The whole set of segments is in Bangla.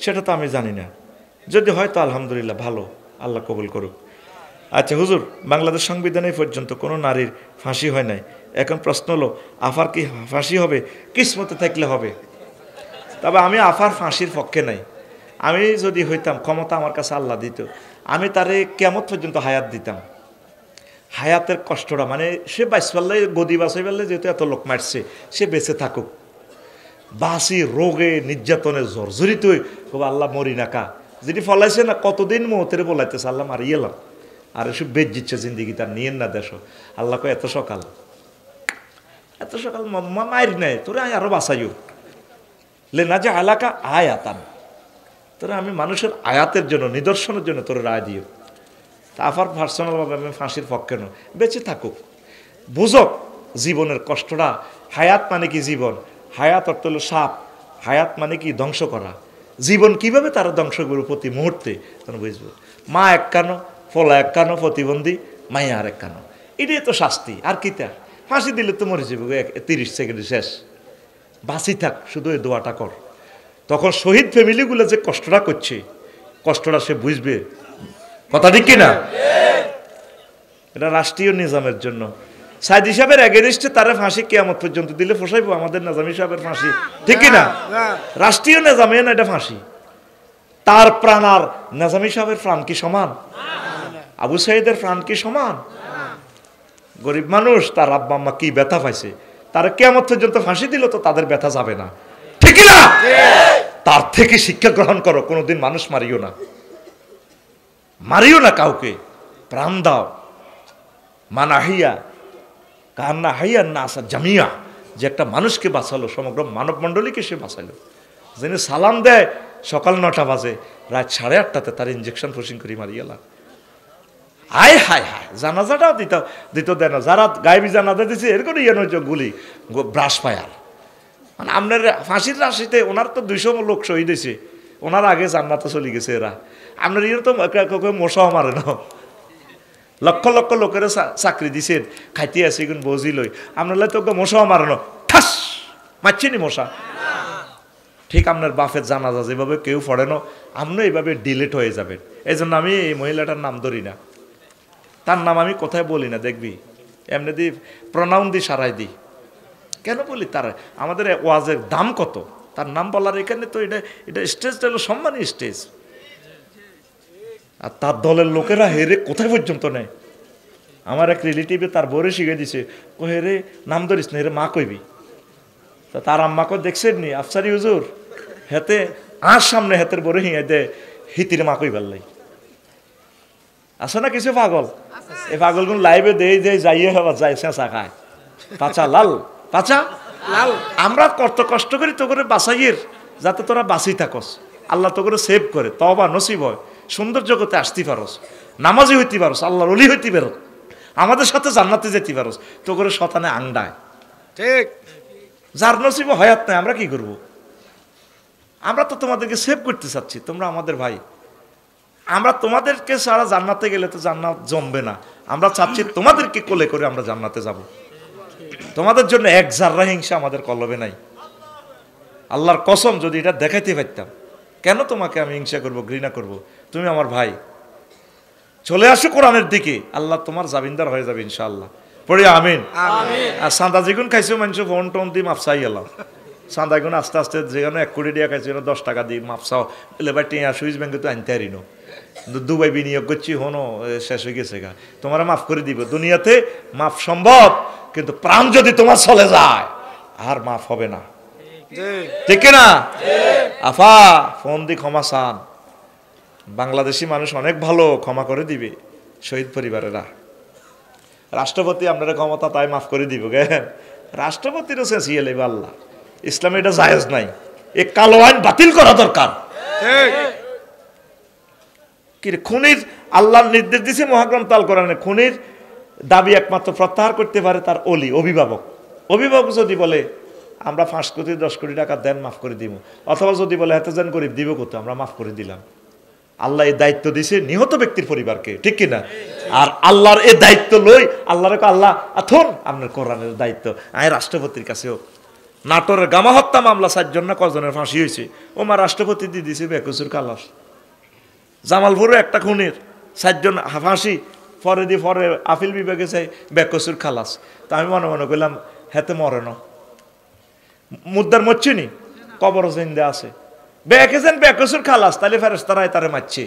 সেটা তো আমি জানি না, যদি হয়তো আলহামদুলিল্লাহ, ভালো, আল্লাহ কবুল করুক। আচ্ছা হুজুর, বাংলাদেশ সংবিধানে পর্যন্ত কোনো নারীর ফাঁসি হয় নাই, এখন প্রশ্ন হলো আফার কি ফাঁসি হবে? কিসমতে থাকলে হবে। তবে আমি আফার ফাঁসির পক্ষে নাই। আমি যদি হইতাম, ক্ষমতা আমার কাছে আল্লাহ দিত, আমি তারে কিয়ামত পর্যন্ত হায়াত দিতাম। হায়াতের কষ্টটা, মানে সে বাইশ পারলে, গদি বাঁচাই পারলে, যেহেতু এত লোক মারছে, সে বেঁচে থাকুক। বাসি রোগে নির্যাতনে জর্জরিত হই, আল্লাহ মরি নাকা, যেটি ফলাইছে না, কতদিন মহতের বলাইতেছে, আল্লাহ মারি এলাম, আর এসব বেচ দিচ্ছে জিন্দিগি, তার নিয়েন না দেশ। আল্লাহ কয় এত সকাল মায়ের নেয় তোরা, আরো বাঁচাইও লে না যে এলাকা আয়াতান, তোরা আমি মানুষের আয়াতের জন্য, নিদর্শনের জন্য তোর রায় দিও। তা আফার পার্সোনালভাবে আমি ফাঁসির পক্ষে নয়, বেঁচে থাকুক, বুঝক জীবনের কষ্টটা। হায়াত মানে কি জীবন, হায়াত অর্থ হলো সাপ, হায়াত মানে কি ধ্বংস করা, জীবন কিভাবে তারা ধ্বংস করবে প্রতি মুহূর্তে, তখন বুঝবো। মা এক কানো, ফলা এক কানো, প্রতিবন্ধী মাইয়া আর এক কানো, এটাই তো শাস্তি। আর কি তা ফাঁসি দিলে তো মরে যাবে 30 সেকেন্ডে শেষ। বাঁচি থাক, শুধু এই দোয়াটা কর, তখন শহীদ ফ্যামিলিগুলো যে কষ্টটা করছে, কষ্টটা সে বুঝবে। কথা ঠিক কিনা? এটা রাষ্ট্রীয় নিজামের জন্য। সাইদি সাহেবের এগেনিস্টে তারা ফাঁসি কিয়ামত পর্যন্ত দিলে ফসাইবো আমাদের নিজামী সাহেবের ফাঁসি, ঠিক কিনা? রাষ্ট্রীয় নিজামে না এটা ফাঁসি। তার প্রাণ আর নিজামী সাহেবের প্রাণ কি সমান? আবু সাইদের প্রাণ কি সমান? গরিব মানুষ, তার আব্বা আম্মা কি ব্যথা পাইছে, তারা কিয়ামত পর্যন্ত ফাঁসি দিল তো তাদের ব্যথা যাবে না, ঠিক না? তার থেকে শিক্ষা গ্রহণ করো, কোনোদিন মানুষ মারিও না, মারিও না কাউকে, প্রাণ দাও। মানাহিয়া কান্না হাইয়া না আসা জামিয়া, যে একটা মানুষকে বাঁচালো, সমগ্র মানব মণ্ডলীকে সে বাঁচালো। যিনি সালাম দেয় সকাল 9টা বাজে, রাত 8:30টাতে তার ইঞ্জেকশন ফসিং করি মারিয়ালা। হায় হায় হায়, জানাজাটাও দিত দেয় না, যারা গায়েবী জানাজা দিচ্ছে এর করে গুলি ব্রাশ পায়ার। মানে আপনার ফাঁসির রাশিতে ওনার তো 200 লোক শহীদ হয়েছে, ওনার আগে জান্নাতে চলে গেছে এরা। আপনার ইয়ে তো মশাও মারে না, লক্ষ লক্ষ লোকের চাকরি দিছেন, খাইতে আসি গুণ বজি লই, আপনার তো মশাও মারানো, ঠাস মারছেনি মশা। ঠিক আপনার বাপের জানাজা যেভাবে কেউ পড়ে না, আপনি এইভাবে ডিলেট হয়ে যাবেন। এই জন্য আমি এই মহিলাটার নাম ধরি না, তার নাম আমি কোথায় বলি না, দেখবি এমনি দি প্রনাউন দি সারাই দিই। কেন বলি? তার আমাদের ওয়াজের দাম কত, তার নাম বলার এখানে তো এটা স্টেজটা হলো সম্মানী স্টেজ। আর তার দলের লোকেরা হেরে কোথায় পর্যন্ত নেয়। আমার এক রিলেটিভে তার বরে শিখে দিছে, ও হেরে নাম ধরিস না, হেরে মা কইবি। তা তার আম্মাকে দেখছেন নি আফসারি হুজুর, হেতে আর সামনে হেতের বরে হিঙে দে হিতির মা কই পারলাই। আছে না কিছু পাগল, এই পাগলগুলো লাইভে দেই যে যাইয়ে হবা যায় চেঁচা খায়, পাচা লাল পাচা লাল। আমরা কত কষ্ট করি তো করে বাঁচাইয়ের, যাতে তোরা বাঁচি থাকস, আল্লাহ তো করে সেভ করে, তওবা নসিব হয়, সুন্দর জগতে আসতে পারস, নামাজি হইতে পারস, আল্লাহর ওলি হইতে পারস, আমাদের সাথে জান্নাতে যেতে পারস, তো করে শতানে আংডায়। ঠিক, যার নসিব হয়াত নাই, আমরা কি করব? আমরা তো তোমাদেরকে সেভ করতে চাচ্ছি, তোমরা আমাদের ভাই, আমরা তোমাদেরকে সারা জান্নাতে গেলে তো জান্নাত জমবে না, আমরা চাচ্ছি তোমাদেরকে কোলে করে আমরা জান্নাতে যাব। তোমাদের জন্য এক জাররা হিংসা আমাদের কলবে নাই। আল্লাহর কসম, যদি এটা দেখাইতে পারতাম, কেন তোমাকে আমি হিংসা করব, ঘৃণা করব? তুমি আমার ভাই, চলে আসো কোরআনের দিকে, আল্লাহ তোমার জামিনদার হয়ে যাবে ইনশাআল্লাহ। পড়ি আমিন। আর সান্দা যেগুন খাইছো মানুষ ফোন টোন দিয়ে মাপসাই গেলাম, সান্দা গুণ আস্তে আস্তে যেখানে 1 কোটি টাকা খাইছো 10 টাকা দিয়ে মাপসাও, এবার টিয়া সুইচ ব্যাংকে তো আনতে হারিনো, দুবাই বিনিয়োগ করছি, হনো শেষ হয়ে গেছে গা, তোমার মাফ করে দিব। দুনিয়াতে মাফ সম্ভব, কিন্তু প্রাণ যদি তোমার চলে যায় আর মাফ হবে না, ঠিক না? আফা ফোন দি ক্ষমা চান, বাংলাদেশি মানুষ অনেক ভালো, ক্ষমা করে দিবে শহীদ পরিবারেরা। রাষ্ট্রপতি আপনারা ক্ষমতা তাই মাফ করে দিব গে, রাষ্ট্রপতিরও চেঁচিয়ে লেবে আল্লাহ। ইসলামে এটা জায়েজ নাই, এ কালো আইন বাতিল করা দরকার। খুনির আল্লাহর নির্দেশ দিছে মহাগ্রন্থ আল কোরআনে, খুনির দাবি একমাত্র প্রত্যাহার করতে পারে তার ওলি, অভিভাবক। অভিভাবক যদি বলে আমরা 5 কোটি 10 কোটি টাকা দেন, মাফ করে দিব, অথবা যদি বলে এত জন গরিব দিব কত, আমরা মাফ করে দিলাম। আল্লাহ এই দায়িত্ব দিছে নিহত ব্যক্তির পরিবারকে, ঠিক কিনা? আর আল্লাহর এই দায়িত্ব লই, আল্লাহর আল্লাহ আথুন আপনার কোরআনের দায়িত্ব আমি রাষ্ট্রপতির কাছেও নাটোরের গামা হত্যা মামলা 4 জন না কজনের ফাঁসি হয়েছে, ওমা রাষ্ট্রপতি দিয়ে দিয়েছে বেকসুর খালাস। জামালপুরে একটা খুনের 4 জন ফাঁসি, পরে আপিল বিভাগে চাই বেকসুর খালাস। তা আমি মনে মনে করলাম হেতে মরে না, মুদ্দার মরছিনি, কবর জিন্দে আছে, বেকেছেন বেকসুর খালাস, তাহলে ফেরেশতারাই তারে মারছে।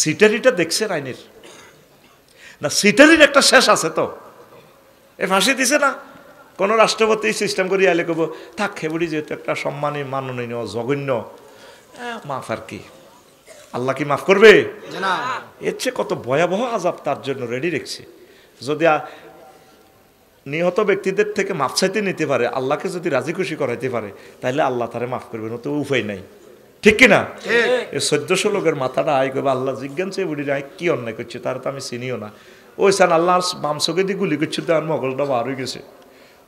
সিটারিটা দেখছে আইনের না, সিটারির একটা শেষ আছে তো। এ ফাঁসি দিছে না, কোন রাষ্ট্রপতি সিস্টেম করি আইলে কব থাক হেবুড়ি যেহেতু একটা সম্মানী মাননীয় জঘন্য মাফ, আর কি আল্লাহ কি মাফ করবে? এর চেয়ে কত ভয়াবহ আযাব তার জন্য রেডি রেখেছে। যদি নিহত ব্যক্তিদের থেকে মাফ চাইতে নিতে পারে, আল্লাহকে যদি রাজি খুশি করাইতে পারে, তাহলে আল্লাহ তারে মাফ করবে না, তো উপায় নাই, ঠিক কিনা? এই 1400 লোকের মাথাটা আয় করবে, আল্লাহ জিজ্ঞাসা বুড়ি আয় কি অন্যায় করছে, তার তো আমি চিনিও না। ওই সান আল্লাহ বাম চোখে দিয়ে গুলি করছে, তো আর মগলটা বার হয়ে গেছে।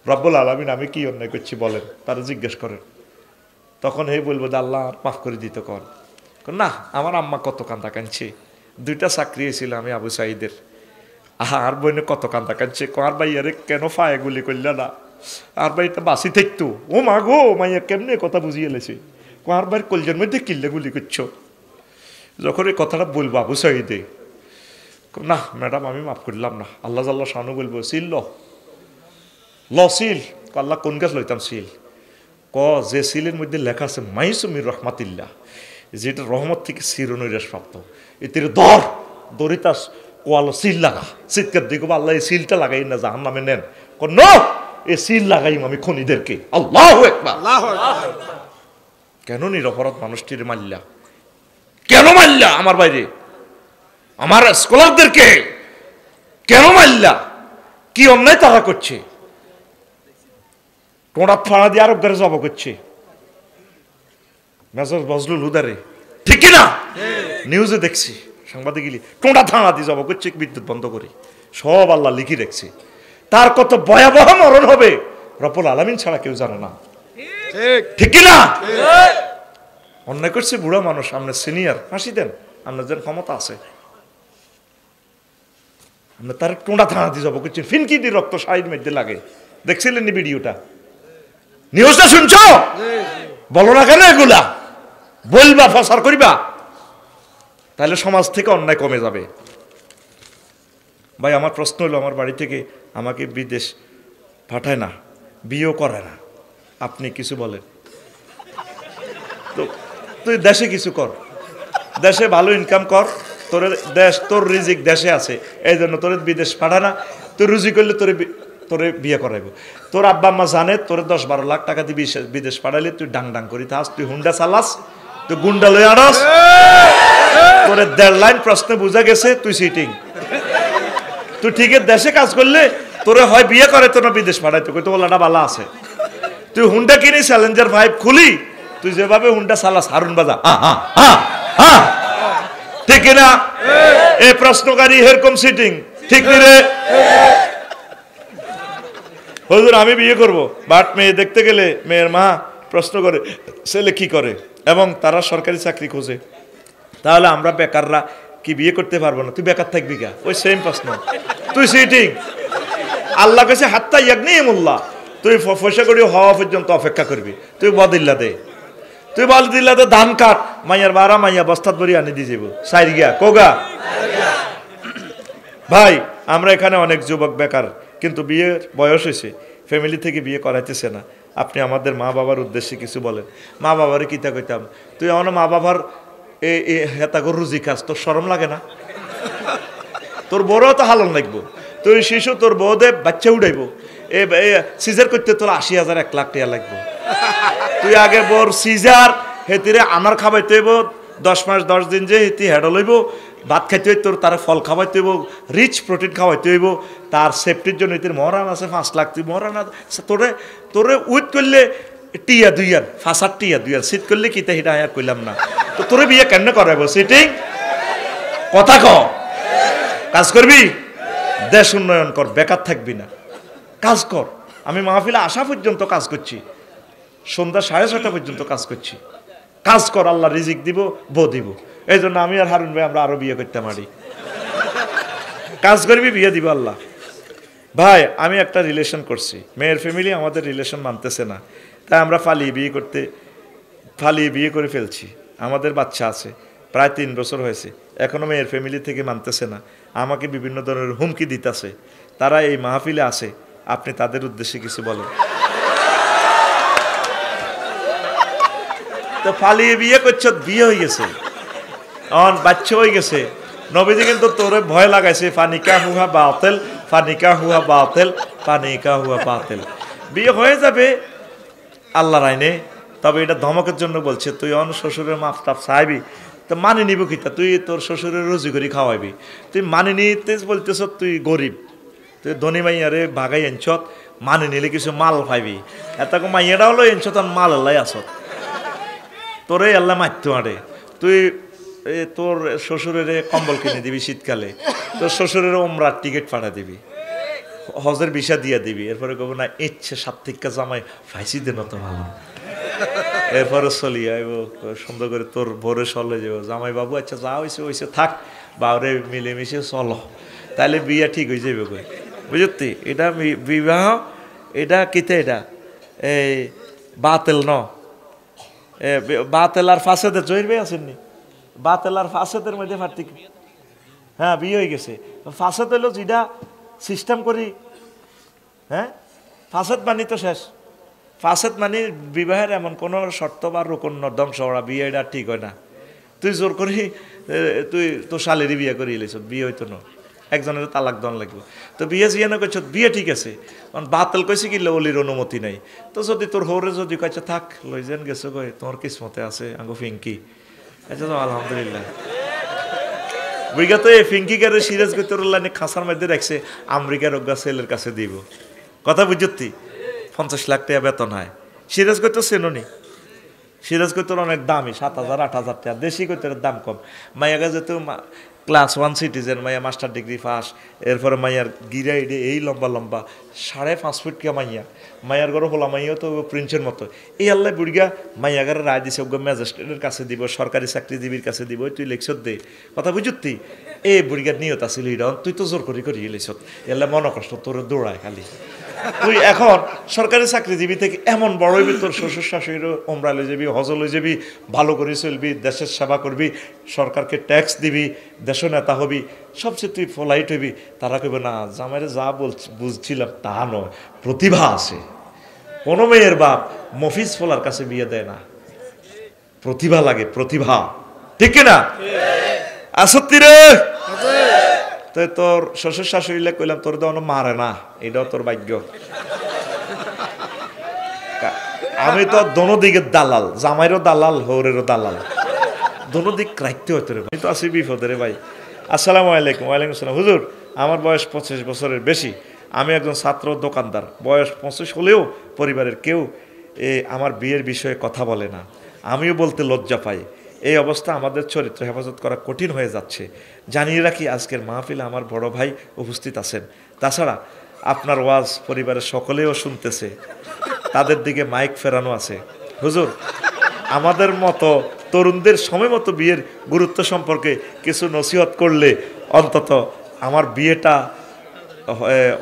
রব্বুল আলামিন আমি কি অন্যায় করছি বলেন, তারা জিজ্ঞেস করেন। তখন হে বলবো যে আল্লাহ মাফ করে দিতে কর না, আমার আম্মা কত কান্দা কাঁদছে, 2টা চাকরি ছিল আমি আবু সাইদের, আর বইনে কত কান্দা কাঁদছে, আর ভাইয়ারে কেন ফায়ে গুলি করলে না, আর ভাইটা বাসি থাকতো, ও মা গো মাইয়া কেমনে কথা বুঝিয়ে এলেছে, আর ভাইয়ের কলজের মধ্যে কিল্লে গুলি করছো। যখন এই কথাটা বলবো আবু সাইদে, না ম্যাডাম আমি মাফ করলাম না, আল্লাহ জাল্লাহ শানু বলবো সিল ল সিল, আল্লাহ কোন গাছ লইতাম সিল, যে সিলের মধ্যে লেখা আছে মাইসুমির রহমাতিল্লাহ, যেটা রহমত থেকে চিরনৈরাস প্রাপ্ত, এতে দরিতাস কোয়ালো সিল লাগা, চিৎকার দিকে আল্লাহ এই সিলটা লাগাই না জাহান নামে নেন, এই সিল লাগাই আমি খনিদেরকে। আল্লাহু আকবার। কেন নিরপরাধ মানুষটির মাল্লা, কেন মাল্লা আমার বাইরে আমার স্কলারদেরকে, কেন মাল্লা, কি অন্যায় তারা করছে, টোড়া ফাড়া দিয়ে আরব গাড়ি জবা করছে মেজর বজলুল হুদারে, ঠিক কিনা? নিউজে দেখছি সাংবাদিক টোড়া থানা দিয়ে জবা করছে বিদ্যুৎ বন্ধ করে, সব আল্লাহ লিখি রেখেছে। তার কত ভয়াবহ মরণ হবে রব্বুল আলামিন ছাড়া কেউ জানে না, ঠিক কিনা? অন্যায় করছে বুড়া মানুষ, আপনার সিনিয়র, ফাঁসি দেন, আপনার যেন ক্ষমতা আছে, আপনার তার টোড়া থানা দিয়ে জবা করছেন, ফিনকি দিয়ে রক্ত সাইড মধ্যে লাগে, দেখছিলেন নি ভিডিওটা, নিউজটা শুনছো? বলো না কেন এগুলা, বলবা প্রচার করিবা, তাহলে সমাজ থেকে অন্যায় কমে যাবে। ভাই আমার প্রশ্ন হলো, আমার বাড়ি থেকে আমাকে বিদেশ পাঠায় না, বিয়েও করে না, আপনি কিছু বলেন তো, তুই দেশে কিছু কর, দেশে ভালো ইনকাম কর, তোর দেশ তোর রিজিক দেশে আছে, এই জন্য তোর বিদেশ পাঠায় না, তুই রুজি করলে তোরে বিয়ে করাইব, তোর আব্বা আম্মা জানে তোর 10-12 লাখ টাকা দিয়ে বিদেশ পাঠাইলে তুই ডাং ডাং করি থাস, তুই হুন্ডা চালাস, তুই গুন্ডা লই আনস, তোর 1.5 লাইন প্রশ্নে বুঝা গেছে তুই সিটিং, তুই ঠিকই দেশে কাজ করলে তোরে হয় বিয়ে করে, তোর বিদেশ পাঠাইতে কই তো ওলাটা বালা আছে, তুই হুন্ডা কিনি চ্যালেঞ্জার 5 খুলি, তুই যেভাবে হুন্ডা চালাস হারুন বাজা, ঠিক না? এই প্রশ্নকারী এরকম সিটিং, ঠিক রে? হুজুর আমি বিয়ে করব, বাট মেয়ে দেখতে গেলে মেয়ের মা প্রশ্ন করে ছেলে কি করে, এবং তারা সরকারি চাকরি খোঁজে, তাহলে আমরা বেকাররা কি বিয়ে করতে পারবো না, তুই বেকার থাকবি কা? ওই সেম প্রশ্ন, তুই সিটিং। আল্লাহ কাছে হাত্তা ইয়াগনিমুল্লাহ, তুই পয়সা করি হওয়া পর্যন্ত অপেক্ষা করবি, তুই বদিল্লা দে, তুই বদিল্লা দে, ধান কাট, মাইয়ার বারা মাইয়া বস্তাত ভরি আনি দিয়ে যাবো সাইড গিয়া কোগা। ভাই আমরা এখানে অনেক যুবক বেকার, কিন্তু বিয়ের বয়স হয়েছে, ফ্যামিলি থেকে বিয়ে করাইতেছে না, আপনি আমাদের মা বাবার উদ্দেশ্যে কিছু বলেন। মা বাবারে কিতা কইতাম, তুই আমার মা বাবার হেতাগর রুজি খাস, তোর শরম লাগে না? তোর বড় তো হালন লাগবো, তুই শিশু তোর বউদে বাচ্চা উঠাইব, সিজার করতে তোর 80,000 1 লাখ টাকা লাগবে, তুই আগে বর সিজার হেতিরে আনার খাবাইতে হইব, 10 মাস 10 দিন যে হেতি হেড লইব, ভাত খাইতে হইব, তোর তার ফল খাওয়াইতে হইব, রিচ প্রোটিন খাওয়াইতে হইব, তার সেফটির জন্য এটির মহারান আছে 5 লাখ, তুই মহারান তোরে উইথ করলে টিয়া 2 ফাঁসার টিয়া 2 শীত করলে কিতা হিটা আর কইলাম না, তো তোরে বিয়ে কেন করাইব? সিটিং কথা ক, কাজ করবি, দেশ উন্নয়ন কর, বেকার থাকবি না, কাজ কর। আমি মাহফিলে আসা পর্যন্ত কাজ করছি, সন্ধ্যা 6:30 পর্যন্ত কাজ করছি, কাজ কর, আল্লাহ রিজিক দিব, বউ দিব। এই জন্য আমি আর হারুন ভাই আমরা আরো বিয়ে করতে পারি, কাজ করবি, বিয়ে দিব আল্লাহ। ভাই আমি একটা রিলেশন করছি, মেয়ের ফ্যামিলি আমাদের রিলেশন মানতেছে না, তাই আমরা ফালিয়ে বিয়ে করে ফেলছি। আমাদের বাচ্চা আছে, প্রায় 3 বছর হয়েছে, এখনো মেয়ের ফ্যামিলি থেকে মানতেছে না, আমাকে বিভিন্ন ধরনের হুমকি দিতেছে। তারা এই মাহফিলে আছে, আপনি তাদের উদ্দেশ্যে কিছু বলেন। তো ফালিয়ে বিয়ে করছ, বিয়ে হয়ে গেছে, বাচ্চা হয়ে গেছে। নবীজি কিন্তু তোরে ভয় লাগাইছে, ফানিকা হুয়া বাতিল, ফানিকা হুয়া বাতিল, ফানিকা হুয়া বাতিল। বিয়ে হয়ে যাবে আল্লাহর আইনে, তবে এটা ধমকের জন্য বলছে। তুই শ্বশুরের মাফ টাফ চাইবি, তো মানে নিব কিতা? তুই তোর শ্বশুরের রুজি করে খাওয়াইবি, তুই মানে নিতে বলতেছ তুই গরিব, তুই ধনী মাইয়ারে ভাগাই এনছত, মানে নিলে কিছু মাল পাইবি। এত মাইয়াটা হলো এনছত আর মাল আল্লাহ আসত, তোরে আল্লাহ মারতে মারে। তুই তোর শ্বশুরের কম্বল কিনে দিবি শীতকালে, তোর শ্বশুরের ওমরার টিকিট পাঠা দিবি, হজের ভিসা দিয়ে দিবি। এরপরে কব না ইচ্ছে সাত্বিকা জামাই ফাইসি দেন তো ভালো। এরপরে চলি আইব সুন্দর করে তোর ভোরে চলে যাব, জামাই বাবু আচ্ছা যা হয়েছে হয়েছে থাক, বাউরে মিলেমিশে চলো, তাহলে বিয়া ঠিক হয়ে যাবে কই। বুঝতি? এটা বিবাহ, এটা কিতে, এটা এই বাতেল ন, বাতেল আর ফাসেদের জহির ভাই আসেননি, বাতেল আর ফাসেদের মধ্যে পার্থক্য। হ্যাঁ, বিয়ে হয়ে গেছে। ফাসেদ হইলো যেটা সিস্টেম করি, হ্যাঁ, ফাসেদ মানি তো শেষ। ফাসেদ মানি বিবাহের এমন কোনো শর্ত বা রোকন ধ্বংস করা, বিয়ে এটা ঠিক হয় না। তুই জোর করি তুই তো শালেরই বিয়ে করে এলেছ, বিয়ে হইতো না, একজনের তালাক দন লাগবে। তো বিয়ে জিয়ানো করছ, বিয়ে ঠিক আছে, কারণ বাতিল কইছে কি অলির অনুমতি নাই। তো যদি তোর হরে যদি কইছে থাক লই যেন গেছো কই, তোমার কিসমতে আছে আঙ্গো ফিঙ্কি, আচ্ছা তো আলহামদুলিল্লাহ। বিগত এই ফিঙ্কিকারে সিরাজ গতরুল্লাহ খাঁচার মধ্যে রাখছে, আমেরিকার অজ্ঞা ছেলের কাছে দিব। কথা বুঝতি? 50 লাখ টাকা বেতন হয়। সিরাজ গত চেননি, সিরাজ গতর অনেক দামি, 7,000 8,000 টাকা। দেশি গতরের দাম কম। মাইয়া গাছে তো ক্লাস 1 সিটিজেন, মাইয়া মাস্টার ডিগ্রি পাস। এরপরে মাইয়ার গিরা ইডে এই লম্বা লম্বা 5.5 ফুট কে মাইয়া, মাইয়ার ঘরে হোলা মাইয়া তো প্রিন্সের মতো। এই আল্লাহ বুড়িগা মাইয়াগারে রায় দিছে, ওগা ম্যাজিস্ট্রেটের কাছে দিব, সরকারি চাকরিজীবীর কাছে দিব, তুই লেখছত দে। কথা বুঝতি? এই বুড়িগার নিয়ত আছিল ইডন, তুই তো জোর করি লেখছত, এলে মন কষ্ট তোর দৌড়ায় খালি। তুই এখন সরকারি চাকরিজীবী থেকে এমন বড় হইবি, তোর শ্বশুর শাশুড়িরও ওমরা লই যাবি, হজ লই যাবি, ভালো করে চলবি, দেশের সেবা করবি, সরকারকে ট্যাক্স দিবি, দেশ নেতা হবি, সবচেয়ে তুই ফলাইট হইবি। তারা কইবে না জামাইরে যা বুঝছিলাম তা নয়, প্রতিভা আছে। কোনো মেয়ের বাপ মফিজ ফলার কাছে বিয়ে দেয় না, প্রতিভা লাগে, প্রতিভা। ঠিক না? আসত্তি রে, তাই তোর শ্বশুর শাশুড়িলে কইলাম তোর তো মারে না, এটাও তোর ভাগ্য। আমি তো দোনো দিকের দালাল, জামাইরও দালাল, হৌরেরও দালাল, দোনো দিক রাখতে হতো রে। আমি তো আছি বিপদে রে ভাই। আসসালামু আলাইকুম। ওয়ালাইকুম আসসালাম। হুজুর, আমার বয়স 25 বছরের বেশি, আমি একজন ছাত্র দোকানদার। বয়স 25 হলেও পরিবারের কেউ আমার বিয়ের বিষয়ে কথা বলে না, আমিও বলতে লজ্জা পাই। এই অবস্থা আমাদের চরিত্র হেফাজত করা কঠিন হয়ে যাচ্ছে। জানিয়ে রাখি আজকের মাহফিলে আমার বড় ভাই উপস্থিত আছেন। তাছাড়া আপনার ওয়াজ পরিবারের সকলেও শুনতেছে, তাদের দিকে মাইক ফেরানো আছে। হুজুর, আমাদের মতো তরুণদের সময় মতো বিয়ের গুরুত্ব সম্পর্কে কিছু নসিহত করলে অন্তত আমার বিয়েটা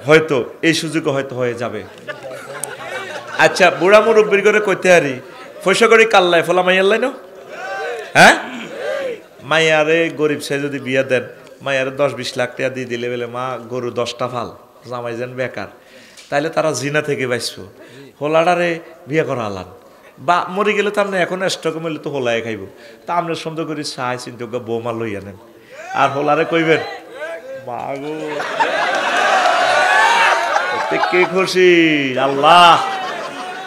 হয়তো এই সুযোগ হয়তো হয়ে যাবে। আচ্ছা, বুড়া মুরব্বীর করে কইতে হারি পয়সা করি কাল্লায় ফলা মাইয়াল্লাই না, হ্যাঁ, মাইয়ারে গরিব সে যদি বিয়ে দেন, মাইয়ারে 10-20 লাখ টাকা দিয়ে দিলে বলে মা গরু 10টা ফাল, জামাই যেন বেকার, তাইলে তারা জিনা থেকে বাঁচবো। হোলাডারে বিয়ে করা আলান বা মরে গেলে তো আপনি এখন স্টক মিলে তো হোলায় খাইব, তা আমরা সুন্দর করে চাই চিন্তা বৌমা লই আনেন, আর হোলারে কইবেন মা গো কে খুশি। আল্লাহ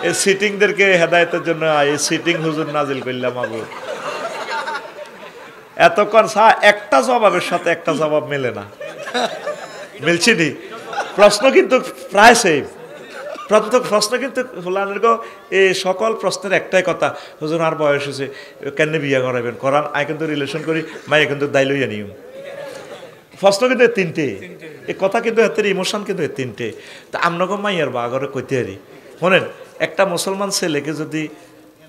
এই সিটিংদেরকে হেদায়তের জন্য এই সিটিং হুজুর নাজিল করলাম। আবু এতক্ষণ একটা জবাবের সাথে একটা জবাব মেলে না, মিলছি নি? প্রশ্ন কিন্তু প্রায় সেম, প্রশ্ন কিন্তু ফুলানের গো এই সকল প্রশ্নের একটাই কথা, হুজুর আর বয়স হয়েছে কেন বিয়ে করাবেন, করান আই কিন্তু রিলেশন করি, মাইয়া কিন্তু দায় লইয়া নিও। প্রশ্ন কিন্তু তিনটে, এই কথা কিন্তু এর ইমোশন কিন্তু তিনটে। তা আপনাকে মাইয়ার বা ঘরে কইতে হারি, শোনেন, একটা মুসলমান ছেলেকে যদি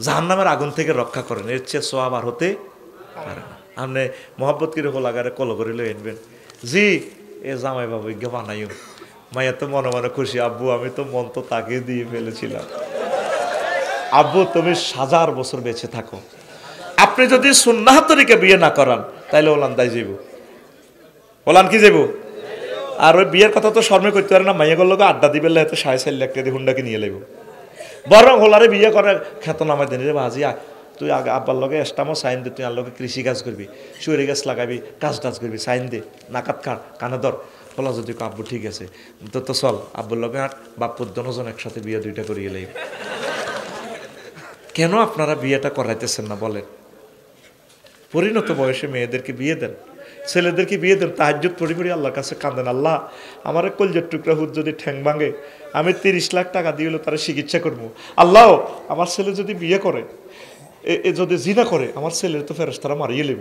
জাহান্নামের আগুন থেকে রক্ষা করেন, এর চেয়ে সোয়াব আর হতে পারে না। আপনি মোহাব্বত করে হোলাগারে কল করে লই আনবেন, জি এ জামাই বাবু ইজ্ঞা বানাইও। মাইয়া তো মনে মনে খুশি, আব্বু আমি তো মন তো তাকে দিয়ে ফেলেছিলাম। আব্বু তুমি 1000 বছর বেঁচে থাকো, আপনি যদি সুন্নাহ তরিকে বিয়ে না করান তাইলে ওলান দাই যাইব, ওলান কি যাইব। আর ওই বিয়ের কথা তো শর্মে করতে পারে না, মাইয়াগুলোর লোক আড্ডা দিবে এত 4.5 লাখ টাকা হুন্ডাকে নিয়ে লাগবে, বরং হোলারে বিয়ে করে খেত নামাই দেন রে বাজি, তুই আগে আব্বার লগে এস্টামো সাইন দে, তুই আর লগে কৃষি কাজ করবি, সুরে গাছ লাগাবি, কাজ টাজ করবি, সাইন দে, নাকাত কাট কানে ধর। বলা যদি আব্বু ঠিক আছে তো চল আব্বুর লগে হাট, বাপ্পুর দনজন একসাথে বিয়ে 2টা করিয়ে লাগবে। কেন আপনারা বিয়েটা করাইতেছেন না বলেন? পরিণত বয়সে মেয়েদেরকে বিয়ে দেন, ছেলেদেরকে বিয়ে দেন, তাহাজ্জুদ পড়ি পড়ি আল্লাহর কাছে কাঁদেন, আল্লাহ আমার কলজের টুকরা হুদ যদি ঠ্যাং ভাঙে আমি 30 লাখ টাকা দিয়ে হলো তারা চিকিৎসা করবো। আল্লাহ আমার ছেলে যদি বিয়ে করে, যদি জিনা করে, আমার ছেলের তো ফেরেশতারা মারিয়ে নেব।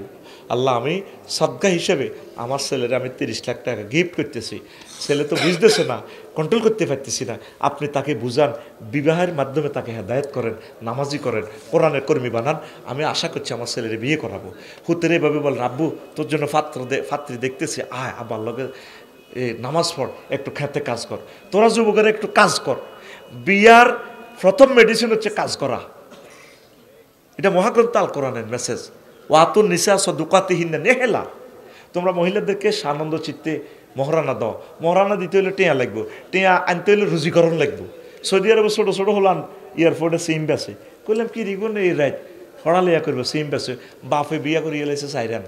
আল্লাহ আমি সাদকা হিসেবে আমার ছেলের আমি 30 লাখ টাকা গিফট করতেছি, ছেলে তো বুঝতেছে না, কন্ট্রোল করতে পারতেছি না, আপনি তাকে বুঝান, বিবাহের মাধ্যমে তাকে হেদায়েত করেন, নামাজি করেন, কোরআনের কর্মী বানান, আমি আশা করছি আমার ছেলের বিয়ে করাবো। হুতের এভাবে বলেন, আব্বু তোর জন্য পাত্রী দেখতেছি, আয় আবার লগে নামাজ পড়, একটু খেতে কাজ কর, তোরা যুবকেরা একটু কাজ কর। বিয়ার প্রথম মেডিসিন হচ্ছে কাজ করা, এটা মহাগ্রন্থ আল কোরআনের মেসেজ। ওয়াতুন নিসা সদুকাতিহিন্না নেহেলা, তোমরা মহিলাদেরকে সানন্দ চিত্তে মহারানা দাও। মহারানা দিতে হলে টেয়া লাগবো, টেয়া আনতে হলে রুজিকরণ লাগবো। সৌদি আরবে ছোটো ছোটো হলাম এয়ারপোর্টে সিম বেছে, কইলাম কি রিগুন এই রাইট হড়ালিয়া করবো, সিম বেছে বাপে বিয়া করিয়ে লাইছে সাইরান,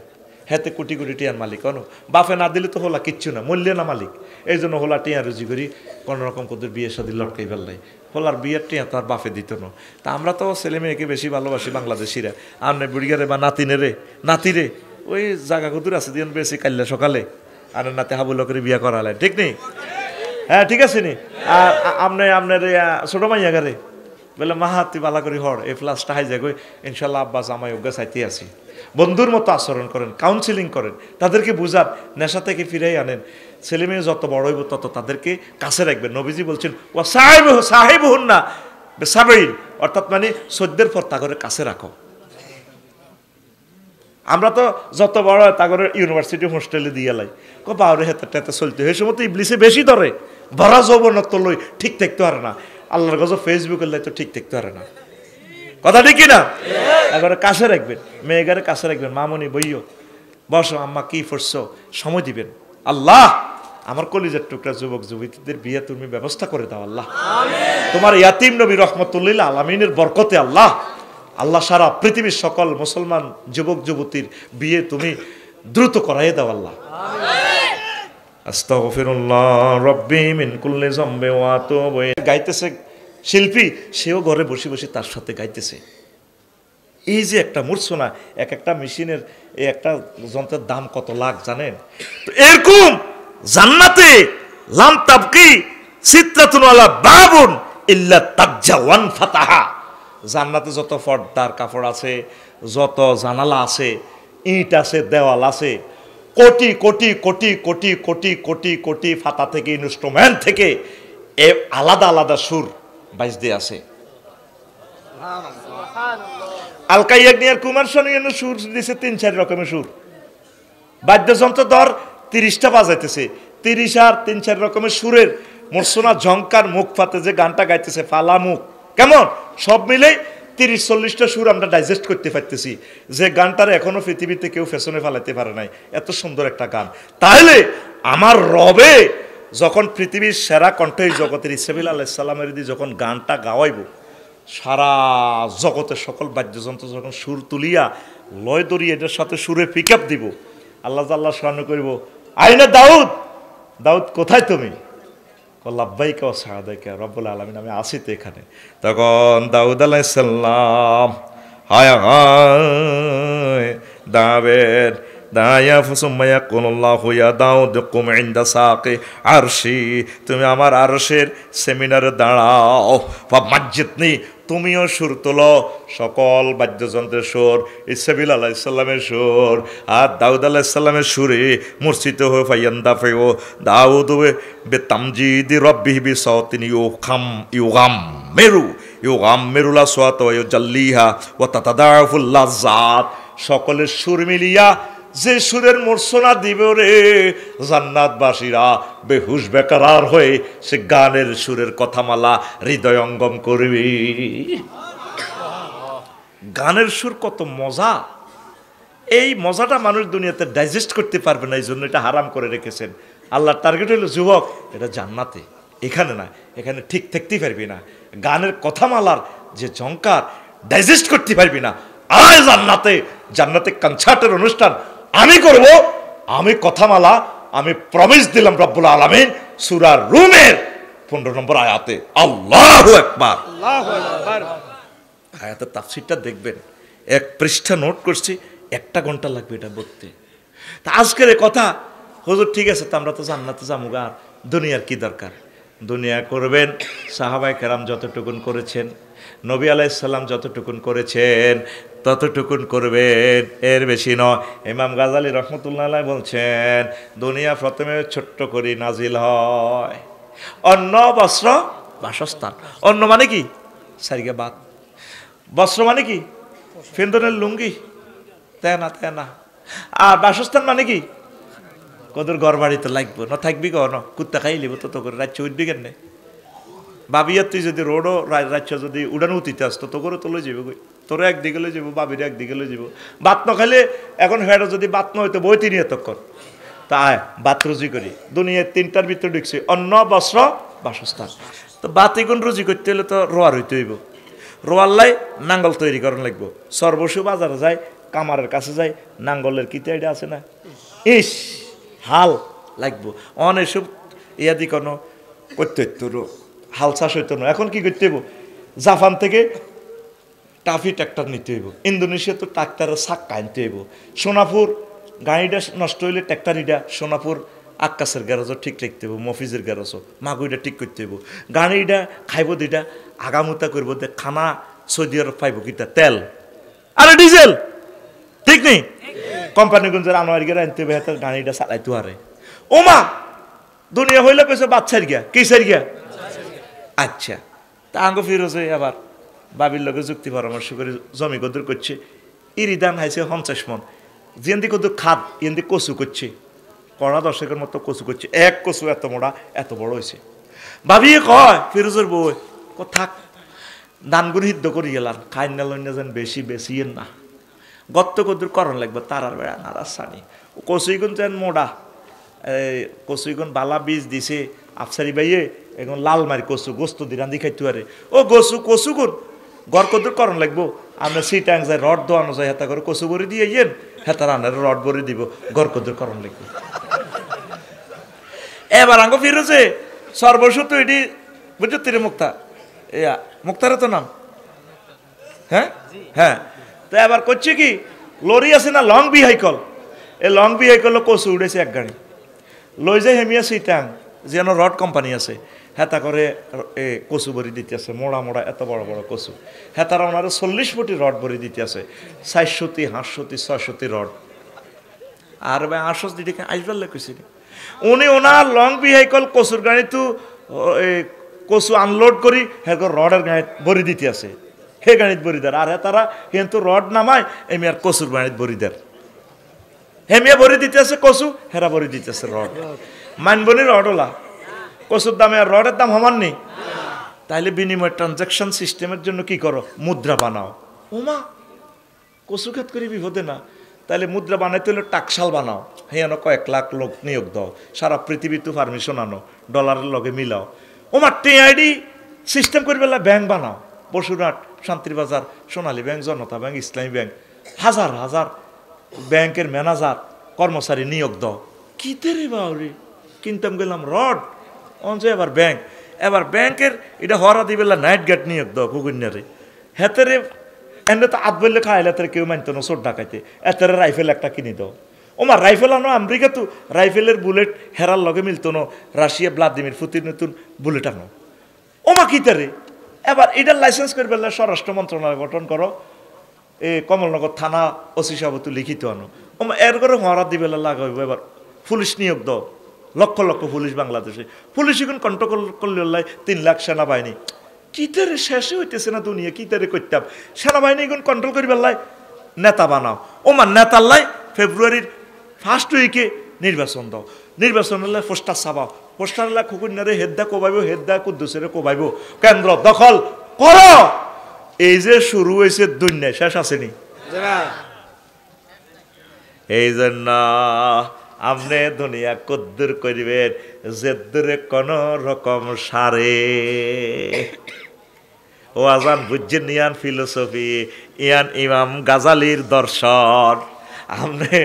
হেতে কোটি কোটি টিয়ার মালিক, কোনো বাপে না দিলে তো হলা কিচ্ছু না, মূল্যে না মালিক। এই জন্য হলা টিয়া রুজি করি কোনো রকম কোদের বিয়ে শাদী লটকাই ফেললাই, হলার বিয়ের টিয়া তো আর বাপে দিত না। তা আমরা তো ছেলে মেয়েকে বেশি ভালোবাসি বাংলাদেশিরা, আর বুড়িগারে বা নাতিরে ওই জায়গা কুতুর আছে দিন বেশি কাল্লা সকালে আর নাতে হাবুল করে বিয়া করালেন, ঠিক নেই? হ্যাঁ ঠিক আছে নি। আর আপনার ছোট মাইয়া গারে বলে মাহা তুই বালা করি হর এই প্লাসটা হাই যাগো, ইনশাল্লাহ আব্বাস আমায় অজ্ঞা চাইতে আছি। বন্ধুর মতো আচরণ করেন, কাউন্সিলিং করেন, তাদেরকে বুঝান, নেশা থেকে ফিরাই আনেন। ছেলে মেয়ে যত বড় হইব তত তাদেরকে কাছে রাখবেন। নবীজি বলছেন ও সাহেব হন না বেসাবেইল, অর্থাৎ মানে সদ্যের পর তাগরে কাছে রাখো। আমরা তো যত বড় তাগরে ইউনিভার্সিটি হোস্টেলে দিয়ে লাই বাউরে হেতে চলতে, এই সময় তো ইবলিসে বেশি ধরে, ভরা যৌবনত লই ঠিক থাকতে পারে না, আল্লাহর গজব ফেসবুকের লাই তো ঠিক থাকতে পারে না, কথা ঠিক না? এবারে কাছে রাখবেন, মেয়েগারে কাছে রাখবেন, মামনি বইও বসো, আম্মা কি করছো, সময় দিবেন। আল্লাহ আমার কলিজার টুকরা যুবক যুবতীদের বিয়ে তুমি ব্যবস্থা করে দাও আল্লাহ, তোমার ইয়াতিম নবী রহমতুল্লাহ আলামিনের বরকতে আল্লাহ, আল্লাহ সারা পৃথিবীর সকল মুসলমান যুবক যুবতীর বিয়ে তুমি দ্রুত করাই দাও আল্লাহ। আস্তাগফিরুল্লাহ রাব্বি মিন কুল্লি যামবি ওয়া আতুবু ইলাইহি। গাইতেছে শিল্পী, সেও ঘরে বসে বসে তার সাথে গাইতেছে। এই যে একটা মূর্ছনা, এক একটা মেশিনের এই একটা যন্ত্রের দাম কত লাখ জানেন? তো এরকম জান্নাতে লাম তাবকি সিত্রাতুন ওয়ালা বাবুন ইল্লা তাজ্জাওয়ান ফাতাহা, জান্নাতে যত পর্দার কাপড় আছে, যত জানালা আছে, ইট আছে, দেওয়াল আছে, কোটি কোটি কোটি কোটি কোটি কোটি কোটি ফাতা থেকে, ইনস্ট্রুমেন্ট থেকে এ আলাদা আলাদা সুর বাজতে আছে। আলকা ইয়াগনিয়ার কুমার শানুর সুর দিছে 3-4 রকমের সুর, বাদ্যযন্ত্র ধর 30টা বাজাইতেছে, 30 আর 3-4 রকমের সুরের মূর্ছনা ঝংকার মুখ ফাতে যে গানটা গাইতেছে, ফালা মুখ কেমন সব মিলে 30-40টা সুর আমরা ডাইজেস্ট করতে পারতেছি, যে গানটার এখনো পৃথিবীতে কেউ ফ্যাশনে ফেলাইতে পারে নাই, এত সুন্দর একটা গান। তাহলে আমার রবে যখন পৃথিবীর সেরা কণ্ঠ এই জগতের ইসরাফিল আলাইহিস সালামের দিয়ে যখন গানটা গাওয়াইব, সারা জগতের সকল বাদ্যযন্ত্র যখন সুর তুলিয়া লয় দড়িয়ে এটার সাথে সুরে পিক আপ দিব, আল্লাহ আল্লাহ স্মরণ করিব, আইনা দাউদ, দাউদ কোথায় তুমি? লাব্বাইকা ওয়া সাআদাইকা রব্বুল আলামিন, আমি আছি তো এখানে। তখন দাউদ আলাইহিস সালাম হায় হায় দাবের দায়া ফুসুম্মায়া কুনুল্লাহু ইয়া দাউদ কুম ইনদা সাকি আরশি, তুমি আমার আরশের সেমিনারে দাঁড়াও, ফামাজ্জিদনি, তুমিও সুর তোলো, সকল বাদ্যযন্ত্রের সুর ইসরাফিল আলাইহিস সালামের সুর আর দাউদ আলাইহিস সালামের সুরে মূর্ছিত হয়ে ফায়ান্দা ফেও দাউদ বেতামজিদি রব্বিহি বিসাওতিন ইউগাম মেরুলা সোয়াত ওয়া জাল্লিহা ওয়া তাতাদাফুল লাজ্জাত, সকলের সুর মিলিয়া যে সুরের মূর্ছনা দিব রে, জান্নাতবাসীরা বেহুশ বেকারার হয়ে সে গানের সুরের কথামালা হৃদয়ঙ্গম করবি। গানের সুর কত মজা, এই মজাটা মানুষ দুনিয়াতে ডাইজেস্ট করতে পারবে না, এই জন্য এটা হারাম করে রেখেছেন। আল্লাহর টার্গেট হলো যুবক, এটা জান্নাতে, এখানে না, এখানে ঠিক থাকতেই পারবি না। গানের কথামালার যে ঝংকার ডাইজেস্ট করতে পারবি না। আয় জান্নাতে, জান্নাতে কনসার্টের অনুষ্ঠান আমি করব, আমি কথামালা, আমি প্রমিস দিলাম রব্বুল আলামিন সূরা রুমের 15 নম্বর আয়াতে। আল্লাহু আকবার। আয়াতের তাফসীরটা দেখবেন, এক পৃষ্ঠা নোট করছি, 1 ঘন্টা লাগবে এটা বলতে। তা আজকের কথা, হুজুর ঠিক আছে, তো আমরা তো জান্নাতে যাবো, আর দুনিয়ার কি দরকার? দুনিয়া করবেন সাহাবায়ে কেরাম যতটুকুন করেছেন, নবী আলাইহিস সালাম যতটুকুন করেছেন ততটুকুন করবেন, এর বেশি নয়। ইমাম গাজালি রহমতুল্লাহ আলাইহি বলছেন, দুনিয়া প্রথমে ছোট্ট করে নাজিল হয়। অন্ন বস্ত্র বাসস্থান। অন্ন মানে কি? সারিগা বাত। বস্ত্র মানে কি? ফেন্দনের লুঙ্গি, তাই না। আর বাসস্থান মানে কি? কদর ঘর বাড়িতে লাগবো না, থাকবি কন কুত্তা খাই লিব, তো করে রাজ্য উঠবি কেন? বাবিয়ার তুই যদি রোডও রাজ্য যদি উড়ানো উঠিতে আসতো তো করে তো লই যাবো, তোর একদিকে লই যাবো, বাবির একদিকে লই যাবো। বাত ন খাইলে এখন হেড যদি বাত ন হইতো বই তিনি এতক্ষণ, তা বাত রুজি করি। দুনিয়ার 3টার ভিতরে ঢুকছি, অন্ন বস্ত্র বাসস্থান। তো বাত এগুন রুজি করতে হলে তো রোয়ার হইতে হইব, রোয়াল্লাই নাঙ্গল তৈরি করার লাগবো। সর্বস্ব বাজারে যায়, কামারের কাছে যায়, নাঙ্গলের কিতে এটা আছে না, ইস হাল লাগবো, অনেক সব ইয়াদি কোনো করতে হইতো, হাল চাষ হইতো না। এখন কি করতে হইব? জাপান থেকে টাফি ট্রাক্টর নিতে হইব, ইন্দোনেশিয়া তো ট্রাক্টরের চাক্কা আনতে হইব, সোনাপুর গাড়িটা নষ্ট হইলে ট্রাক্টরিটা সোনাপুর আক্কাসের গ্যারেজও ঠিক রাখতে হইব, মফিজের গ্যারেজও মাগুইটা ঠিক করতে হইব। গাড়িটা খাইব দুইটা আগামুতা করবো, খানা সৌদি আরব পাইব কিটা তেল আরে ডিজেল, ঠিক নেই? কোম্পানিগঞ্জের আনোয়ার গিয়ে আনতে হবে, হাতে গাড়িটা চালাইতে পারে। ওমা দুনিয়া হইলে কইছে বাচ্চার গিয়া, কিসের গিয়া? আচ্ছা, তা আঙ্গ ফিরোজে আবার বাবির লগে যুক্তি পরামর্শ করে জমি কদুর করছে, ইরিদান হাইছে 50 মন, যেন্দি কদুর খাদ এন্দি কচু করছে, কড়া 10 মতো কচু করছে, এক কচু এত মোড়া এত বড় হয়েছে। ভাবিয়ে কয় ফিরোজের বই থাক, দানগুন সিদ্ধ করে গেলাম, খাই না লইনা যেন বেশি বেশি না, গত্ত কদুর করণ লাগবে, তারার বেড়া নারাজ সানি কচুইগুন যেন মোড়া, কচুইগুন বালা বীজ দিছে আফসারি বাইয়ে, এখন লাল মারি কচু গোস্ত দিয়ে রান্ধি খাইতে পারে। ও কচু গুণ গড় কদুর করণ লাগবো, আমরা সিটাং যায় রড দোয়ানো যায়, হেতা করে কচু বড়ি দিয়ে ইয়েন, হেতা রান্নার রড বড়ি দিব, গড় কদুর করণ লাগবে। এবার আঙ্গ ফিরেছে সর্বস্ব এটি বুঝছো তীরে মুক্তা, মুক্তার তো নাম, হ্যাঁ। তো এবার করছে কি, লরি আছে না লং ভিহাইকল, এই লং ভিহাইকল কচু উঠেছে এক গাড়ি, লই যায় হেমিয়া সিটাং যেন রড কোম্পানি আছে, হেতা করে কচু বড়ি দিতে আছে, মোড়া মোড়া এত বড় বড় কচু, হেতারা ওনারা 40 ফুটি রড বড়ি দিতে আছে, 400 500 600 রড। আর ভাই 800 দিকে আসবার লেগেছি উনি ওনার লং ভিহাইকল কচুর গাড়ি তো কচু আনলোড করি হ্যাঁ রডের গাড়িত বড়ি দিতে আছে, হে গাড়িত বড়ি দেয়, আর হেতারা কিন্তু রড নামায় এমি আর কচুর গাড়িত বড়ি দেয়, হেমিয়া বড়ি দিতে আছে কচু, হেরা বড়ি দিতে আছে রড। মানবনি রডওলা কচুর দামে আর রডের দাম সমান নেই, তাইলে বিনিময় ট্রানজাকশন সিস্টেমের জন্য কি করো, মুদ্রা বানাও। ওমা কচু খেত করি বিপদে না, তাহলে মুদ্রা বানাইতে হলে টাকশাল বানাও, হ্যাঁ কয়েক লাখ লোক নিয়োগ দাও, সারা পৃথিবী তো পারমিশন আনো, ডলারের লগে মিলাও। ওমা টিআইডি সিস্টেম করে বেলা ব্যাংক বানাও, বসুরহাট, শান্তিবাজার, সোনালী ব্যাংক, জনতা ব্যাংক, ইসলামী ব্যাংক, হাজার হাজার ব্যাংকের ম্যানেজার কর্মচারী নিয়োগ দাও। কি তেরে বাউরি কিনতাম গেলাম রড অঞ্চল, এবার ব্যাংকের এটা হরা দিবেলা নাইট গার্ড নিয়োগ দাও কুকুন্যারে, হেতেরে এনে তো আত বললে খাইলে তার কেউ মানতো না চোর ডাকাইতে, এতেরে রাইফেল একটা কিনে দাও। ওমা রাইফেল আনো আমেরিকা তো, রাইফেলের বুলেট হেরার লগে মিলতো না, রাশিয়া ভ্লাদিমির পুতিন নতুন বুলেট আনো। ওমা কি তারে, এবার এটার লাইসেন্স করে বেলা স্বরাষ্ট্র মন্ত্রণালয় গঠন করো, কমলনগর থানা ওসি সাহেব লিখিত আনো। ওমা এর করে হরা দিবেলা লাগাইব, এবার পুলিশ নিয়োগ দাও, লক্ষ লক্ষ পুলিশ বাংলাদেশে, পুলিশ এখন কন্ট্রোল করলে 3 লাখ সেনাবাহিনী, কি তারে শেষে হইতেছে না দুনিয়া, কি তারে করতাম, সেনাবাহিনী এখন কন্ট্রোল করি বেলায় নেতা বানাও। ওমা নেতাল্লাই ফেব্রুয়ারির 1st উইকে নির্বাচন দাও, নির্বাচন হলে পোস্টার ছাপাও, পোস্টার খুকুন্যারে হেদ্দা কোবাইব, হেদ্দা কুদ্দুসেরে কোবাইব, কেন্দ্র দখল করো, এই যে শুরু হয়েছে দুনিয়া শেষ আসেনি। এই জন্য আপনি দুনিয়া কদ্দুর করিবেন যে দূরে কোন রকম সারে। ও আজান বুঝছেন, ইয়ান ফিলোসফি, ইয়ান ইমাম গাজালির দর্শন। আপনি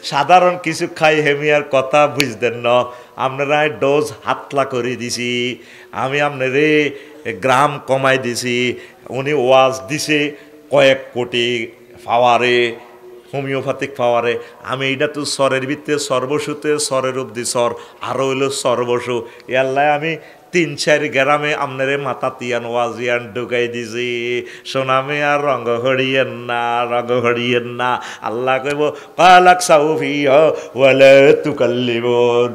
সাধারণ কিছু খাই হেমিয়ার কথা বুঝতেন না, আপনারা ডোজ হাতলা করে দিছি, আমি আপনারে গ্রাম কমাই দিছি। উনি ওয়াজ দিছে কয়েক কোটি পাওয়ারে, হোমিওপ্যাথিক পাওয়ারে। আমি এইটা তো স্বরের ভিতরে সর্বসুতে স্বরের অব্দি স্বর, আরও হইল সর্বসু। ইয়াল্লাই আমি 3-4 গ্রামে আপনারে মাথা তিয়ান ওয়াজিয়ান ঢুকাই দিছি। সোনামে আর রঙ হরিয়েন না, রঙ হরিয়েন না। আল্লাহ কইব কালাক সাউফি ওয়ালা তুকাল্লিবুন,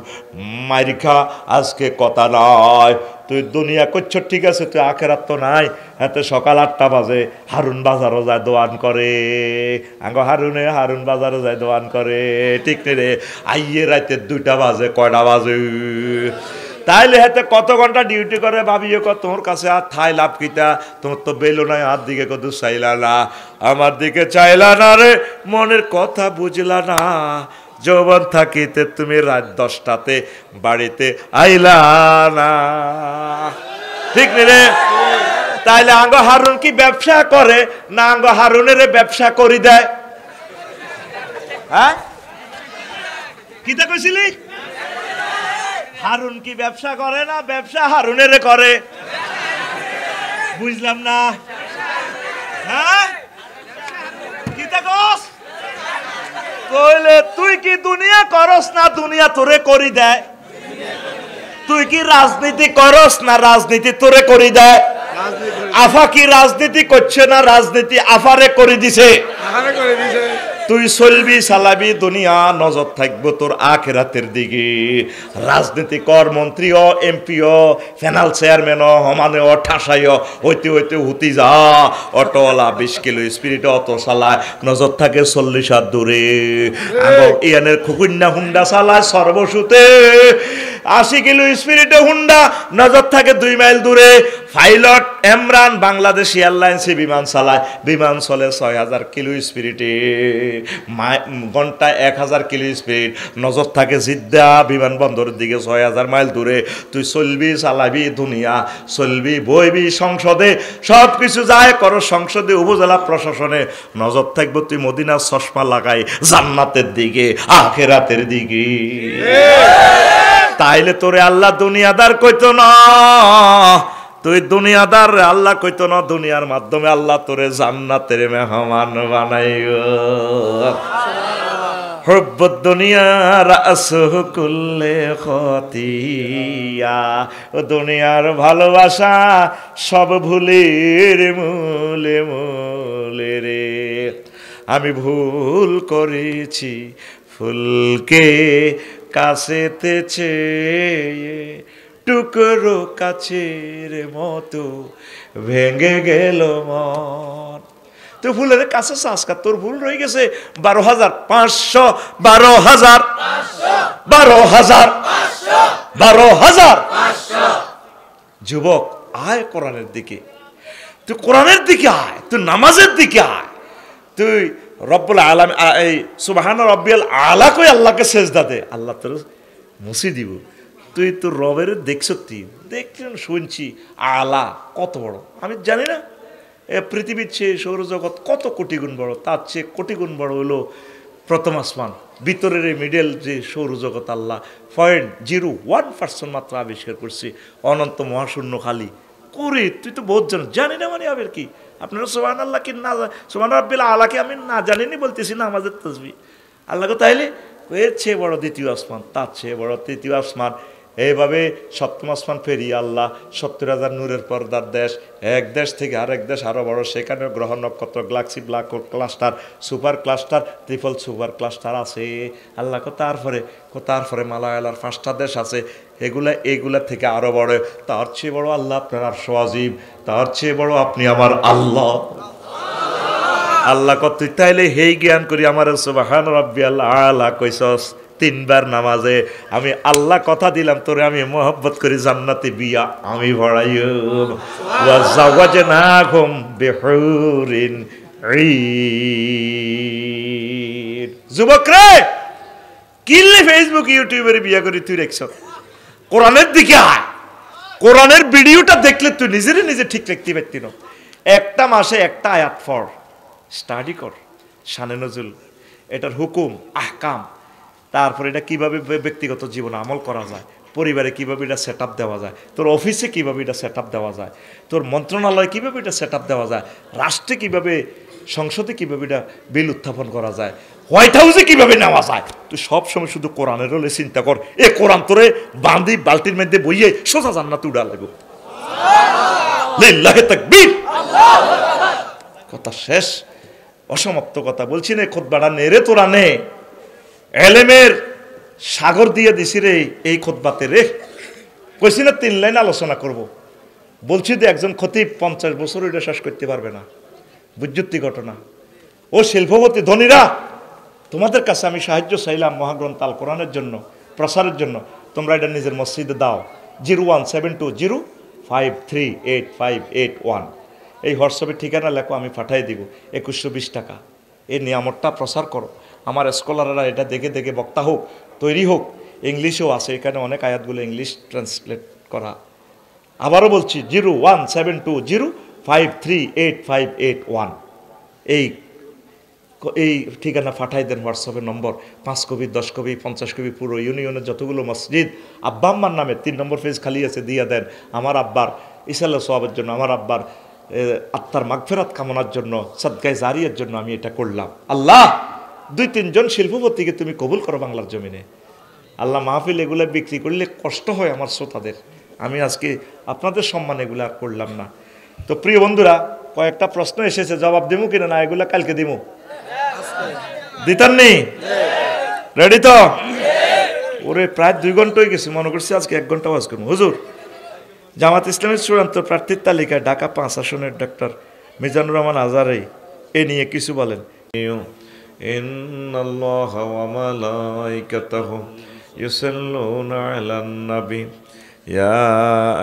মাইরিখা আজকে কথা নয়। তুই দুনিয়া করছ ঠিক আছে, তুই আখেরাত তো নাই। হাতে সকাল 8টা বাজে হারুন বাজারও যায় দোয়ান করে, আঙ্গ হারুন বাজারও যায় দোয়ান করে, ঠিক নেই রে। আইয়ে রাতে 2টা বাজে, কয়টা বাজে? তাইলে হাতে কত ঘন্টা ডিউটি করে ভাবিও কত তোর কাছে আর থাই লাভ কিতা? তোমার তো বেলো নাই, আর দিকে কত চাইলা না, আমার দিকে চাইলা না রে, মনের কথা বুঝলা না। যৌবন থাকিতে তুমি রাত 10টাতে বাড়িতে আইলা না, ঠিক নি রে? তাইলে আঙ্গ হারুন কি ব্যবসা করে না আঙ্গ হারুনের ব্যবসা করি দেয়? হ্যাঁ, কিতা কইছিলি? হারুন কি ব্যবসা করে না ব্যবসা হারুনের করে? বুঝলাম না। হ্যাঁ, কিতা কস? কইলে তুই কি দুনিয়া করস না দুনিয়া তোরে করি দেয়? তুই কি রাজনীতি করস না রাজনীতি তোরে করি দেয়? আফা কি রাজনীতি করছে না রাজনীতি আফারে করে দিছে? তুই চলবি চালাবি দুনিয়া, নজর থাকবো তোর আখেরাতের দিকে। রাজনীতি কর, মন্ত্রী ও এমপি ও ফেনাল চেয়ারম্যান ও হমানে ও ঠাসাই হইতে হইতে হুতি যা। অটোওয়ালা 20 কিলো স্পিরিট অটো চালায়, নজর থাকে 40 হাত দূরে। ইয়ানের খুকুন্যা হুন্ডা চালায় সর্বসুতে 80 কিলো স্পিরিটে হুন্ডা, নজর থাকে 2 মাইল দূরে। পাইলট এমরান বাংলাদেশি এয়ারলাইন্সে বিমান চালায়, বিমান চলে 6000 কিলো স্পিরিটে, ঘন্টায় 1000 কিলো স্পিড, নজর থাকে জিদ্দা বিমানবন্দরের দিকে 6000 মাইল দূরে। তুই চলবি চালাবি দুনিয়া, চলবি বইবি সংসদে, সব কিছু যায় করো সংসদে উপজেলা প্রশাসনে, নজর থাকবো তুই মদিনার চশমা লাগাই জান্নাতের দিকে, আখেরাতের দিকে। তাইলে তোরে আল্লাহ দুনিয়াদার কইতো না, তুই দুনিয়াদার আল্লাহ কইতো না, দুনিয়ার মাধ্যমে আল্লাহ তোরে জান্নাতের মেহমান বানাইও। হুব্বুদ দুনিয়া রাসুহু কুল্লে খতিয়া, ও দুনিয়ার ভালোবাসা সব ভুলের মূলে মূলে রে। আমি ভুল করেছি ফুলকে কাছেতেছে, টুকরো কাছের মতো ভেঙে গেল মন। তুই ফুলের কাছে আজকা তোর ভুল রয়ে গেছে 12,500, 12,000, 12,000, 12,000। যুবক আয় কোরআনের দিকে, তুই কোরআনের দিকে আয়, তুই নামাজের দিকে আয়, তুই রব্বুল আলামিন এই সুবহান রাব্বিয়াল আলা কই আল্লাহকে সেজদা দে, আল্লাহ তোর মুছি দিব। তুই তোর রবের দেখছ, তুই দেখছেন শুনছি আলা কত বড় আমি জানি না। এ পৃথিবীর চেয়ে সৌরজগৎ কত কোটি গুণ বড়, তার চেয়ে কোটি গুণ বড় হলো প্রথম আসমান। ভিতরের এই মিডল যে সৌরজগৎ আল্লাহ 0.01% মাত্র আবিষ্কার করছে, অনন্ত মহাশূন্য খালি করে। তুই তো বহুত জানি না মানে আবার কি? আপনারা সুবহান আল্লাহ কি না, সুবহান রাব্বিল আলাকে আমি না জানিনি বলতেছি না আমাদের তাসবিহ আল্লাহকে। তাইলে এর চেয়ে বড় দ্বিতীয় আসমান, তার চেয়ে বড় তৃতীয় আসমান, এইভাবে সপ্তম আসমান পেরিয়ে আল্লাহ 70,000 নূরের পর্দার দেশ, এক দেশ থেকে আরেক দেশ আরও বড়, সেখানে গ্রহ নক্ষত্র Galaxy black hole cluster super cluster triple super cluster আছে আল্লাহ। তারপরে মালায়ালার 5টা দেশ আছে, এগুলা থেকে আরও বড়, তার চেয়ে বড় আল্লাহ আপনার আরশ আজিম, তার চেয়ে বড় আপনি আমার আল্লাহ। আল্লাহ কত তাইলে হেই জ্ঞান করি আমার সুবহান রাব্বিয়াল আলা কইছস, 3 বার নামাজে আমি আল্লাহ কথা দিলাম তোরে আমি মোহব্বত করি জান্নাতে বিয়া আমি ভরাইও ওয়া জাওয়াজনাহুম বিহুরিন ঈন। যুবক রে কিল্লে ফেসবুক ইউটিউবের বিয়া করে তুই দেখছ, কোরআনের দিকে আয়। কোরআনের ভিডিওটা দেখলে তুই নিজেরে নিজে ঠিক রাখতে পারতি না। একটা মাসে একটা আয়াত পড়, স্টাডি কর শানে নজুল, এটার হুকুম আহকাম, তারপরে এটা কিভাবে ব্যক্তিগত জীবনে আমল করা যায়, পরিবারে কিভাবে এটা সেট আপ দেওয়া যায়, তোর অফিসে কিভাবে এটা সেট আপ দেওয়া যায়, তোর মন্ত্রণালয়ে কিভাবে এটা সেট আপ দেওয়া যায়, রাষ্ট্রে কিভাবে, সংসদে কিভাবে এটা বিল উত্থাপন করা যায়, হোয়াইট হাউসে কিভাবে নেওয়া যায়। তুই সবসময় শুধু কোরআনের হলে চিন্তা কর, এ কোরআন তোরে বান্দি বালতির মধ্যে বইয়ে সোজা জান্নাতে উড়া লাগবে। লিল্লাহি তাকবীর। কথা শেষ, অসমাপ্ত কথা বলছি না। খুতবাটা নেরে তোরা নে, এলেমের সাগর দিয়ে দিছি রে এই খুতবাতে রে। কইছি না 3 লাইন আলোচনা করব, বলছি যে একজন খতিব 50 বছর এটা শেষ করতে পারবে না। বুঝুত্তি ঘটনা। ও শিল্পপতি ধনীরা, তোমাদের কাছে আমি সাহায্য চাইলাম মহাগ্রন্থ আল কোরআনের জন্য, প্রসারের জন্য। তোমরা এটা নিজের মসজিদে দাও। 01720538581। এই হোয়াটসঅ্যাপের ঠিকানা লেখো, আমি পাঠিয়ে দিব। 2120 টাকা। এই নিয়ামতটা প্রসার করো। আমার স্কলাররা এটা দেখে দেখে বক্তা হোক, তৈরি হোক। ইংলিশেও আছে, এখানে অনেক আয়াতগুলো ইংলিশ ট্রান্সলেট করা। আবারও বলছি 01720538581। এই ঠিকানা পাঠাই দেন হোয়াটসঅ্যাপের নম্বর। 5 কপি 10 কপি 50 কপি পুরো ইউনিয়নের যতগুলো মসজিদ আব্বা আম্মার নামে 3 নম্বর পেজ খালি আছে, দিয়ে দেন। আমার আব্বার ইসাল্লাহ সওয়াবের জন্য, আমার আব্বার আত্মার মাগফিরাত কামনার জন্য, সাদকায়ে জারিয়ার জন্য আমি এটা করলাম। আল্লাহ 2-3 জন শিল্পপতিকে তুমি কবুল করো বাংলার জমিনে। আল্লাহ মাহফিল এগুলো বিক্রি করলে কষ্ট হয় আমার শ্রোতাদের। আমি আজকে আপনাদের সম্মান এগুলো আর করলাম না। তো প্রিয় বন্ধুরা, কয়েকটা প্রশ্ন এসেছে, জবাব দিব কিনা না এগুলা কালকে দিব? দিতাম নি? রেডি তো? ওরে প্রায় 2 ঘন্টা হয়ে গেছে, মনে করছি আজকে 1 ঘন্টা ওয়াজ করবো। হুজুর, জামাত ইসলামের চূড়ান্ত প্রার্থীর তালিকায় ঢাকা 5 আসনের ডক্টর মিজানুর রহমান আজহারী এ নিয়ে কিছু বলেন। ইন্নাল্লাহা ওয়া মালাইকাতাহু ইউসাল্লুনা আলান নবী ইয়া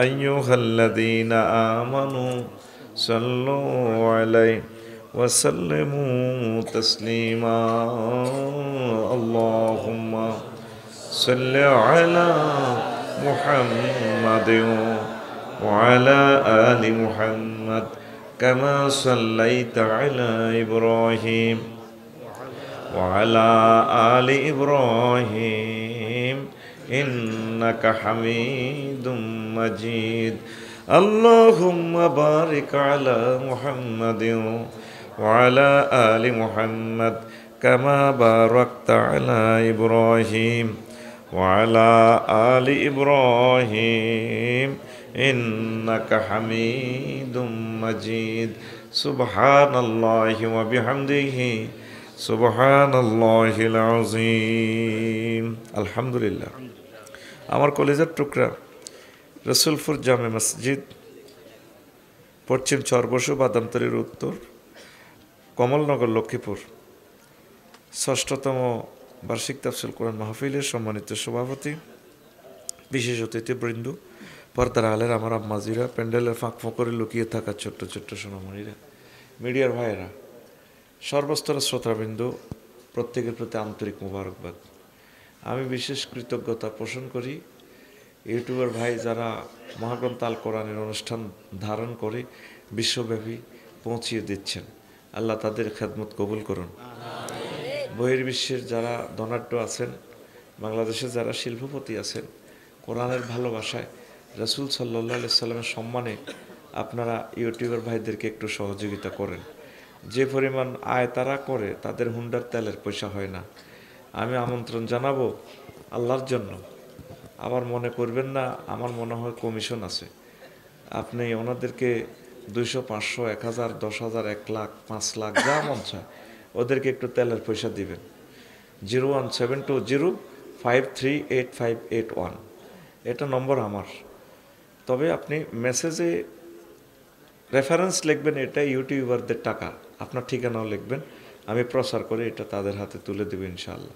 আইয়ুহাল্লাযীনা আমানু সাল্লু আলাইহি ওয়া সাল্লিমু তাসলিমা। আল্লাহুম্মা সাল্লি আলা মুহাম্মাদিন ওয়া আলা আলি মুহাম্মাদ কামা সাল্লাইতা আলা ইব্রাহিম ওয়া আলা আলি ইব্রাহিম ইন্নাকা হামিদুম মাজিদ। আল্লাহুম্মা বারিক আলা মুহাম্মাদিন ওয়া আলা আলি মুহাম্মাদ কামা বারাকতা আলা ইব্রাহিম ওয়া আলা আলি ইব্রাহিম ইন্নাকা হামিদুম মাজিদ। সুবহানাল্লাহি ওয়া বিহামদিহি সুবহানাল্লাহিল আযীম। আলহামদুলিল্লাহ। আমার কলেজের টুকরা রসুলপুর জামে মসজিদ, পশ্চিম চরবসু, বাদামতলীর উত্তর, কমলনগর, লক্ষ্মীপুর 6ষ্ঠতম বার্ষিক তাফসীর কোরআন মাহফিলের সম্মানিত সভাপতি, বিশেষ অতিথিবৃন্দ, পর্দার আলের আমার আম্মাজিরা, প্যান্ডেলের ফাঁক ফোঁকরে লুকিয়ে থাকা ছোট্ট ছোট্ট সোনামণিরা, মিডিয়ার ভাইয়েরা, সর্বস্তরের শ্রোতাবৃন্দ, প্রত্যেকের প্রতি আন্তরিক মোবারকবাদ। আমি বিশেষ কৃতজ্ঞতা পোষণ করি ইউটিউবার ভাই যারা মহাগ্রন্থ আল কোরআনের অনুষ্ঠান ধারণ করে বিশ্বব্যাপী পৌঁছিয়ে দিচ্ছেন। আল্লাহ তাদের খেদমত কবুল করুন। বহির্বিশ্বের যারা ধনাঢ্য আছেন, বাংলাদেশে যারা শিল্পপতি আছেন, কোরআনের ভালোবাসায় রাসূল সাল্লাল্লাহু আলাইহি সাল্লামের সম্মানে আপনারা ইউটিউবার ভাইদেরকে একটু সহযোগিতা করেন। যে পরিমাণ আয় তারা করে তাদের হুন্ডার তেলের পয়সা হয় না। আমি আমন্ত্রণ জানাবো আল্লাহর জন্য। আবার মনে করবেন না, আমার মনে হয় কমিশন আছে। আপনি ওনাদেরকে 200, 500, 1000, 10,000, 1 লাখ, 5 লাখ যা মন চায় ওদেরকে একটু তেলের পয়সা দিবেন। 01720538581 এটা নম্বর আমার। তবে আপনি মেসেজে রেফারেন্স লিখবেন, এটা ইউটিউবারদের টাকা, আপনার ঠিকানাও লিখবেন, আমি প্রচার করে এটা তাদের হাতে তুলে দেব ইনশাআল্লাহ।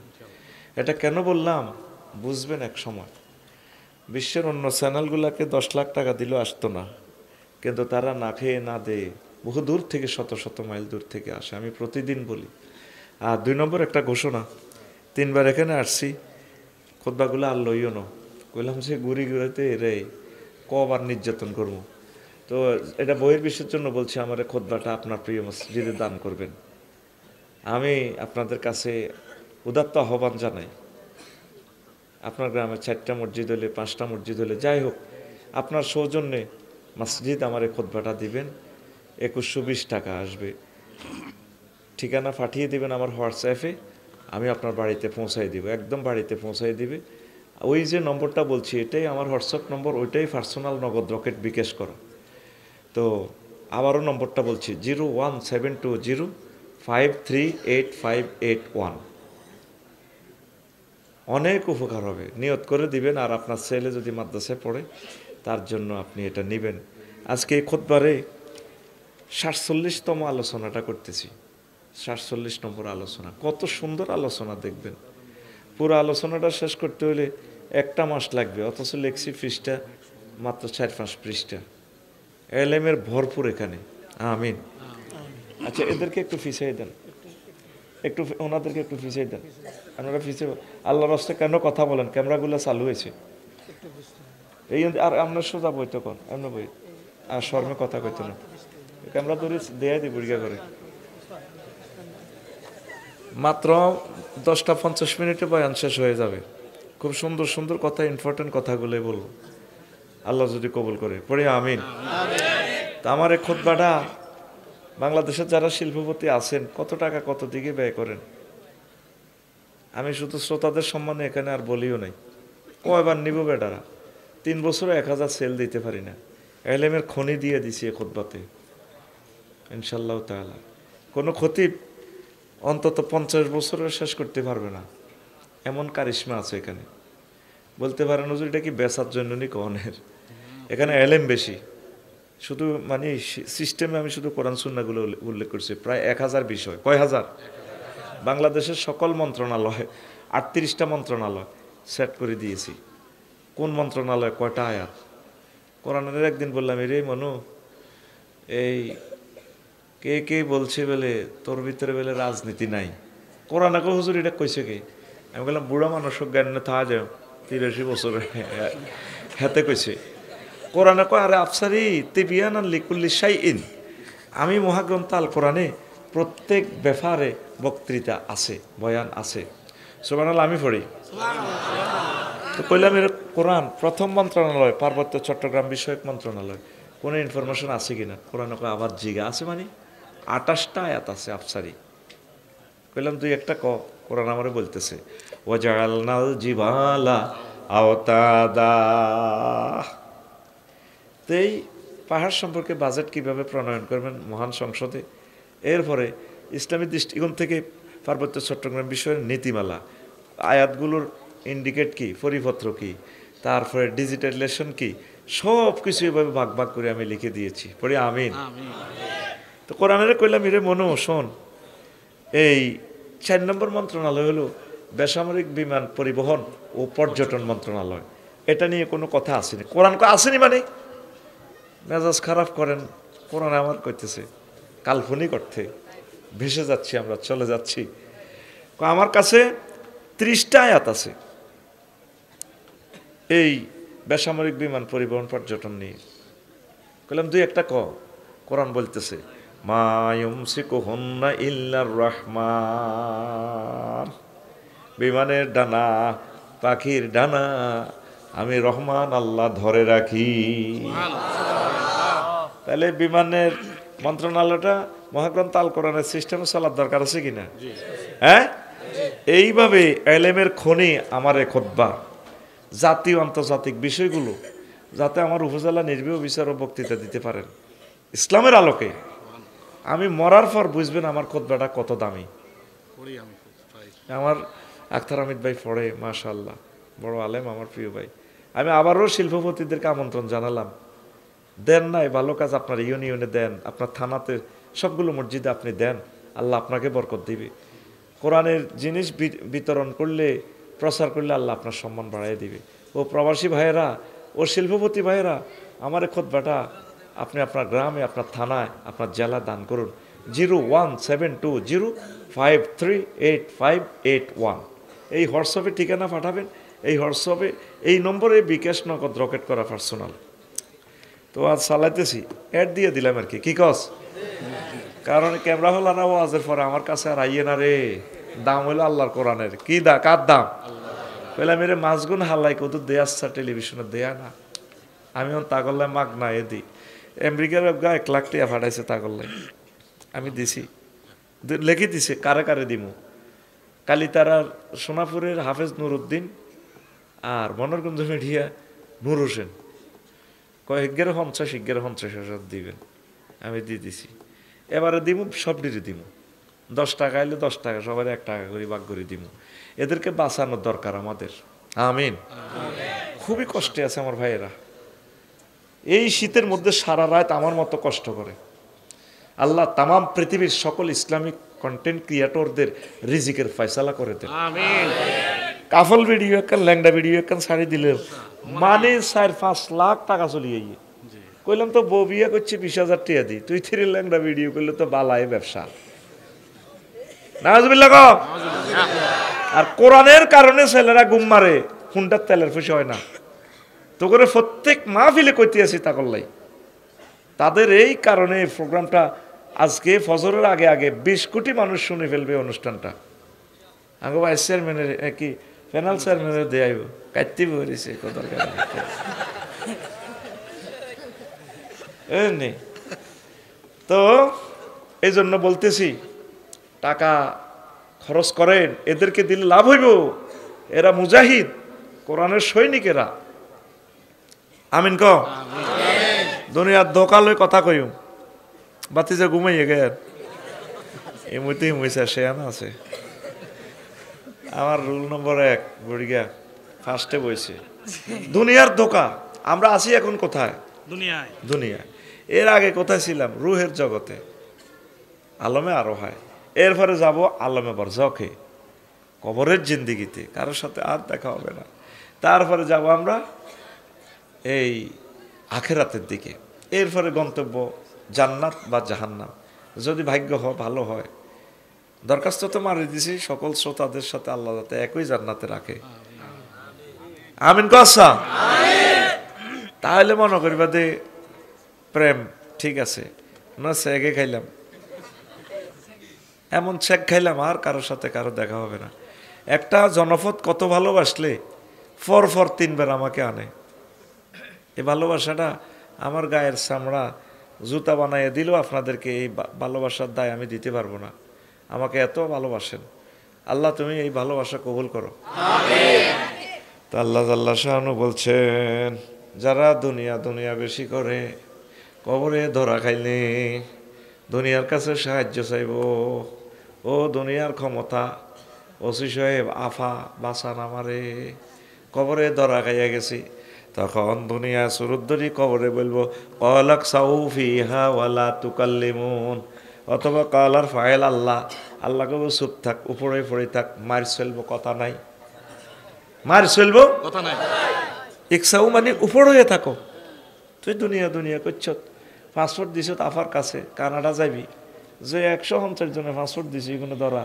এটা কেন বললাম বুঝবেন এক সময়। বিশ্বের অন্য চ্যানেলগুলোকে 10 লাখ টাকা দিলেও আসতো না, কিন্তু তারা না খেয়ে না দেয়ে বহু দূর থেকে, শত শত মাইল দূর থেকে আসে। আমি প্রতিদিন বলি। আর 2 নম্বর একটা ঘোষণা, 3 বার এখানে আসছি, খুতবাগুলো আর লইও না। কইলাম যে ঘুরি ঘুরাতে এরে কবার নির্যাতন করবো। তো এটা বইয়ের বিষয়ের জন্য বলছি, আমার এই খুতবাটা আপনার প্রিয় মসজিদে দান করবেন। আমি আপনাদের কাছে উদাত্ত আহ্বান জানাই, আপনার গ্রামে 4টা মসজিদ হলে, 5টা মসজিদ হলে, যাই হোক, আপনার সৌজন্যে মসজিদ আমার এই খুতবাটা দিবেন। 2120 টাকা আসবে। ঠিকানা পাঠিয়ে দিবেন আমার হোয়াটসঅ্যাপে, আমি আপনার বাড়িতে পৌঁছাই দিব, একদম বাড়িতে পৌঁছাই দিবে। ওই যে নম্বরটা বলছি এটাই আমার হোয়াটসঅ্যাপ নম্বর, ওইটাই পার্সোনাল নগদ রকেট বিকাশ করা। তো আবারও নম্বরটা বলছি, 01720538581। অনেক উপকার হবে, নিয়ত করে দিবেন। আর আপনার ছেলে যদি মাদ্রাসায় পড়ে, তার জন্য আপনি এটা নেবেন। আজকে এই খুতবারে 47তম আলোচনাটা করতেছি। 47 নম্বর আলোচনা, কত সুন্দর আলোচনা দেখবেন। পুরো আলোচনাটা শেষ করতে হলে 1টা মাস লাগবে, অথচ লেখছি পৃষ্ঠা মাত্র 4-5 পৃষ্ঠা। এলেমের ভরপুর এখানে। আমিন। আচ্ছা, এদেরকে একটু ফিসাই দেন, একটু ওনাদেরকে একটু ফিসাই দেন। আপনারা ফিসে আল্লাহর রাস্তায় কেন কথা বলেন? ক্যামেরাগুলো চালু হয়েছে। এই আর আপনার সোজা বই তখন এমন বই, আর শর্মে কথা কইতো না, ক্যামেরা ধরে দেয়া দিই বুড়িয়া করে। মাত্র 10টা 50 মিনিটে বয়ান শেষ হয়ে যাবে। খুব সুন্দর সুন্দর কথা, ইম্পর্টেন্ট কথাগুলোই বলবো, আল্লাহ যদি কবুল করে। পড়ি আমিন। তা আমার এই খুতবাটা বাংলাদেশের যারা শিল্পপতি আছেন, কত টাকা কত দিকে ব্যয় করেন, আমি শুধু শ্রোতাদের সম্মানে এখানে আর বলিও নাই। কয়বার নিব বেটারা? 3 বছরে 1000 সেল দিতে পারি না। এলেমের খনি দিয়ে দিছি এ খুতবাতে ইনশাল্লাহ তাআলা। কোনো খতিব অন্তত 50 বছরের শেষ করতে পারবে না, এমন কারিশমা আছে এখানে। বলতে পারেন হুজুর এটা কি বেচার জন্য নি কনের? এখানে এলেম বেশি। শুধু মানে সিস্টেমে আমি শুধু কোরআন সুন্নাহগুলো উল্লেখ করছি, প্রায় 1000 বিষয়। কয় হাজার? বাংলাদেশের সকল মন্ত্রণালয়, 38টা মন্ত্রণালয় সেট করে দিয়েছি। কোন মন্ত্রণালয় কয়টা আয়াত। কোরআনের একদিন বললাম, রে মনু, এই কে কে বলছে বলে তোর ভিতরে বলে রাজনীতি নাই। কোরআনে কো হুজুর এটা কইছে কে? আমি বললাম বুড়া মানুষ জ্ঞান থা যায় 83 বছরে হাতে কইছে। কোরআনে কয় আরে আফসারি তিবিয়ানান লিকুল্লি শাইইন। আমি মহাগ্রন্থ আল কোরআনে প্রত্যেক ব্যাপারে বক্তৃতা আছে, বয়ান আছে। সুবহানাল্লাহ, আমি পড়ি। তো কইলাম এর কোরআন প্রথম মন্ত্রণালয় পার্বত্য চট্টগ্রাম বিষয়ক মন্ত্রণালয়, কোনো ইনফরমেশন আছে কিনা? কোরআন আবার জিগা আছে, মানে 28টা আয়াত আছে আফসারি। কইলাম তুই একটা কোরআন আমারে বলতেছে, ওয়াজআলনাল জিবালা আওতাদা। তো এই পাহাড় সম্পর্কে বাজেট কিভাবে প্রণয়ন করবেন মহান সংসদে, এরপরে ইসলামী দৃষ্টিকোণ থেকে পার্বত্য চট্টগ্রাম বিষয়ের নীতিমালা, আয়াতগুলোর ইন্ডিকেট কি, পরিপত্র কি, তারপরে ডিজিটালাইজেশন কি, সব কিছু এভাবে ভাগ ভাগ করে আমি লিখে দিয়েছি। পড়ি আমিন। তো কোরআনের কইলাম ইরে মনো শোন, এই 4 নম্বর মন্ত্রণালয় হলো বেসামরিক বিমান পরিবহন ও পর্যটন মন্ত্রণালয়। এটা নিয়ে কোনো কথা আসেনি। কোরআন আসেনি মানে মেজাজ খারাপ করেন। কোরআন আমার কইতেছে কাল্পনিক অর্থে ভেসে যাচ্ছি, আমরা চলে যাচ্ছি। আমার কাছে 30টা আয়াত আছে এই বেসামরিক বিমান পরিবহন পর্যটন নিয়ে। কইলাম দুই একটা কোরআন বলতেছে মা ইউমসিকুহুন্না ইল্লার রহমান। বিমানের ডানা, পাখির ডানা আমি রহমান আল্লাহ ধরে রাখি। তাহলে বিমানের মন্ত্রণালয়টা মহাগ্রন্থ আল কোরআনের সিস্টেমে চলার দরকার আছে কিনা? হ্যাঁ, এইভাবে এলেমের খনি আমার খুতবা, জাতীয় আন্তর্জাতিক বিষয়গুলো যাতে আমার উপজেলা নির্বাহী অফিসার ও বক্তৃতা দিতে পারেন ইসলামের আলোকে। আমি মরার পর বুঝবেন আমার খুতবাটা কত দামি। আমার আখতার হামিদ ভাই পড়ে, মাশাআল্লাহ, বড় আলেম, আমার প্রিয় ভাই। আমি আবারও শিল্পপতিদেরকে আমন্ত্রণ জানালাম, দেন নাই ভালো কাজ আপনার ইউনিয়নে দেন, আপনার থানাতে, সবগুলো মসজিদে আপনি দেন, আল্লাহ আপনাকে বরকত দিবে। কোরআনের জিনিস বিতরণ করলে প্রচার করলে আল্লাহ আপনার সম্মান বাড়াই দিবে। ও প্রবাসী ভাইয়েরা, ও শিল্পপতি ভাইয়েরা, আমার খুতবাটা আপনি আপনার গ্রামে, আপনার থানায়, আপনার জেলা দান করুন। 0172053881 এই হোয়াটসঅ্যাপে ঠিকানা পাঠাবেন। এই হোয়াটসঅ্যাপে এই নম্বরে বিকাশ নগদ রকেট করা পার্সোনাল। তো আজ চালাইতেছি, অ্যাড দিয়ে দিলাম আর কি কস, কারণ ক্যামেরা হল না ওয়াজের পরে আমার কাছে আর আইয়ে না রে। দাম হইলো আল্লাহর কোরআনের। কি কার দাম? বলে মেরে মাছগুন হাল্লাই কত দেয়া আসছে টেলিভিশনে দেয়া না। আমি তাগল্লায় মাগ না এ দিই। আমেরিকার 1 লাখ টাকা ফাটাইছে তাগল্লায়, আমি দিছি, লিখে দিছে কারে কারে দিমু। কালীতারার সোনাপুরের হাফেজ নুরুদ্দিন আর মনোরগঞ্জ মিডিয়া নূর হোসেন কয়েকগের 50,000 দিবেন, আমি দিয়ে দিছি। এবারে দিমু সব ডিরে দিমু, 10 টাকা এলে 10 টাকা, সবাই 1 টাকা করে ভাগ করে দিমু। এদেরকে বাঁচানোর দরকার আমাদের। আমিন। খুবই কষ্টে আছে আমার ভাইয়েরা, এই শীতের মধ্যে সারা রাত আমার মতো কষ্ট করে। আল্লাহ তামাম পৃথিবীর সকল ইসলামিক কন্টেন্ট ক্রিয়েটরদের রিজিকের ফয়সালা করে দেন। কাফল ভিডিও একখান, ল্যাংডা ভিডিও একখান ছাড়ি দিলে মানে 4-5 লাখ টাকা চলিয়ে গিয়ে। কইলাম তো বউ বিয়ে করছে 20,000 টাকা দিই, তুই 3 ল্যাংডা ভিডিও করলে তো বালাই ব্যবসা। নাউজুবিল্লাহ কও। আর কোরআনের কারণে ছেলেরা গুম মারে, হুন্ডার তেলের পয়সা হয় না। তো করে প্রত্যেক মাহফিলে কইতে আছি তা করলাই। তাদের এই কারণে প্রোগ্রামটা আজকে ফজরের আগে আগে 20 কোটি মানুষ শুনে ফেলবে অনুষ্ঠানটা। আগে ভাইস চেয়ারম্যানের কি প্যানেল চেয়ারম্যানের দেয়াইব কাটতে বলেছে কত নেই। তো এই জন্য বলতেছি টাকা খরচ করেন, এদেরকে দিলে লাভ হইব। এরা মুজাহিদ, কোরআনের সৈনিকেরা। আমিন ক। দুনিয়ার দোকালে কথা কইম, বাতি যে ঘুমাইয়ে গেল এই মুহূর্তে মুইসা সে আনা আছে। আমার রুল নম্বর 1 বড়িয়া ফার্স্টে বইছে দুনিয়ার ধোকা। আমরা আছি এখন কোথায়? দুনিয়ায়। এর আগে কোথায় ছিলাম? রুহের জগতে, আলমে আরো হয়। এরপরে যাব আলমে বরজখে, কবরের জিন্দিগিতে, কারোর সাথে আর দেখা হবে না। তারপরে যাব আমরা এই আখেরাতের দিকে। এরপরে গন্তব্য জান্নাত বা জাহান্নাম, যদি ভাগ্য ভালো হয়। দরখাস্ত তো মারি দিছি সকল শ্রোতাদের সাথে, আল্লাহ যাতে একই জান্নাতে রাখে। আমিন কসা। তাহলে মনে করিবা দে প্রেম ঠিক আছে না, সেগে খাইলাম, এমন শেক খাইলাম আর কারোর সাথে কারো দেখা হবে না। একটা জনপদ কত ভালোবাসলে ফর 3 বার আমাকে আনে। এই ভালোবাসাটা আমার গায়ের চামড়া জুতা বানাইয়ে দিলেও আপনাদেরকে এই ভালোবাসার দায় আমি দিতে পারবো না। আমাকে এত ভালোবাসেন আল্লাহ, তুমি এই ভালোবাসা কবুল করো। তো আল্লাহ আল্লাহ শাহানু বলছেন, যারা দুনিয়া বেশি করে কবরে ধরা খাইলে দুনিয়ার কাছে সাহায্য চাইব। ও দুনিয়ার ক্ষমতা, ওসি সাহেব আফা বাসান আমারে, কবরে ধরা খাইয়া গেছি। তখন দুনিয়া সুরুদ্দরি কবরে বলবো কলাক সাউফিহা ওয়ালা তুকাল্লিমুন, অথবা কলার ফাইল আল্লাহ, আল্লাহ কব চুপ থাক, উপরে পড়ে থাক, মার চলবো কথা নাই, মার চলবো কথা নাই। ইকসাউ মানে উপর হয়ে থাকো। তুই দুনিয়া করছ, পাসপোর্ট দিছ আফার কাছে, কানাডা যাবি, যে 150 জনের পাসপোর্ট দিছি, এগুলো ধরা,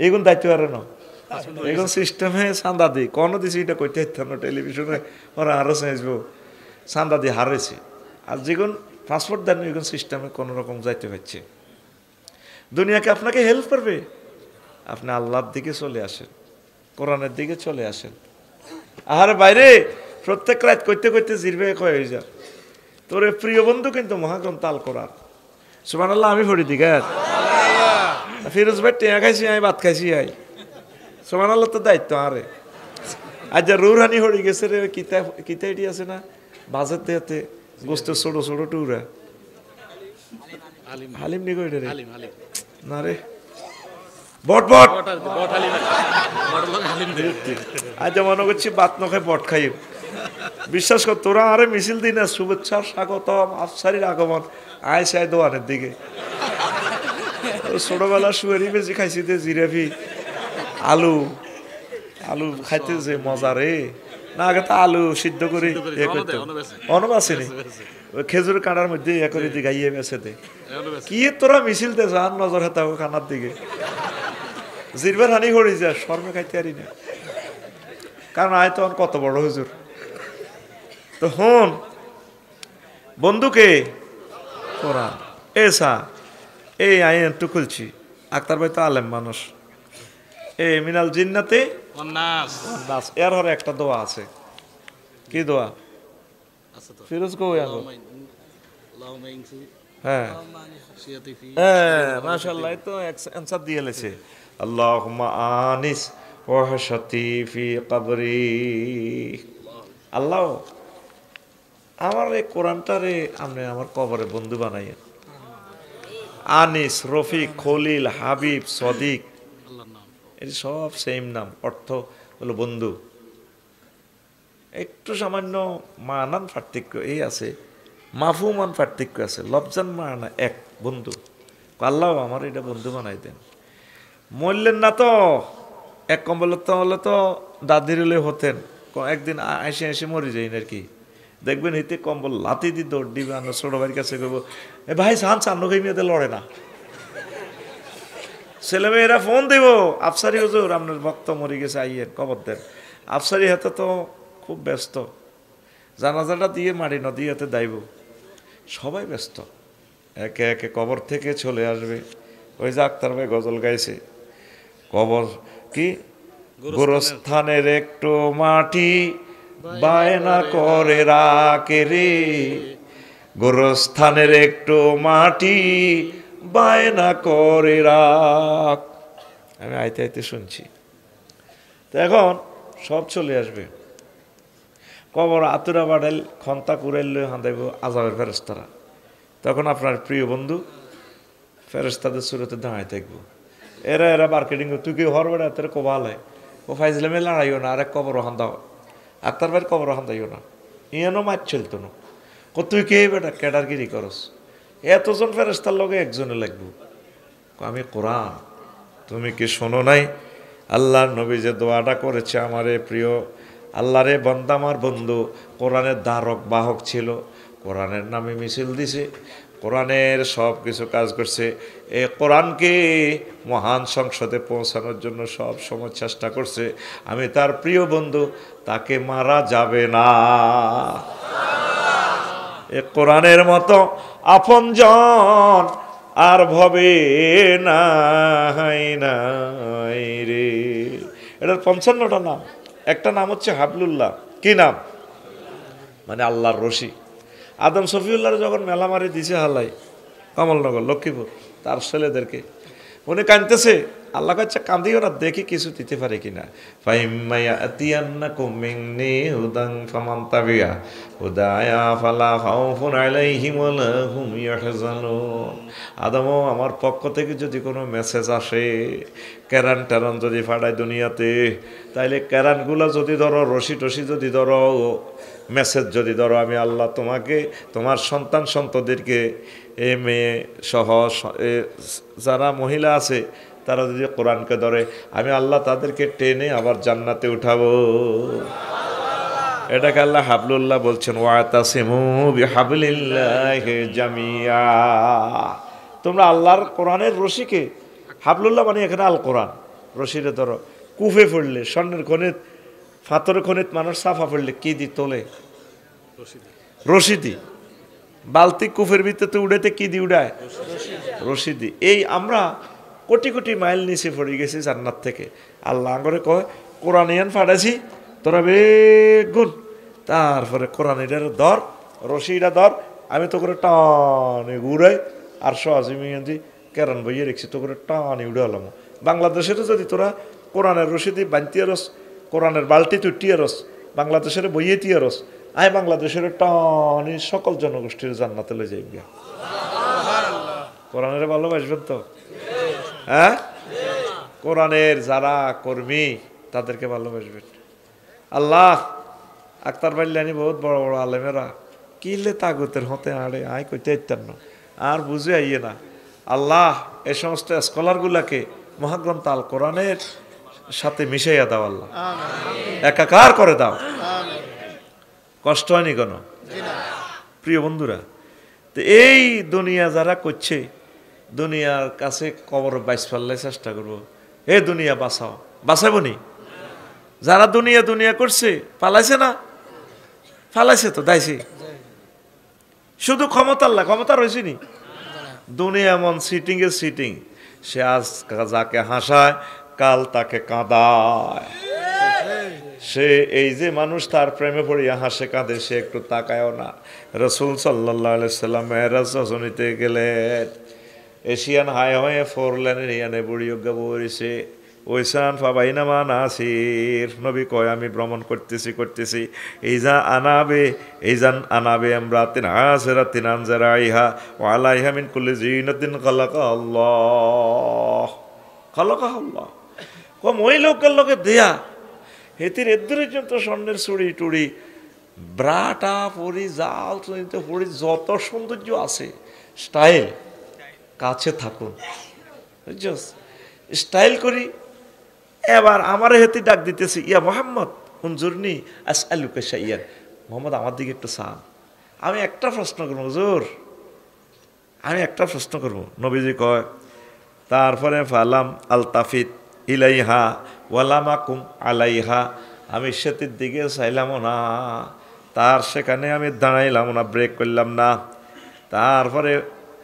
এগুলো দায়িত্ব আর না, এগুলো সিস্টেমে চান্দা দিই কোনো দিছি, এটা করতে হইতাম না। টেলিভিশনে ওরা আরো চাইবো চান্দা দিয়ে হারেছে। আর যেগুলো পাসপোর্ট দেন এগুলো সিস্টেমে কোনো রকম যাইতে পারছে। দুনিয়াকে আপনাকে হেল্প করবে, আপনি আল্লাহর দিকে চলে আসেন, কোরআনের দিকে চলে আসেন। আহারে বাইরে প্রত্যেক রাত করতে করতে জিরবে হয়ে যা। তোর প্রিয় বন্ধু কিন্তু মহাগ্রন্থ আল কোরআন। সুবহানাল্লাহ, আমি পড়ি দিকে ফিরোজ ভাই টেয়া খাইছি, আমি ভাত খাইছি, আই সুবহানাল্লাহ তো দায়িত্ব। আরে আজ যা রুহানি হয়ে গেছে রে, কিতা এটি আছে না বাজার দেয়াতে গোস্ত ছোট ছোট টুরা হালিম নি কইরে রে না রে বট বট আজ মনে করছি বাত নখায় বট খাই। বিশ্বাস কর তোরা আরে মিছিল দিন না, শুভেচ্ছার স্বাগতম, আফসারির আগমন, আয় সায় দোয়ানের দিকে। ছোটবেলা শুয়ারি বেশি খাইছি, জিরাফি আলু আলু খাইতে যে মজা রে, না আগে তো আলু সিদ্ধ করে অনব আসেনি, ওই খেজুর কাঁটার মধ্যে ইয়ে করে দিয়ে গাইয়ে বেছে দে। কি তোরা মিছিল দে যান নজর হেতাও খানার দিকে, জিরবার হানি হয়ে যায়, শর্মে খাইতে পারি না, কারণ আয় তখন কত বড় হুজুর। তো হন বন্ধুকে কোরআন এসা এই আইন একটু খুলছি, আক্তার ভাই তো আলেম মানুষ, এ মিনাল জিন্নাতে নাস এর হরে একটা দোয়া আছে, কি দোয়া? ফিরোজ গো হ্যাঁ হ্যাঁ মাশাআল্লাহ, তো অ্যানসার দিয়ে লেছে, আল্লাহুম্মা আনিস ওয়াহশাতি ফি কবরি। আল্লাহ আমার এই কোরআনটারে আপনি আমার কবরে বন্ধু বানাইয়েন। আনিস, রফিক, খলিল, হাবিব, সদিক, এটি সব সেম নাম, অর্থ হলো বন্ধু। একটু সামান্য মানান পার্থক্য এই আছে, মাফুমান পার্থক্য আছে, লফজান মানা এক, বন্ধু। আল্লাহ আমার এটা বন্ধু বানাই দেন। মরলেন না তো, এক কম্বল তো হলে তো দাদির হলে হতেন, একদিন এসে এসে মরে যাই আর কি, দেখবেন হিতে কম্বল লাতি দি দৌড় দিবে, আমরা ছোট ভাইয়ের কাছে করবো, এ ভাই সান চান্ন খাই মেয়েদের লড়ে না, ছেলেমেয়েরা ফোন দিব, আফসারি হুজুর আপনার ভক্ত মরে গেছে আইয়ের কবর দেন। আফসারি হাতে তো খুব ব্যস্ত, জানাজাটা দিয়ে মারি নদী হাতে দাইব, সবাই ব্যস্ত, একে একে কবর থেকে চলে আসবে। ওই যে আক্তার ভাই গজল গাইছে, কবর কি গোরস্থানের একটু মাটি বায়না করে রাখে রে, গোরস্থানের একটু মাটি বায়না করে রাখ। আমি আইতে আইতে শুনছি, তো এখন সব চলে আসবে, কবর আতুরা বাড়াইল খন্তা কুড়াইল হাঁদাইব আজাবের ফেরেস্তারা, তখন আপনার প্রিয় বন্ধু ফেরেস্তাদের সুরতে দাঁড়ায় থাকবো, এরা এরা মার্কেটিং, তুই কেউ হর বেড়া তোর কোবাল হয়, ও ফাইজলামে লড়াইও না, আরেক কবর হান্দাও, আক্তার ভাইয়ের কবর হান্দাইও না, ইয়ানো মাছ চলতো না, তুই কে বেটা ক্যাডারগিরি করস, এতজন ফেরেস্তার লগে একজনে লাগবো। আমি কোরআন, তুমি কি শোনো নাই আল্লাহর নবী যে দোয়াটা করেছে, আমারে প্রিয় আল্লাহ রে বন্দা আমার বন্ধু কোরআনের ধারক বাহক ছিল, কোরআনের নামে মিছিল দিছে, কোরআনের সব কিছু কাজ করছে, এই কোরআনকে মহান সংসদে পৌঁছানোর জন্য সব সময় চেষ্টা করছে, আমি তার প্রিয় বন্ধু, তাকে মারা যাবে না। এ কোরআনের মতো আপনজন আর ভবে নাই নাই রে। এটার 55টা নাম, একটা নাম হচ্ছে হাবলুল্লাহ, কি নাম? মানে আল্লাহর রশি। আদম শফিউল্লাহ যখন মেলা মারি দিছে হালাই কমলনগর লক্ষ্মীপুর তার ছেলেদেরকে, উনি কাঁদতেছে, আল্লাহ কাছে কাঁদিও না, দেখি কিছু দিতে পারে কিনা। আদমও আমার পক্ষ থেকে যদি কোনো মেসেজ আসে, ক্যারান ট্যারান যদি ফাড়ায় দুনিয়াতে, তাইলে ক্যারানগুলো যদি ধরো, রশি টসি যদি ধরো, মেসেজ যদি ধরো, আমি আল্লাহ তোমাকে তোমার সন্তান সন্ততিদেরকে, এ মেয়ে সহ যারা মহিলা আছে তারা যদি কোরআনকে ধরে, আমি আল্লাহ তাদেরকে টেনে আবার জান্নাতে উঠাবো। এটাকে আল্লাহ হাবলুল্লাহ বলছেন, ওয়াতাসিমু বিহাবলিল্লাহি জামিয়া, তোমরা আল্লাহর কোরআনের রশিকে, হাবলুল্লাহ মানে এখানে আল কোরআন, রশিরে ধরো। কুফে পড়লে স্বর্ণের খনিত, ফাতরের খনিত মানুষ সাফা পড়লে কি দি তোলে? রশি দি। বালতি কুফের ভিতরে উড়াইতে কি দি উড়ায়? রশি দি। এই আমরা কোটি কোটি মাইল নিচে পড়ে গেছি জান্নাত থেকে, আল্লাহ আঙ্গরে কয় কোরআনিয়ান ফাটাইছি তোরা বেগুন, তারপরে কোরআনিটার ধর, রশিটা ধর, আমি তো করে টানে উড়াই, আর সহজে কেরান বইয়ে রেখছি তো করে টানে উড়ে হলাম। বাংলাদেশের যদি তোরা কোরআনের রশি দিয়ে বানতিয়ে রস, কোরআনের বালতি তুটিয়ে রস, বাংলাদেশের বইয়ে দিয়ে রস, আয় বাংলাদেশের টানি সকল জনগোষ্ঠীর জান্নাতে লয়ে যাই গিয়া। কোরআনের ভালোবাসবেন তো? হ্যাঁ, কোরআনের যারা কর্মী তাদেরকে ভালোবাসবেন। আল্লাহ আক্তার বাল্যানি বহুত বড় বড় আলেমেরা কিলে তাগতের হতে আড়ে আয় কইতে ইত্যান আর বুঝে আইয়ে না। আল্লাহ এই সমস্ত স্কলারগুলাকে মহাগ্রন্থ আল কোরআনের সাথে মিশাইয়া দাও আল্লাহ, একাকার করে দাও। কষ্ট হয়নি কোনো? প্রিয় বন্ধুরা, তো এই দুনিয়া যারা করছে, দুনিয়ার কাছে কবর বাইশ ফেললে চেষ্টা করবো, এ দুনিয়া বাঁচাও, বাঁচাবো নি? যারা দুনিয়া দুনিয়া করছে পালাইছে না? ফালাইছে তো, দাইছে শুধু ক্ষমতা, আল্লাহ ক্ষমতা রয়েছে নি? দুনিয়া এমন সিটিং এ সিটিং, সে আজ যাকে হাসায় কাল তাকে কাঁদায়। সে এই যে মানুষ তার প্রেমে পড়িয়া হাসে কাঁদে, সে একটু তাকায়ও না। রাসূল সাল্লাল্লাহু আলাইহি সাল্লাম মেরাজ রজনীতে গেলেন, এশিয়ান হাইওয়ে 4 লেনের ইয়ানে বুড়িও গাবরিছে ওইসান ফাবাইনামা নাসির, নবী কয় আমি ভ্রমণ করতেছি এইজা আনাবে এইজান আনাবে আমরাতিন আসরাতিন আনজারাইহা ওয়া আলাইহা মিন কুল্লি জিনাতিন খালাকাল্লাহ। কম ওই লোকের লোকে দেয়া হেতির এদের জন্য স্বর্ণের চুড়ি টুড়ি ব্রাটা পরি জাল পরি যত সৌন্দর্য আছে, স্টাইল কাছে থাকুন, স্টাইল করি। এবার আমার হেতি ডাক দিতেছি, ইয়া মোহাম্মদ হুনজুরনি আসআলুকা শাইয়ান, মোহাম্মদ আমার দিকে একটু চান। আমি একটা প্রশ্ন করবো হুজুর, আমি একটা প্রশ্ন করবো। নবীজি কয়, তারপরে ফালাম আলতাফিত ইলাইহা ওয়ালামাকুম আলাইহা, আমি সেতির দিকে চাইলামও না, তার সেখানে আমি দাঁড়াইলাম না, ব্রেক করলাম না। তারপরে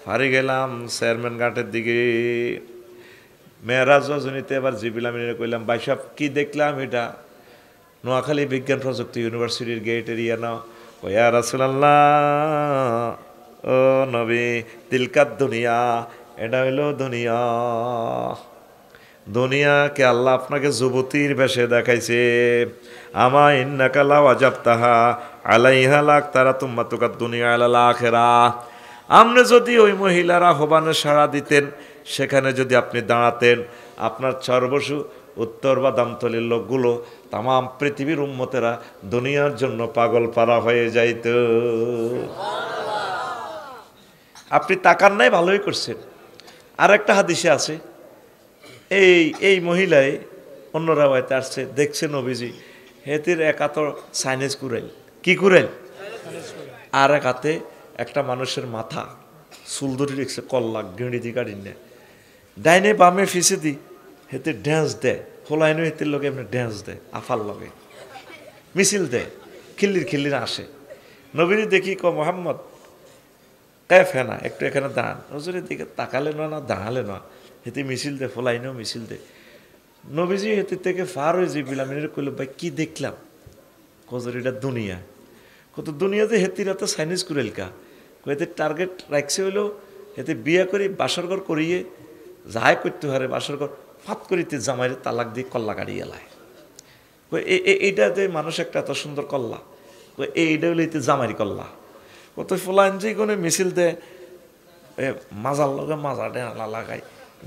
ফারি গেলাম চেয়ারম্যান ঘাটের দিকে। মেরাজ রজনীতে এবার জিবিল আমিনে কইলাম, ভাই সাহেব কি দেখলাম এটা? নোয়াখালী বিজ্ঞান প্রযুক্তি ইউনিভার্সিটির গেট এরিয়া না। ইয়া রাসূলুল্লাহ, ও নবী, তিলকাত দুনিয়া, এটা হইল দুনিয়া। দুনিয়াকে আল্লাহ আপনাকে যুবতীর বেশে দেখাইছে। আমা ইন্নাকা লাও আজাবতাহা আলাইহা লাক তারা তুম্মাতুকাদ দুনিয়া আলাল আখিরা। আপনি যদি ওই মহিলার আহ্বানে সাড়া দিতেন, সেখানে যদি আপনি দাঁড়াতেন, আপনার চরবসু উত্তর বা দামতলির লোকগুলো তামাম পৃথিবীর উম্মতেরা দুনিয়ার জন্য পাগল পারা হয়ে যাইত। আপনি তাকান নাই, ভালোই করছেন। আর একটা হাদিসে আছে, এই মহিলায় অন্য রাওয়ায়তে আসছে, দেখছে নবীজি হেতির এক হাতে সাইনেজ কুড়াইল, কি কুড়াইল, আর এক হাতে একটা মানুষের মাথা চুল ধরে রেখেছে, কল্লা গেঁড়ি দি গাড়ি নেয়, ডাইনে বামে ফিসে দি হেতে ড্যান্স দেয়, হোলাইনে হেতির লগে এমনি ড্যান্স দেয়, আফার লগে মিছিল দেয়, খিল্লির আসে। নবীজি দেখি ক মোহাম্মদ ক্যাফ হ্যাঁ না, একটু এখানে দাঁড়ান। নজরের দিকে তাকালে না দাঁড়ালে না, হেতে মিছিল দে, ফলাইনেও মিছিল দে। নবীজি হেতে থেকে ফার হয়ে জিবিল আমিনের কইল, ভাই কি দেখলাম? কজর এটা দুনিয়া। কত দুনিয়াতে হেতির এত সাইনিজ কুরেল কা, এতে টার্গেট রাখছে হইলো এতে বিয়া করি বাসরঘর করিয়ে যাই করতে হারে বাসরঘর ফাত করিতে জামাইরে তালাক দিয়ে কল্লা গাড়িয়ে এলায়। এইটা যে মানুষ একটা এত সুন্দর কল্লা, এইটা হইলে এতে জামাইরি কল্লা। কত ফলাইন যে কোনো মিছিল দে, মাজার লগে মাজারে আলা লাগাই,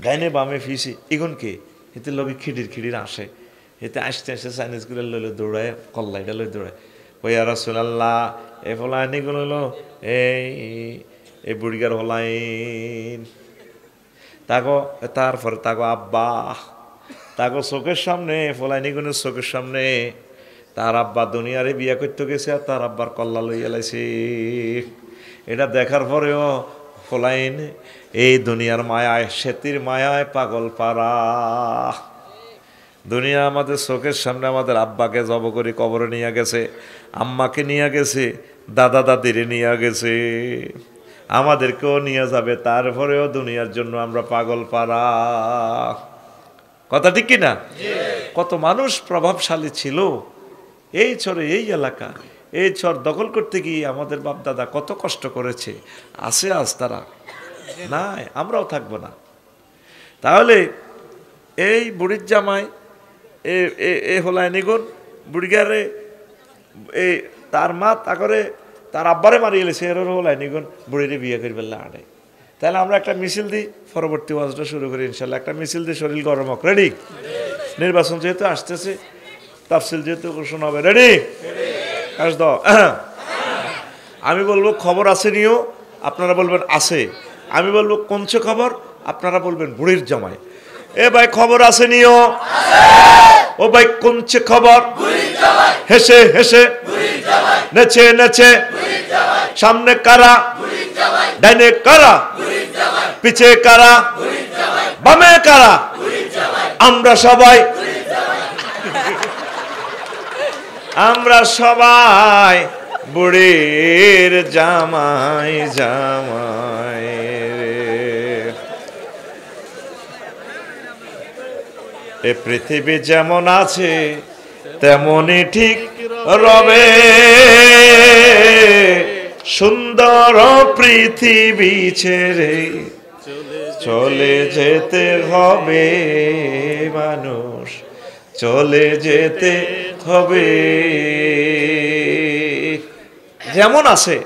গাইনে বামে ফিসি এগুনকে এতে লগে খিড়ির আসে। এতে আসতে চাইনিজ করে লইলে দৌড়ায়, কল্লা এটা লই দৌড়ায়। ইয়া রাসূলুল্লাহ, এ ফলাইন এগুলো হলো এই বুড়িগার হলাইন। তারপরে তাগো আব্বা, তাগো চোখের সামনে, ফলাইনি গুনের চোখের সামনে তার আব্বা দুনিয়ারে বিয়া করতে গেছে, আর তার আব্বার কল্লা লইয়া লাইছে। এটা দেখার পরেও ফলাইন এই দুনিয়ার মায়ায়, সেতির মায়ায় পাগল পারা। দুনিয়া আমাদের চোখের সামনে আমাদের আব্বাকে জব করে কবরে নিয়ে গেছে, আম্মাকে নিয়ে গেছে, দাদা দাদিরে নিয়ে গেছে, আমাদেরকেও নিয়ে যাবে। তারপরেও দুনিয়ার জন্য আমরা পাগল পারা। কথা ঠিক কিনা? কত মানুষ প্রভাবশালী ছিল এই চরে, এই এলাকা, এই চর দখল করতে গিয়ে আমাদের বাপ দাদা কত কষ্ট করেছে। আছে আজ তারা নাই, আমরাও থাকবো না। তাহলে এই বুড়ির জামাই এ হলায় নিগুন বুড়িগারে, এই তার মা তা করে তার আব্বারে মারিয়ে এলেছে, এর হলায় নিগুন বুড়িরে বিয়ে করি বললে আড়ে। তাহলে আমরা একটা মিছিল দিই, পরবর্তী ওয়াজটা শুরু করি ইনশাল্লাহ। একটা মিছিল দিই, শরীর গরম হোক। রেডি? নির্বাচন যেহেতু আসতেছে, তাফসিল যেহেতু ঘোষণা হবে, রেডি? কাজ দাও। আমি বলবো খবর আছে নিও, আপনারা বলবেন আছে। আমি বলবো কোনছে খবর, আপনারা বলবেন বুড়ির জামাই। এ ভাই খবর আছে নিও, ও ভাই কোনছে খবর, হেসে হেসে নেচে নেচে, সামনে কারা, ডাইনে কারা, পিছে কারা, বামে কারা, আমরা সবাই, আমরা সবাই বুড়ির জামাই জামাই। এ পৃথিবী যেমন আছে তেমনই ঠিক রবে, সুন্দর পৃথিবী ছেড়ে চলে যেতে হবে মানুষ, চলে যেতে হবে। যেমন আছে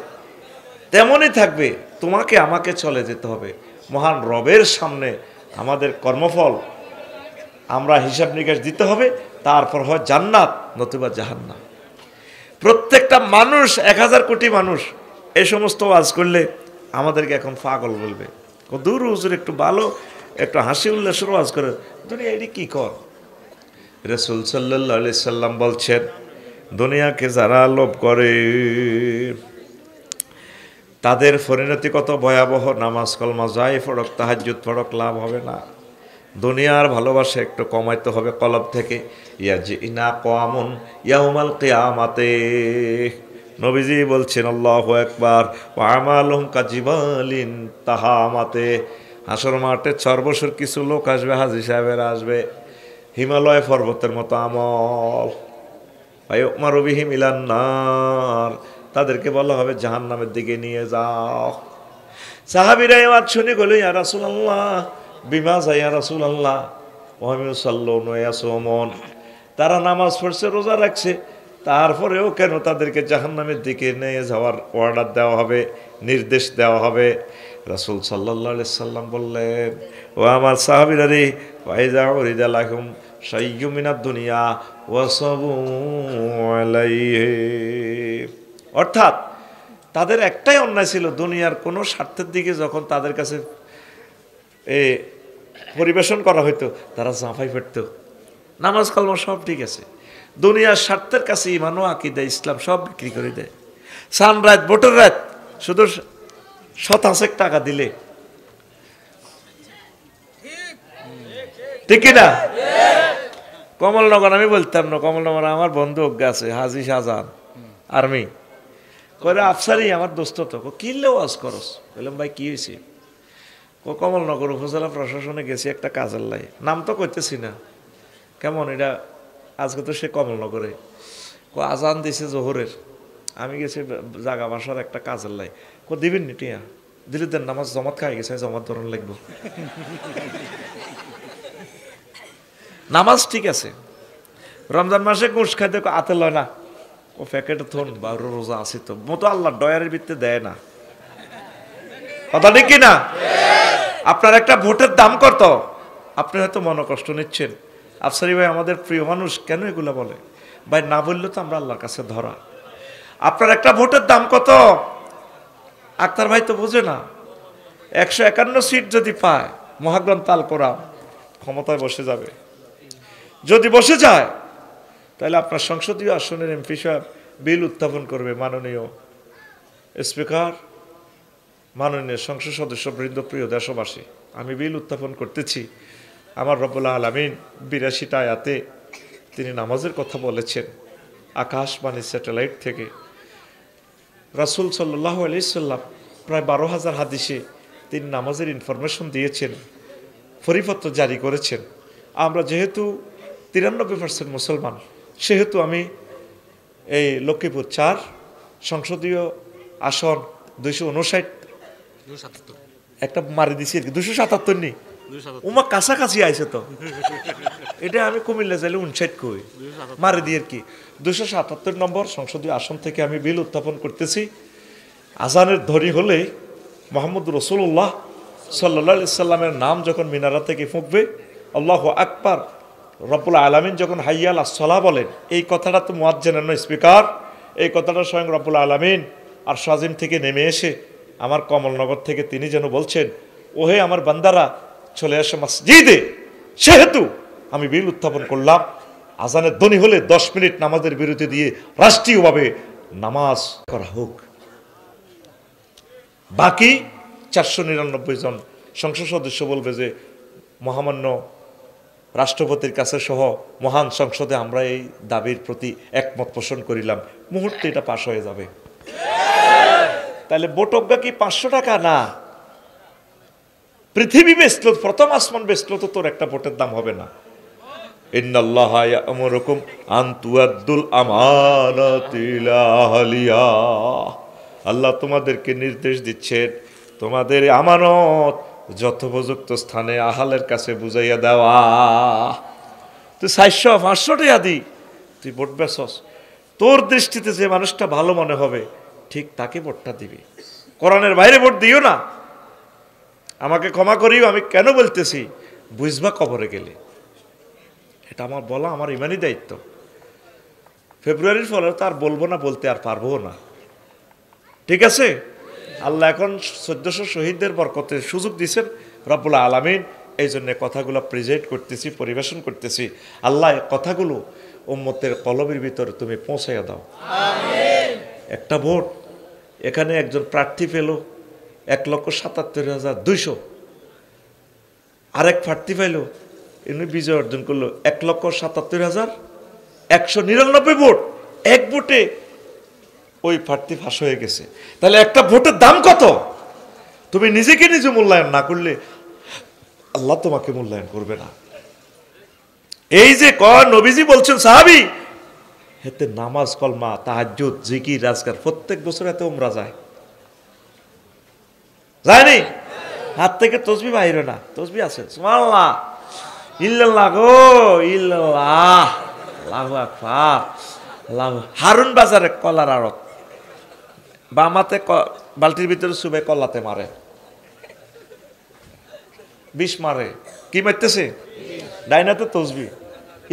তেমনই থাকবে, তোমাকে আমাকে চলে যেতে হবে। মহান রবের সামনে আমাদের কর্মফল আমরা হিসাব নিকাশ দিতে হবে, তারপর হয় জান্নাত নতুবা জাহান্নাম। প্রত্যেকটা মানুষ 1000 কোটি মানুষ এই সমস্ত ওয়াজ করলে আমাদেরকে এখন পাগল বলবে, দূর হুজুর একটু ভালো একটু হাসি উল্লাসের ওয়াজ করে, দুনিয়া এটি কি কর। রাসূল সাল্লাল্লাহু আলাইহি সাল্লাম বলছেন, দুনিয়াকে যারা লোভ করে তাদের পরিণতি কত ভয়াবহ। নামাজ কলমা যাই পড়ক, তাহাজ্জুদ পড়ক, লাভ হবে না। দুনিয়ার ভালোবাসা একটু কমাইতে হবে কলব থেকে। ইয়াজিনা কওয়ামুন ইয়াউমাল কিয়ামাতে, নবীজি বলছেন আল্লাহু আকবার, ওয়া আমালুহুম কাজিবালিন তাহামাতে, হাসর মাঠে সর্বসুর কিছু লোক আসবে, হাজী সাহেবেরা আসবে, হিমালয় পর্বতের মতো আমল, ওয়ায়ুমারু বিহিম ইলান নার, তাদেরকে বলা হবে জাহান্নামের দিকে নিয়ে যাও। সাহাবীরা এই ওয়াজ শুনে বলল, ইয়া রাসূলুল্লাহ বিমা ইয়া রাসূলুল্লাহ ওয়া হুম ইউসাল্লুনা ওয়া ইয়াসুমুন, তারা নামাজ পড়ছে, রোজা রাখছে, তারপরেও কেন তাদেরকে জাহান্নামের দিকে নিয়ে যাওয়ার অর্ডার দেওয়া হবে, নির্দেশ দেওয়া হবে? রাসূল সাল্লাল্লাহু আলাইহি সাল্লাম বললেন, ও আমার সাহাবীরা রে, ওয়াইজা উরিদা লাহুম শাইয়্যুম মিনাদ দুনিয়া ওয়াসাবু আলাইহি, অর্থাৎ তাদের একটাই অন্যায় ছিল, দুনিয়ার কোনো স্বার্থের দিকে যখন তাদের কাছে পরিবেশন করা হইতো তারা জাফাই ফেটতো। নামাজ কালমা সব ঠিক আছে, দুনিয়ার স্বার্থের কাছে ইমান ও আকীদা ইসলাম সব বিক্রি করে দেয়। সানরাত ভোটের রাত শুধু 50 টাকা দিলে, ঠিক না? কমলনগর আমি বলতাম না, কমলনগর আমার বন্ধু অজ্ঞা আছে, হাজী শাহজাহান আর্মি করে আফসারি আমার দোস্ত, তো কিনলে ওয়াজ করস। বললাম ভাই কি হয়েছে? ও কমলনগর উপজেলা প্রশাসনে গেছি একটা কাজের লাই, নাম তো করতেছি না, কেমন এটা আজকে তো সে কমলনগরে, আজান দিছে জোহরের, আমি গেছি জাগা বাসার একটা কাজের লাই, দিবেন নি টিয়া? দিলে দেন, নামাজ জমাত খাই গেছে, জমাত ধরন লাগবো। নামাজ ঠিক আছে, রমজান মাসে গোশ খাইতে আতে লয় না, ও প্যাকেট থন বা রোজা আছে তো মতো আল্লাহ ডয়ারের ভিত্তিতে দেয় না, কথা ঠিক কিনা? আপনার একটা ভোটের দাম কত? আপনি হয়তো মনে কষ্ট নিচ্ছেন, আফসারি ভাই আমাদের প্রিয় মানুষ কেন এগুলো বলে? ভাই না বললে তো আমরা আল্লাহর কাছে ধরা। আপনার একটা ভোটের দাম কত? আক্তার ভাই তো বোঝে না। 151 সিট যদি পায়, মহাগ্রন্থ আল কোরআন ক্ষমতায় বসে যাবে। যদি বসে যায় তাহলে আপনার সংসদীয় আসনের এমপি সাহেব বিল উত্থাপন করবে, মাননীয় স্পিকার, মাননীয় সংসদ সদস্য বৃন্দ, প্রিয় দেশবাসী, আমি বিল উত্থাপন করতেছি। আমার রব্বুল আলামিন 82টা আয়াতে তিনি নামাজের কথা বলেছেন। আকাশবাণী স্যাটেলাইট থেকে রাসূল সাল্লাল্লাহু আলাইহি সাল্লাম প্রায় 12,000 হাদিসে তিনি নামাজের ইনফরমেশন দিয়েছেন, পরিপত্র জারি করেছেন। আমরা যেহেতু 93% মুসলমান, সেহেতু আমি এই লক্ষ্মীপুর 4 সংসদীয় আসন 259 একটা মারি দিছি, 277 নি উমা কাছাকাছি আইছে তো, এটা আমি কুমিল্লা যাইলে 59 কই মারি দিয়ে কি 277 নম্বর সংসদীয় আসন থেকে আমি বিল উত্থাপন করতেছি। আজানের ধ্বনি হলে মুহাম্মদ রাসূলুল্লাহ সাল্লাল্লাহু আলাইহি সাল্লামের নাম যখন মিনারা থেকে ফুঁকবে, আল্লাহু আকবার, রব্বুল আলামিন যখন হাইয়া আলাস সালাহ বলেন, এই কথাটা তো মুয়াজ্জিনের নয় স্পিকার, এই কথাটা স্বয়ং রব্বুল আলামিন আর শাজিম থেকে নেমে এসে আমার কমলনগর থেকে তিনি যেন বলছেন, ওহে আমার বান্দারা চলে আসো মসজিদে, সেহেতু আমি বিল উত্থাপন করলাম, আজানের ধ্বনি হলে 10 মিনিট নামাজের বিরতি দিয়ে রাষ্ট্রীয়ভাবে নামাজ করা হোক। বাকি 499 জন সংসদ সদস্য বলবে যে মহামান্য রাষ্ট্রপতির কাছে সহ মহান সংসদে আমরা এই দাবির প্রতি একমত পোষণ করিলাম, মুহূর্তে এটা পাশ হয়ে যাবে। তাহলে ভোট অজ্ঞা কি 500 টাকা না? পৃথিবী বেচলো, প্রথম আসমান বেচলো তো তোর একটা ভোটের দাম হবে না। ইন্নাল্লাহা ইয়া'মুরুকুম আন তুআদ্দুল আমানাতি ইলা আহলিহা, আল্লাহ তোমাদেরকে নির্দেশ দিচ্ছেন তোমাদের আমানত যথোপযুক্ত স্থানে আহালের কাছে বুঝাইয়া দেওয়া। তুই 400-500 টাকা দি তুই ভোট বেচস, তোর দৃষ্টিতে যে মানুষটা ভালো মনে হবে ঠিক তাকে ভোটটা দিবি, কোরআনের বাইরে ভোট দিও না। আমাকে ক্ষমা করিও, আমি কেন বলতেছি বুঝবা কবরে গেলে, এটা আমার বলা আমার ইমানি দায়িত্ব। ফেব্রুয়ারির ফলে তো আর বলবো না, বলতে আর পারবো না, ঠিক আছে? আল্লাহ এখন 1400 শহীদদের বরকতে সুযোগ দিয়েছেন রব্বুল আলামিন, এই জন্য কথাগুলো প্রেজেন্ট করতেছি, পরিবেশন করতেছি। আল্লাহ কথাগুলো উম্মতের কলবের ভিতরে তুমি পৌঁছাইয়া দাও, আমিন। একটা ভোট, এখানে একজন প্রার্থী পেল 1,77,200, আরেক প্রার্থী পাইল, ইনি বিজয় অর্জন করলো 1,77,199 ভোট। এক ভোটে ওই প্রার্থী ফাঁস হয়ে গেছে। তাহলে একটা ভোটের দাম কত? তুমি নিজেকে নিজে মূল্যায়ন না করলে আল্লাহ তোমাকে মূল্যায়ন করবে না। এই যে নবীজি বলছেন সাহাবী, এতে নামাজ, কলমা, তাহাজ্জুদ, জিকির, আজকার প্রত্যেক বছর এতে উমরা যায়, যায়নি? হাত থেকে তসবি বাইরে না, তসবি আছে সুবহানাল্লাহ, ইল্লাল্লাহ গো ইল্লাল্লাহ, আল্লাহু আকবার, আল্লাহ। হারুন বাজারে কলার আড়ত, বামাতে বালতির ভিতরে সুবে কলাতে মারে, বিষ মারে, কি মারতেছে? ডাইনাতে তসবি,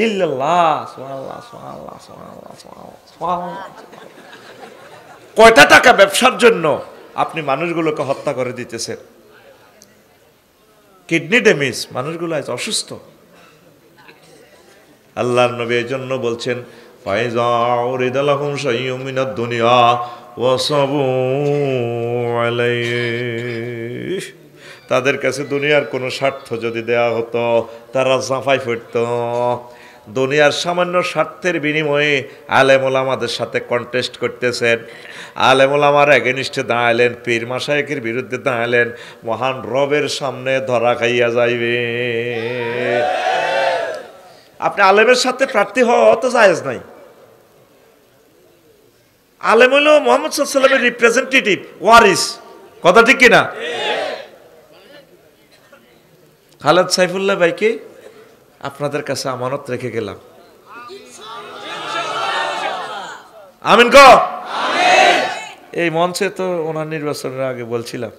ইল্লাল্লাহ সুবহানাল্লাহ সুবহানাল্লাহ সুবহানাল্লাহ সুবহানাল্লাহ। কয়টা টাকা ব্যবসার জন্য আপনি মানুষগুলোকে হত্যা করে দিতেছেন? কিডনি ড্যামেজ, মানুষগুলো আজ অসুস্থ। আল্লাহর নবী এই জন্য বলছেন ফাইজা উরিদা লাহুম শাইউম মিনাদ দুনিয়া ওয়াসাবু আলাইহি, তাদের কাছে দুনিয়ার কোনো স্বার্থ যদি দেয়া হতো তারা জাফাই পড়ত। দুনিয়ার সামান্য স্বার্থের বিনিময়ে আলেম ওলামাদের সাথে কন্টেস্ট করতেছেন, আলেম ওলামার এগেনিস্টে দাঁড়ালেন, পীর মাশায়েখের বিরুদ্ধে দাঁড়ালেন, মহান রবের সামনে ধরা খাইয়া যাইবে। আপনি আলেমের সাথে প্রার্থী হওয়া তো জায়েজ নাই। আলেম হইল মুহাম্মদ সাল্লাল্লাহু আলাইহি ওয়াসাল্লামের রিপ্রেজেন্টেটিভ, ওয়ারিস, কথা ঠিক কিনা? খালেদ সাইফুল্লাহ ভাইকে আপনাদের কাছে আমানত রেখে গেলাম, আমিন ক? এই মঞ্চে তো ওনার নির্বাচনের আগে বলছিলাম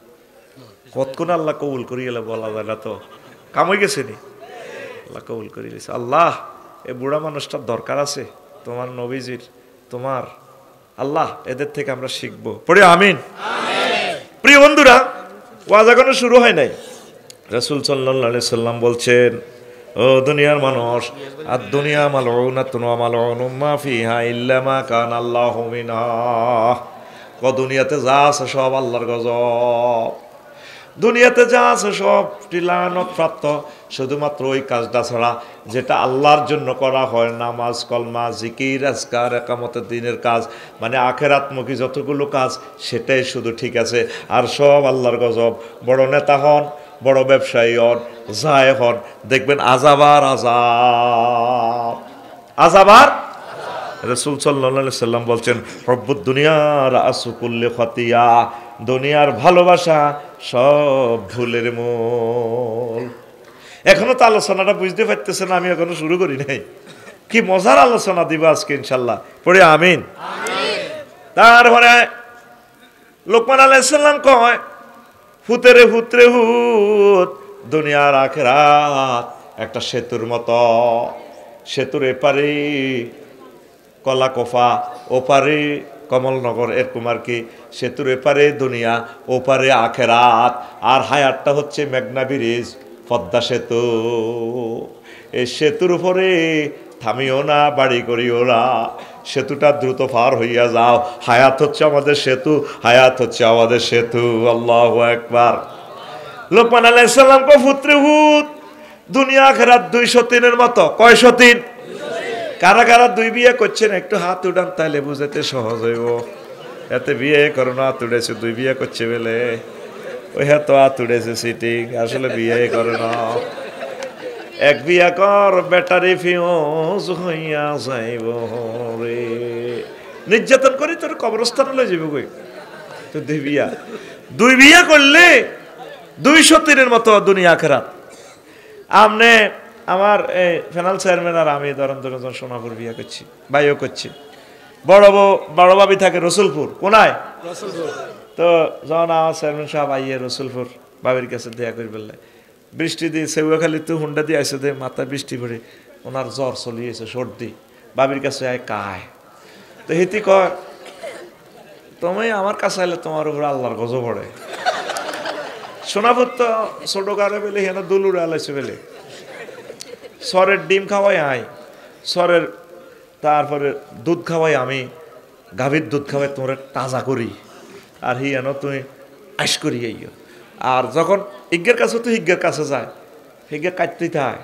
কতক্ষণ আল্লাহ কবুল করি গেলে বলা যায় না, তো কাম হয়ে গেছে নি? আল্লাহ কবুল করে দিয়েছে। আল্লাহ এই বুড়া মানুষটার দরকার আছে তোমার নবীজির, তোমার আল্লাহ, এদের থেকে আমরা শিখবো, পড়ি আমিন। প্রিয় বন্ধুরা, ওয়াজ এখনো শুরু হয় নাই। রাসূল সাল্লাল্লাহু আলাইহি সাল্লাম বলছেন, ও দুনিয়ার মানুষ, আর দুনিয়া মালউনাতুন ওয়া মালউনুম মা ফিহা ইল্লা মা কানা আল্লাহু মিনহা। দুনিয়াতে যা আছে সব আল্লাহর গজব, দুনিয়াতে যা আছে সব লানত প্রাপ্ত, শুধুমাত্র ওই কাজটা ছাড়া যেটা আল্লাহর জন্য করা হয়, নামাজ, কলমা, জিকির, আজকার, একামতের দিনের কাজ, মানে আখেরাতমুখী যতগুলো কাজ, সেটাই শুধু ঠিক আছে, আর সব আল্লাহর গজব। বড় নেতা হন, বড় ব্যবসায়ী হন, যায় হন, দেখবেন আযাবার আযাব, আযাবার। রাসূল সাল্লাল্লাহু আলাইহি সাল্লাম বলছেন, হুব্বুদ দুনিয়া রাসু কুল্লি খাতিয়া, দুনিয়ার ভালোবাসা সব ভুলের মূল। এখনো তো আলোচনাটা বুঝতে পারতেছেন, আমি এখনো শুরু করি নাই। কি মজার আলোচনা দিব আজকে ইনশাল্লাহ, পড়ে আমিন। তারপরে লোকমান আলাইহিস সালাম কয়, হুতেরে হুতরে হুত, দুনিয়ার আখিরাত একটা সেতুর মতো, সেতুর এপারে কলাকোফা, ওপারে কমলনগর, এরকম আর কি। সেতুর এপারে দুনিয়া, ওপারে আখেরাত, আর হায়াতটা হচ্ছে মেঘনা ব্রিজ, পদ্মা সেতু, এই সেতুর উপরে থামিও না, বাড়ি করিও না, সেতুটা দ্রুত পার হইয়া যাও। হায়াত হচ্ছে আমাদের সেতু, হায়াত হচ্ছে আমাদের সেতু। আল্লাহু আকবার। লোকমান আলাইহিস সালাম কো পুত্র হুদ, দুনিয়া আখিরাত 203 মতো। কয় 103? কারা কারা 2 বিয়ে করছেন একটু হাত উঠান, তাইলে বুঝাতে সহজ হইব। এতে বিয়ে করো না, হাত উঠেছে, 2 বিয়ে করছে বলে ওই হাত হাত উঠেছে সিটিং, আসলে বিয়ে করে না। এক বিয়া কর, ব্যাটারি ফিউজ হইয়া যাইব রে, নির্যাতন করি তোর কবরস্থানে লই যাবে কই। তো 2 বিয়া করলে 203 মতো দুনিয়া আখিরাত। আমনে আমার এই ফেনাল চেয়ারম্যান আর আমি ধরেন সোনাপুর বিয়া করছি, ভাইও করছি। বড় ভাবি থাকে রসুলপুর, কোনায় রসুলপুর। তো যখন আমার চেয়ারম্যান সাহেব আইয়ে রসুলপুর ভাবির কাছে দেয়া করে বললে, বৃষ্টি দিয়ে সেউখালি তো হুন্ডা দিয়ে আসে দে, মাথায় বৃষ্টি পড়ে ওনার জ্বর চলিয়েছে, সর্দি। ভাবির কাছে আয় কায়, তো হিতি কয় তুমি আমার কাছে আইলে তোমার উপর আল্লাহর গজব পড়ে। সোনাপুর তো ছোট কারে বেলে হেন দুলুরে আলাইছে বেলে, সরের ডিম খাওয়াই আই, সরের তারপরে দুধ খাওয়াই আমি, গাভীর দুধ খাওয়াই তোমরা তাজা করি, আর হি এন তুমি আইস করি আইয়। আর যখন ইজ্ঞের কাছে তো হিজ্ঞের কাছে যায়, হিজ্ঞে কাটতেই থাকে।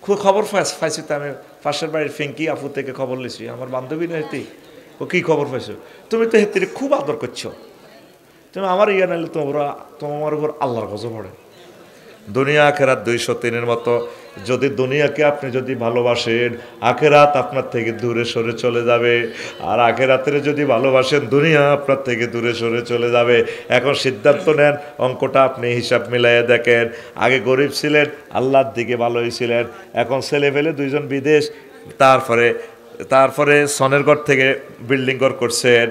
খুব খবর পাইছি তো আমি পাশের বাড়ির ফেঙ্কি আপু থেকে খবর লিছি, আমার বান্ধবী না হেতি। ও কী খবর পাইছো? তুমি তো হেতির খুব আদর করছো, তুমি আমার ইয়া নাইলে তোমার উপর আল্লাহর গজব পড়ে। দুনিয়া আখেরাত 203 মতো। যদি দুনিয়াকে আপনি যদি ভালোবাসেন, আখেরাত আপনার থেকে দূরে সরে চলে যাবে। আর আখেরাতের যদি ভালোবাসেন, দুনিয়া আপনার থেকে দূরে সরে চলে যাবে। এখন সিদ্ধান্ত নেন, অঙ্কটা আপনি হিসাব মিলাইয়া দেখেন। আগে গরিব ছিলেন, আল্লাহর দিকে ভালোই ছিলেন। এখন ছেলে ফেলে 2 জন বিদেশ, তারপরে সনের ঘর থেকে বিল্ডিং ঘর করছেন।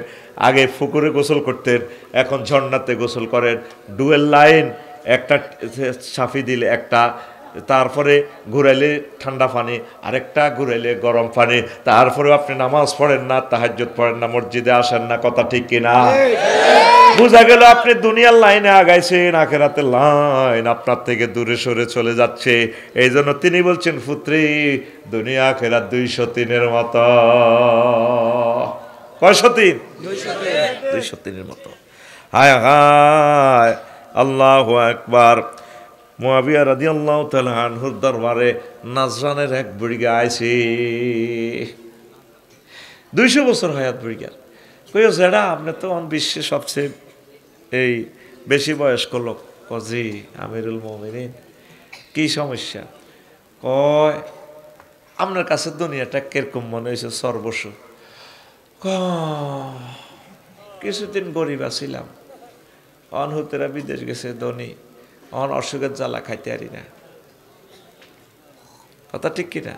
আগে পুকুরে গোসল করতেন, এখন ঝর্ণাতে গোসল করেন। ডুয়েল লাইন, একটা সাফি দিলে একটা, তারপরে ঘুরাইলে ঠান্ডা পানি, আরেকটা ঘুরাইলে গরম পানি। তারপরেও আপনি নামাজ পড়েন না, তাহাজ্জুদ পড়েন না, মসজিদে আসেন না। কথা ঠিক কিনা? বুঝা গেল আপনি দুনিয়ার লাইনে আগাইছেন, আখেরাতের লাইন আপনার থেকে দূরে সরে চলে যাচ্ছে। এই জন্য তিনি বলছেন, পুত্রী দুনিয়া আখেরাত 203 মতো। কয় 103? 203 মতো। হায় হায়, আল্লাহু আকবার। মুআবিয়া রাদিয়াল্লাহু তাআলা আনহুর দরবারে নাজরানের এক বুড়িগা আইছে, 200 বছর হায়াত বুড়িগার। কইও যেটা আপনি তো বিশ্বের সবচেয়ে এই বেশি বয়স্ক লোক। জি আমিরুল মুমিনিন, কি সমস্যা? কয় আপনার কাছে দুনিয়াটা কিরকম মনে হয়েছে সর্বস্ব? কিছুদিন গরিব আছিলাম, অনহুতেরা বিদেশ গেছে ধনী, অন অসুখের জ্বালা খাইতে পারি না। কথা ঠিক কিনা?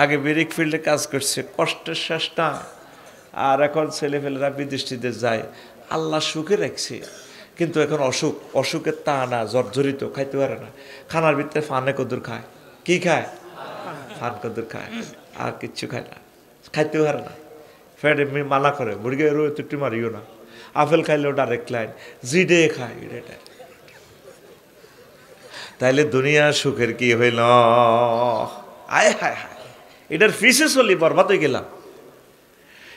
আগে ব্রিক ফিল্ডে কাজ করছে, কষ্টের শেষ না। আর এখন ছেলেপেলেরা বিদেশ টিদেশ যায়, আল্লাহ সুখে রাখছে। কিন্তু এখন অসুখের তা না, জর্জরিত, খাইতে পারে না। খানার ভিতরে ফানে কদুর খায়। কি খায়? ফান কদুর খায়, আর কিচ্ছু খায় না, খাইতে পারে না। ফেডে মানা করে, মুরগি রোজ একটু মারিও না। আপেল খাইলেও ডাইরেক্ট লাইন, জিডে খায় এটা। তাইলে দুনিয়া সুখের কি হইল? আয় হায় হায়, এটার ফিসে চলি বরবাদ হয়ে গেলাম।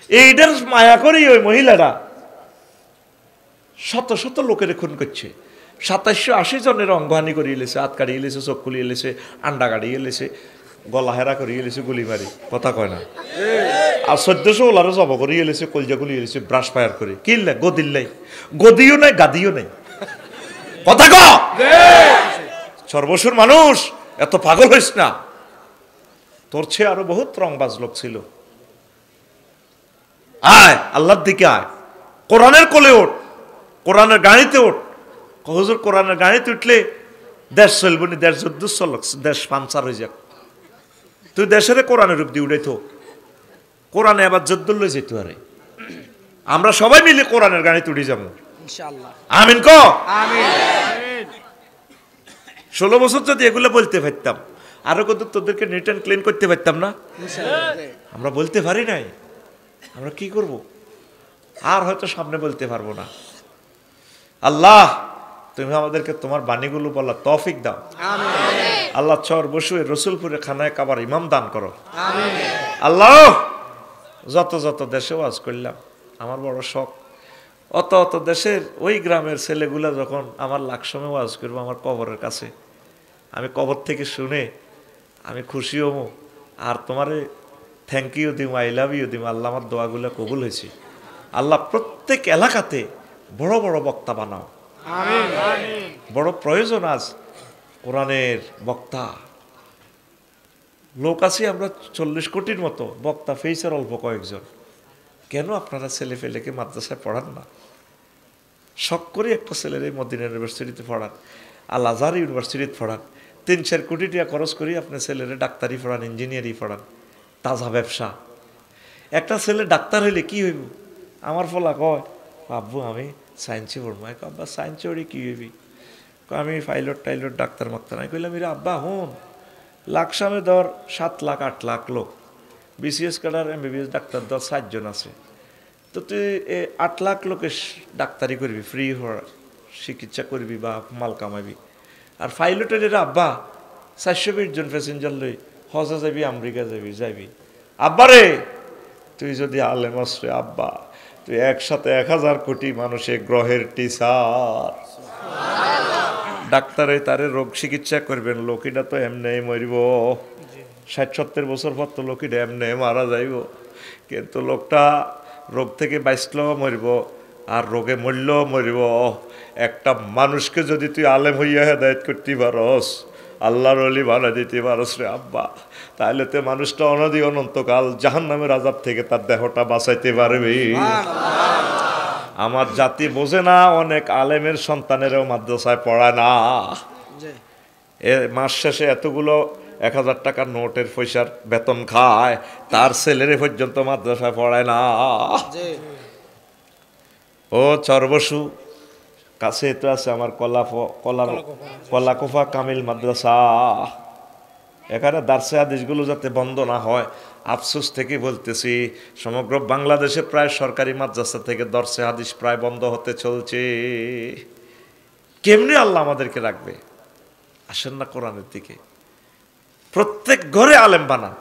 এইটার মায়া করি ওই মহিলারা শত শত লোকের খুন করছে। 2780 জনের অঙ্গহানি করিয়ে এলেছে, হাত কাড়িয়ে এলেছে, চোখ খুলিয়ে এলেছে, আন্ডা কাড়িয়ে এলেছে, গলা হেরা করিয়ে এলেছে, গুলি মারি। কথা কয় না? আর 1400 ওলারও জব করিয়ে এলেছে, কলজা গুলিয়ে এলেছে, ব্রাশ ফায়ার করে। কিনলে গদিল নাই, গদিও নাই, গাদিও নাই। কথা ক সর্বসুর মানুষ, এত পাগল হইস না। তোর চেয়ে আরো বহুত রংবাজ লোক ছিল। আয় আল্লাহর দিকে আয়, কোরআনের কোলে ওঠ, কোরআনের গাড়িতে ওঠ। হুজুর কোরআনের গাড়িতে উঠলে দেশ চলবো নি, দেশ যুদ্ধ চলক, দেশ পাঞ্চার হয়ে যাক। তুই দেশের কোরআনের রূপ দিয়ে উঠাইতো, কোরআনে আবার যুদ্ধ লই যেত। আরে আমরা সবাই মিলে কোরআনের গাড়িতে উঠে যাবো ইনশাআল্লাহ। আমিন ক আমিন। 16 বছর যদি এগুলো বলতে পারতাম, আরো কত তোদেরকে নিট অ্যান্ড ক্লিন করতে পারতাম না? আমরা বলতে পারি নাই, আমরা কি করব? আর হয়তো সামনে বলতে পারবো না। আল্লাহ তুমি আমাদেরকে তোমার বাণীগুলো বলার তৌফিক দাও। আল্লাহ চর বসুয়ে রসুলপুরে খানায় কাবার ইমাম দান করো। আল্লাহ যত যত দেশে ওয়াজ করলাম, আমার বড় শখ, অত অত দেশের ওই গ্রামের ছেলেগুলা যখন আমার লাখ সময় ওয়াজ করবো আমার কবরের কাছে, আমি কবর থেকে শুনে আমি খুশি হবো আর তোমারে থ্যাংক ইউ দিম, আই লাভ ইউ দিম। আল্লাহ আমার দোয়াগুলো কবুল হয়েছে। আল্লাহ প্রত্যেক এলাকাতে বড় বড় বক্তা বানাও। বড় প্রয়োজন আজ কোরআনের বক্তা। লোক আছি আমরা 40 কোটির মতো, বক্তা ফেইসের অল্প কয়েকজন। কেন আপনারা ছেলে ফেলেকে মাদ্রাসায় পড়ান না? শখ করে একটা ছেলের এই মদিনা ইউনিভার্সিটিতে পড়ান, আল আজহার ইউনিভার্সিটিতে পড়ান, 3-4 কোটি টাকা খরচ করি আপনি ছেলেরে ডাক্তারি পড়ান, ইঞ্জিনিয়ারিং পড়ান, তাজা ব্যবসা। একটা ছেলে ডাক্তার হইলে কি হইব? আমার ফলা কয় আব্বু আমি সায়েন্সে পড়বো। আব্বা সায়েন্সে পড়ি কি হইবি? আমি পাইলট টাইলট ডাক্তার মাক্তার। আমি কইলাম এরা আব্বা হন লাকসামে ধর 7 লাখ 8 লাখ লোক, বিসিএস কাটার এমবিবিএস ডাক্তার ধর 7 জন আছে, তো তুই 8 লাখ লোকের ডাক্তারি করবি, ফ্রি চিকিৎসা করবি বা মাল কামাবি। আর পাইলটের এরা আব্বা 420 জন প্যাসেঞ্জার লই হজে যাবি, আমেরিকা যাবি। আব্বা রে তুই যদি আলেম আসরে আব্বা, তুই একসাথে 1000 কোটি মানুষের গ্রহের টিচার। ডাক্তারে তারে রোগ চিকিৎসা করবেন, লোকিটা তো এমনি মরিব, 60-70 বছর পর তো লোকিটা এমনি মারা যাইব। কিন্তু লোকটা রোগ থেকে বাঁচলেও মরিব আর রোগে মরলেও মরিব। একটা মানুষকে যদি তুই আলেম হইয়া হেদায়েত করতে পারস, আল্লাহর ওলি বানাই দিতে পারস রে আব্বা, তাহলে তো মানুষটা অনদি অনন্তকাল জাহান্নামের আযাব থেকে তার দেহটা বাঁচাইতে পারবি। আমার জাতি বোঝে না, অনেক আলেমের সন্তানেরও মাদ্রাসায় পড়ায় না। মাস শেষে এতগুলো 1000 টাকার নোটের পয়সার বেতন খায়, তার ছেলেরে পর্যন্ত মাদ্রাসায় পড়ায় না। ও চরবসু কাছে তো আছে আমার কলাকোফা কামিল মাদ্রাসা। এখানে দার্সে হাদিসগুলো যাতে বন্ধ না হয়, আফসোস থেকে বলতেছি, সমগ্র বাংলাদেশে প্রায় সরকারি মাদ্রাসা থেকে দর্সে হাদিস প্রায় বন্ধ হতে চলছে। কেমনি আল্লাহ আমাদেরকে রাখবে? আসেন না কোরআনের দিকে। প্রত্যেক ঘরে আলেম বানান,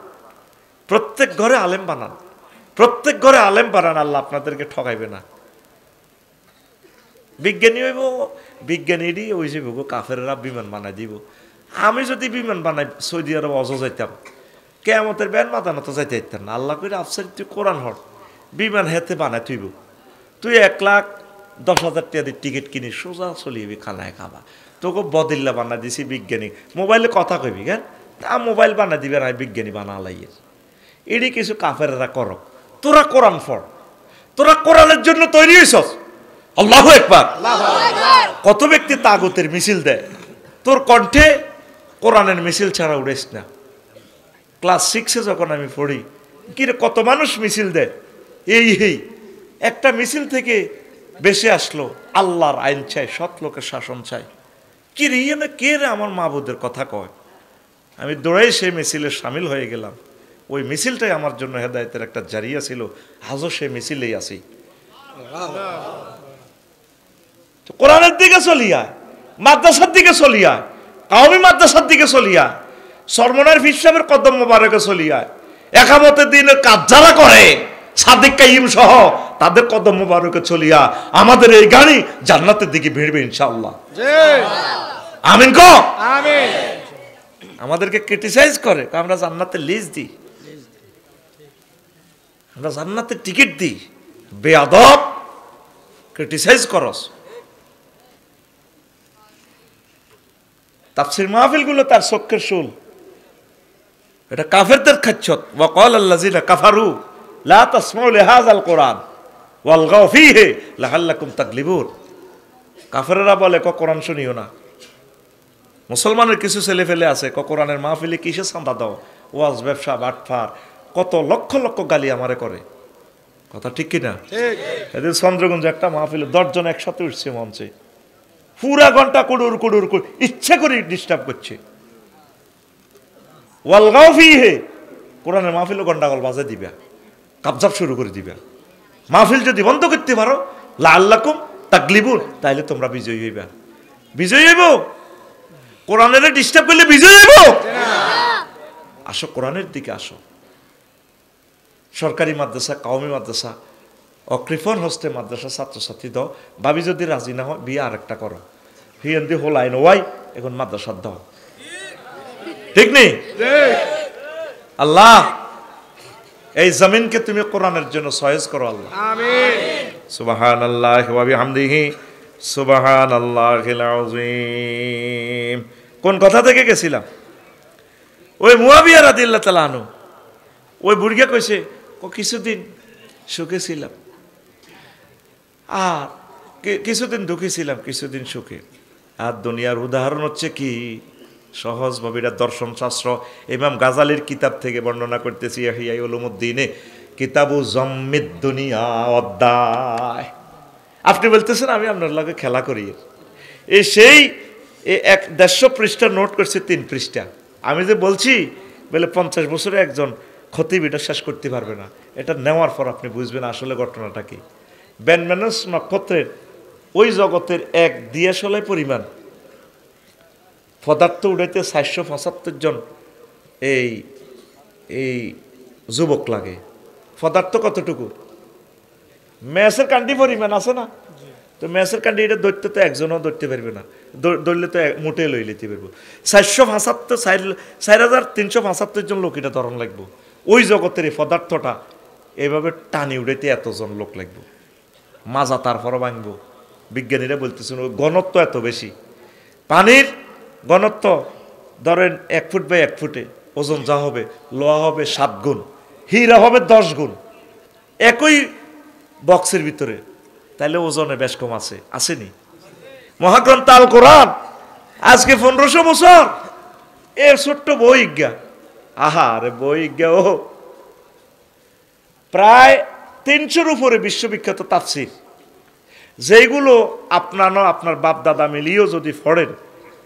প্রত্যেক ঘরে আলেম বানান, প্রত্যেক ঘরে আলেম বানান, আল্লাহ আপনাদেরকে ঠকাইবে না। বিজ্ঞানী হইব, বিজ্ঞানীরই ওই যে কাফেররা বিমান বানাই দিব। আমি যদি বিমান বানাই সৌদি আরব অজ যাইতাম, কেয়ামতের ব্যান মাতানো তো যাইতে যাইতাম না। আল্লাহ করে আফসার তুই কোরআন হর বিমান হেতে বানাই তুইব, তুই 1,10,000 টাকা দিয়ে টিকিট কিনি সোজা চলিবি, খানায় খাবা। তোকে বদিল্লা বানা দিছি বিজ্ঞানী, মোবাইলে কথা কইবি কেন? তা মোবাইল বানা দিবে না, বিজ্ঞানী বানা লাইয়ের। এটি কিছু কাফেররা করক, তোরা কোরআন পড়, তোরা কোরআনের জন্য তৈরি হইছস। আল্লাহু আকবার। কত ব্যক্তি তাগুতের মিছিল দেয়, তোর কণ্ঠে কোরআনের মিছিল ছাড়া উড়েস না। ক্লাস 6-এ যখন আমি পড়ি, কিরে কত মানুষ মিছিল দেয়, এই একটা মিছিল থেকে বেশি আসলো আল্লাহর আইন চাই, সৎ লোকের শাসন চাই। কি রে ইয়ে না কে রে আমার মাহবুদের কথা কয়। আমি দৌড়াই সেই মিছিলে সামিল হয়ে গেলাম। ওই মিছিলটাই আমার জন্য হেদায়েতের একটা জারিয়া ছিল, আজও সেই মিছিলেই আছি। কোরআনের দিকে চলিয়া, মাদ্রাসার দিকে চলিয়া, কাওমি মাদ্রাসার দিকে চলিয়া, সরমনের পীর সাহেবের কদম মোবারকে চলিয়া, একামতের দিনের কাজ যারা করে সাদিক কাইয়িম সহ তাদের কদম মোবারকে চলিয়া আমাদের এই গাড়ি জান্নাতের দিকে ভিড়বে ইনশাআল্লাহ। আমিন কো আমিন। আমাদেরকে ক্রিটিসাইজ করে, আমরা জান্নাতের লিস্ট দিই, আমরা জান্নাতের টিকিট দিই। বেয়াদব, ক্রিটিসাইজ করস। তাফসীর মাহফিলগুলো তার চক্ষের শুল, এটা কাফেরদের খাচ্ছত। ওয়াকাল আল্লাযিনা কাফারু লা তাসমাউ লিহাযাল কুরআন ওয়ালগাউ ফীহি লাআল্লাকুম তাগলিবুন। কাফেররা বলে কোরআন শুনিও না। মুসলমানের কিছু ছেলে ফেলে আছে কোরআনের মাহফিলে কিসে চাঁদা দাও, ওয়াজ, ব্যবসা, বাটফার, কত লক্ষ লক্ষ গালি আমারে করে। কথা ঠিক কিনা? এদের চন্দ্রগঞ্জে একটা মাহফিলে 10 জন একসাথে উঠছে মঞ্চে, পুরা ঘন্টা কুড়ুর কুড়ুর ইচ্ছে করে ডিস্টার্ব করছে। ওয়ালগাউ ফীহি, কোরআনের মাহফিলও গন্ডাগোল বাজে দিবা, কাবজাব শুরু করে দিবা। মাহফিল যদি বন্ধ করতে পারো লাআল্লাকুম তাগলিবুন, তাইলে তোমরা বিজয়ী হইবা। বিজয় হইব? কোরআনের ডিস্টার্ব করলে বিজয় হইব? আসো, কোরআনের দিকে আসো। সরকারি মাদ্রাসা, কওমি মাদ্রাসা, অকৃপণ হস্তে মাদ্রাসা ছাত্রছাত্রী দাও। ভাবি যদি রাজি না হয়, বিয়ে আরেকটা করো। হিয়েন্দি হোলাই নোয়াই এখন মাদ্রাসা দাও। ঠিক নেই? আল্লাহ এই জমিনকে তুমি কোরআনের জন্য সয়েজ করো আল্লাহ। আমিন। সুবহানাল্লাহি ওয়া বিহামদিহি সুবহানাল্লাহিল আযীম। কোন কথা থেকে গেছিলাম? ওই মুয়াবিয়া রাদিয়াল্লাহু তাআলা আনহু, ওই বুড়িয়া কইছে কিছুদিন সুখে ছিলাম, আর কিছুদিন দুঃখী ছিলাম, কিছুদিন সুখে। আর দুনিয়ার উদাহরণ হচ্ছে কি? সহজভাবে এটা দর্শন শাস্ত্র ইমাম গাজালির কিতাব থেকে বর্ণনা করতেছি। ইহয়া উলুমুদ্দিনে কিতাবু জম্মিদ দুনিয়া অধ্যায়। আপনি বলতেছেন আমি আপনার লগে খেলা করি। এই সেই 150 পৃষ্ঠা নোট করছে, 3 পৃষ্ঠা। আমি যে বলছি বলে 50 বছরে একজন খতিব এটা শেষ করতে পারবে না। এটা নেওয়ার পর আপনি বুঝবেন আসলে ঘটনাটা কি। ব্যানম্যানস নক্ষত্রের ওই জগতের এক দিয়াশলাই পরিমাণ পদার্থ উড়াইতে 475 জন এই যুবক লাগে। পদার্থ কতটুকু? ম্যাসের কান্ডি পরিমাণ আছে না? তো ম্যাসের কান্ডি এটা ধরতে তো একজনও ধরতে পারবে না, ধরলে তো মোটে লই লিতে পারবো। 475 জন লোক এটা ধরন লাগবো। ওই জগতের এই পদার্থটা এভাবে টানি উড়াইতে এতজন লোক লাগবো। মাজা তারপরও ভাঙবো। বিজ্ঞানীরা বলতেছেন ওই ঘনত্ব এত বেশি। পানির ঘনত্ব ধরেন 1 ফুট বাই 1 ফুটে, ওজন যা হবে, লোহা হবে 7 গুণ, হীরা হবে 10 গুণ একই বক্সের ভিতরে। তাহলে ওজনে বেশ কম আছে, আসেনি? মহাগ্রন্থ আল কোরআন আজকে 1500 বছর এর ছোট্ট বইজ্ঞা। আহা রে বইজ্ঞা, ও প্রায় 300-র উপরে বিশ্ববিখ্যাত তাফসীর, যেগুলো আপনার বাপ দাদা মিলিয়েও যদি পড়েন,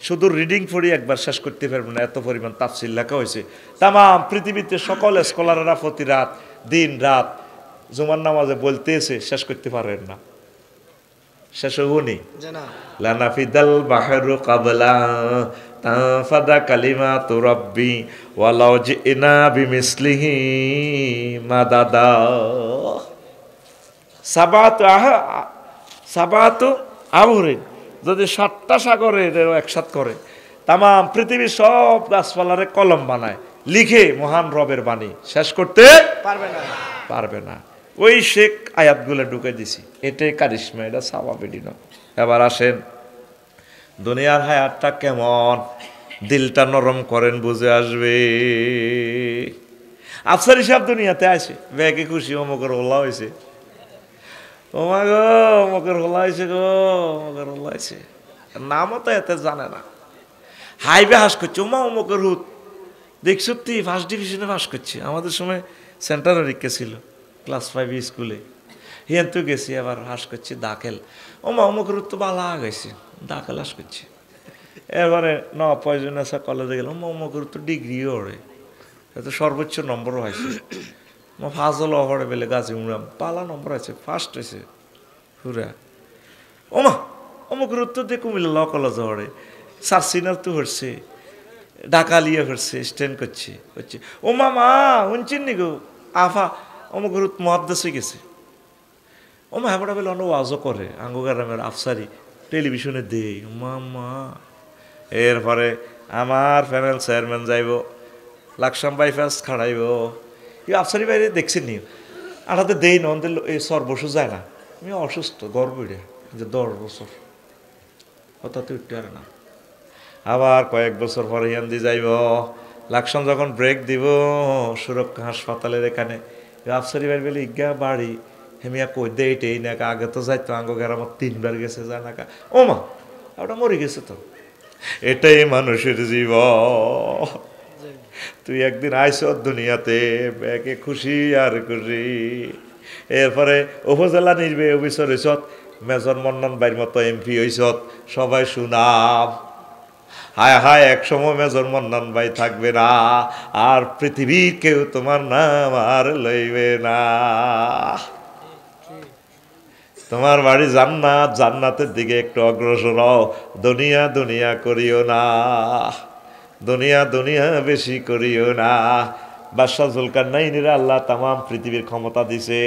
শুধু রিডিং পড়ি একবার শেষ করতে পারবেন না, এত পরিমাণ তাফসীর লেখা হয়েছে। তাম পৃথিবীতে সকল স্কলাররা প্রতি রাত দিন রাত জুমার নামাজে বলতেছে, শেষ করতে পারেন না। শেষ হবনি। লানাফিদাল বাহরু ক্বাবলা তানফাদা কালিমাতু রাব্বি ওয়ালাউ জিনা বিমিসলিহি মাদাদা। সাবাতু আবহুরিন, যদি 7টা সাগরের একসাথ করে তাম পৃথিবীর সব গাছপালারে কলম বানায়, লিখে মহান রবের বাণী শেষ করতে পারবে না। ওই শেখ আয়াতগুলো ঢুকে দিছি, এটাই কারিশমা, এটা স্বাভাবিক নয়। এবার আসেন দুনিয়ার হায়াতটা কেমন, দিলটা নরম করেন, বুঝে আসবে। আফসার হিসাব দুনিয়াতে আছে, ব্যাগে খুশি, অমুকের হোলা হয়েছে, ও মা গো অমুকের হোলা হয়েছে গো, অমুকের হোলা হয়েছে, নামও তো এতে জানে না। হাইবে হাস করছে, ওমা অমুকের হুত দেখ, সত্যি ফার্স্ট ডিভিশনে পাস করছে। আমাদের সময় সেন্টার পরীক্ষা ছিল ক্লাস 5 স্কুলে, হিয়ান তো গেছি, আবার হাস করছি দাখেল, ওমা অমুকের হুত তো বালা গেছে, দাখেল হাস করছে। এবারে পয়জনাসা কলেজে গেলাম, অমুকের তো ডিগ্রিও ওড়ে, এত সর্বোচ্চ নম্বরও হয়েছে। ফাজল হরে বেলে গাছে উড়াম, পালা নম্বর আছে, ফার্স্ট হয়েছে পুরা। ওমা অমুকের উত্তর দিয়ে কুমিল্লা ল কলেজ হরে, সার্সিনার তো হচ্ছে, ঢাকা লিয়ে হচ্ছে, স্ট্যান্ড করছে হচ্ছে। ও মামা শুনছেন নি গো, আফা অমুকের মহাদ্দেশে গেছে। ও মা হেবড়া বেলে অন্য ওয়াজও করে, আঙ্গুগারামের আফসারি টেলিভিশনে দেই মামা। এরপরে আমার প্যানেল চেয়ারম্যান যাইব, লাকসাম বাইপাস খাড়াইব, এই আফসারি বাইরে দেখছেন নি, আটাতে দেই না, এই সর বসে যায় না, আমি অসুস্থ গর্ব যে 10 বছর হঠাৎ উঠতে পারে না। আবার কয়েক বছর পরে ইয়ান্দি যাইব, লাকসাম যখন ব্রেক দিব সুরক্ষা হাসপাতালের এখানে, আফসারি বাইরে বেলে ইজ্ঞা বাড়ি হেমিয়া কই দে এইটাই না, আগে তো যাইতো আঙ্গ গ্রামত 3 বার গেছে, যায় না, ও মা ওটা মরে গেছে তো। এটাই মানুষের জীবন। তুই একদিন আইস দুনিয়াতে, ব্যাকে খুশি আর খুশি। এরপরে উপজেলা নির্বাহী অফিসার হইছত, মেজর মন্নন বাইর মতো এমপি হইছত, সবাই সুনাম। হায় হায় একসময় মেজর মন্নন ভাই থাকবে না, আর পৃথিবীর কেউ তোমার নাম আর লইবে না। তোমার বাড়ি জান্নাত, জান্নাতের দিকে একটু অগ্রসর হও। দুনিয়া দুনিয়া করিও না, দুনিয়া দুনিয়া বেশি করিও না। বাদশাহ জুলকারনাইনের আল্লাহ তামাম পৃথিবীর ক্ষমতা দিছে।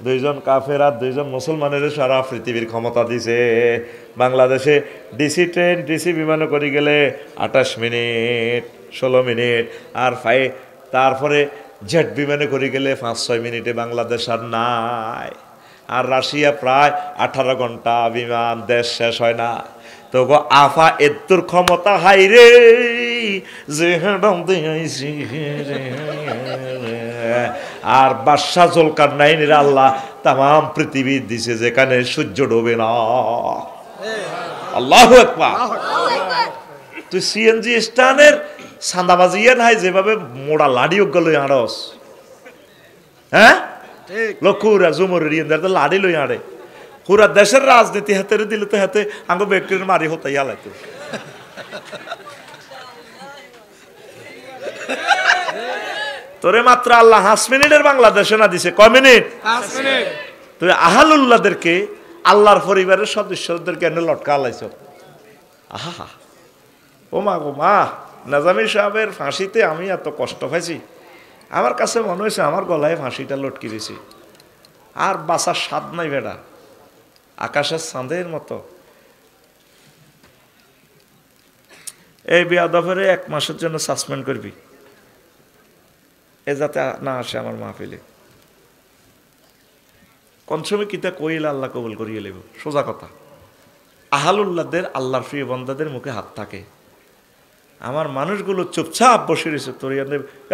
দুইজন কাফের আর দুইজন মুসলমানের সারা পৃথিবীর ক্ষমতা দিছে। বাংলাদেশে ডিসি ট্রেন, ডিসি বিমানে করে গেলে 28 মিনিট 16 মিনিট, আর তারপরে জেট বিমানে করে গেলে 5-6 মিনিটে বাংলাদেশ আর নাই। আর রাশিয়া প্রায় 18 ঘন্টা বিমান, দেশ শেষ হয় না। তো গো আফা এত্তর ক্ষমতা হাই রে, যে আর বাদশাহ জুলকারনাইনের আল্লাহ তামাম পৃথিবী দিছে যেখানে সূর্য ডোবে না। আল্লাহু আকবার। তুই সিএনজি স্ট্যান্ডের সান্দাবাজি নাই যেভাবে মোড়া লাড়ি গেল আড়স, হ্যাঁ লক্ষুরা জুমরের ইন্দার তো লাড়ি লই আড়ে। পুরা দেশের রাজনীতি হাতে দিলে তো হাতে আঙ্গ ব্যক্তির মারি হতে ইয়ালাইতো। তোরে মাত্র আল্লাহ 5 মিনিটের বাংলাদেশে না দিছে, কয় মিনিট? 5 মিনিট। তুই আহালুল্লাহদেরকে, আল্লাহর পরিবারের সদস্যদেরকে এনে লটকা লাইছ। আহা ও মা গো মা, নাজামি সাহেবের ফাঁসিতে আমি এত কষ্ট পাইছি, আমার কাছে মনে হয়েছে আমার গলায় ফাঁসিটা লটকি দিয়েছি। আর বাঁচার স্বাদ নাই বেড়া, আকাশের চাঁদের মতো। এই বেয়াদফের 1 মাসের জন্য সাসপেন্ড করবি, এ যাতে না আসে আমার মাহফিলে। কোন সময় কিতা কইলে আল্লাহ কবুল করিয়ে লেব, সোজা কথা। আহালুল্লাহদের, আল্লাহর প্রিয় বন্দাদের মুখে হাত থাকে। আমার মানুষগুলো চুপচাপ বসে রয়েছে। তোর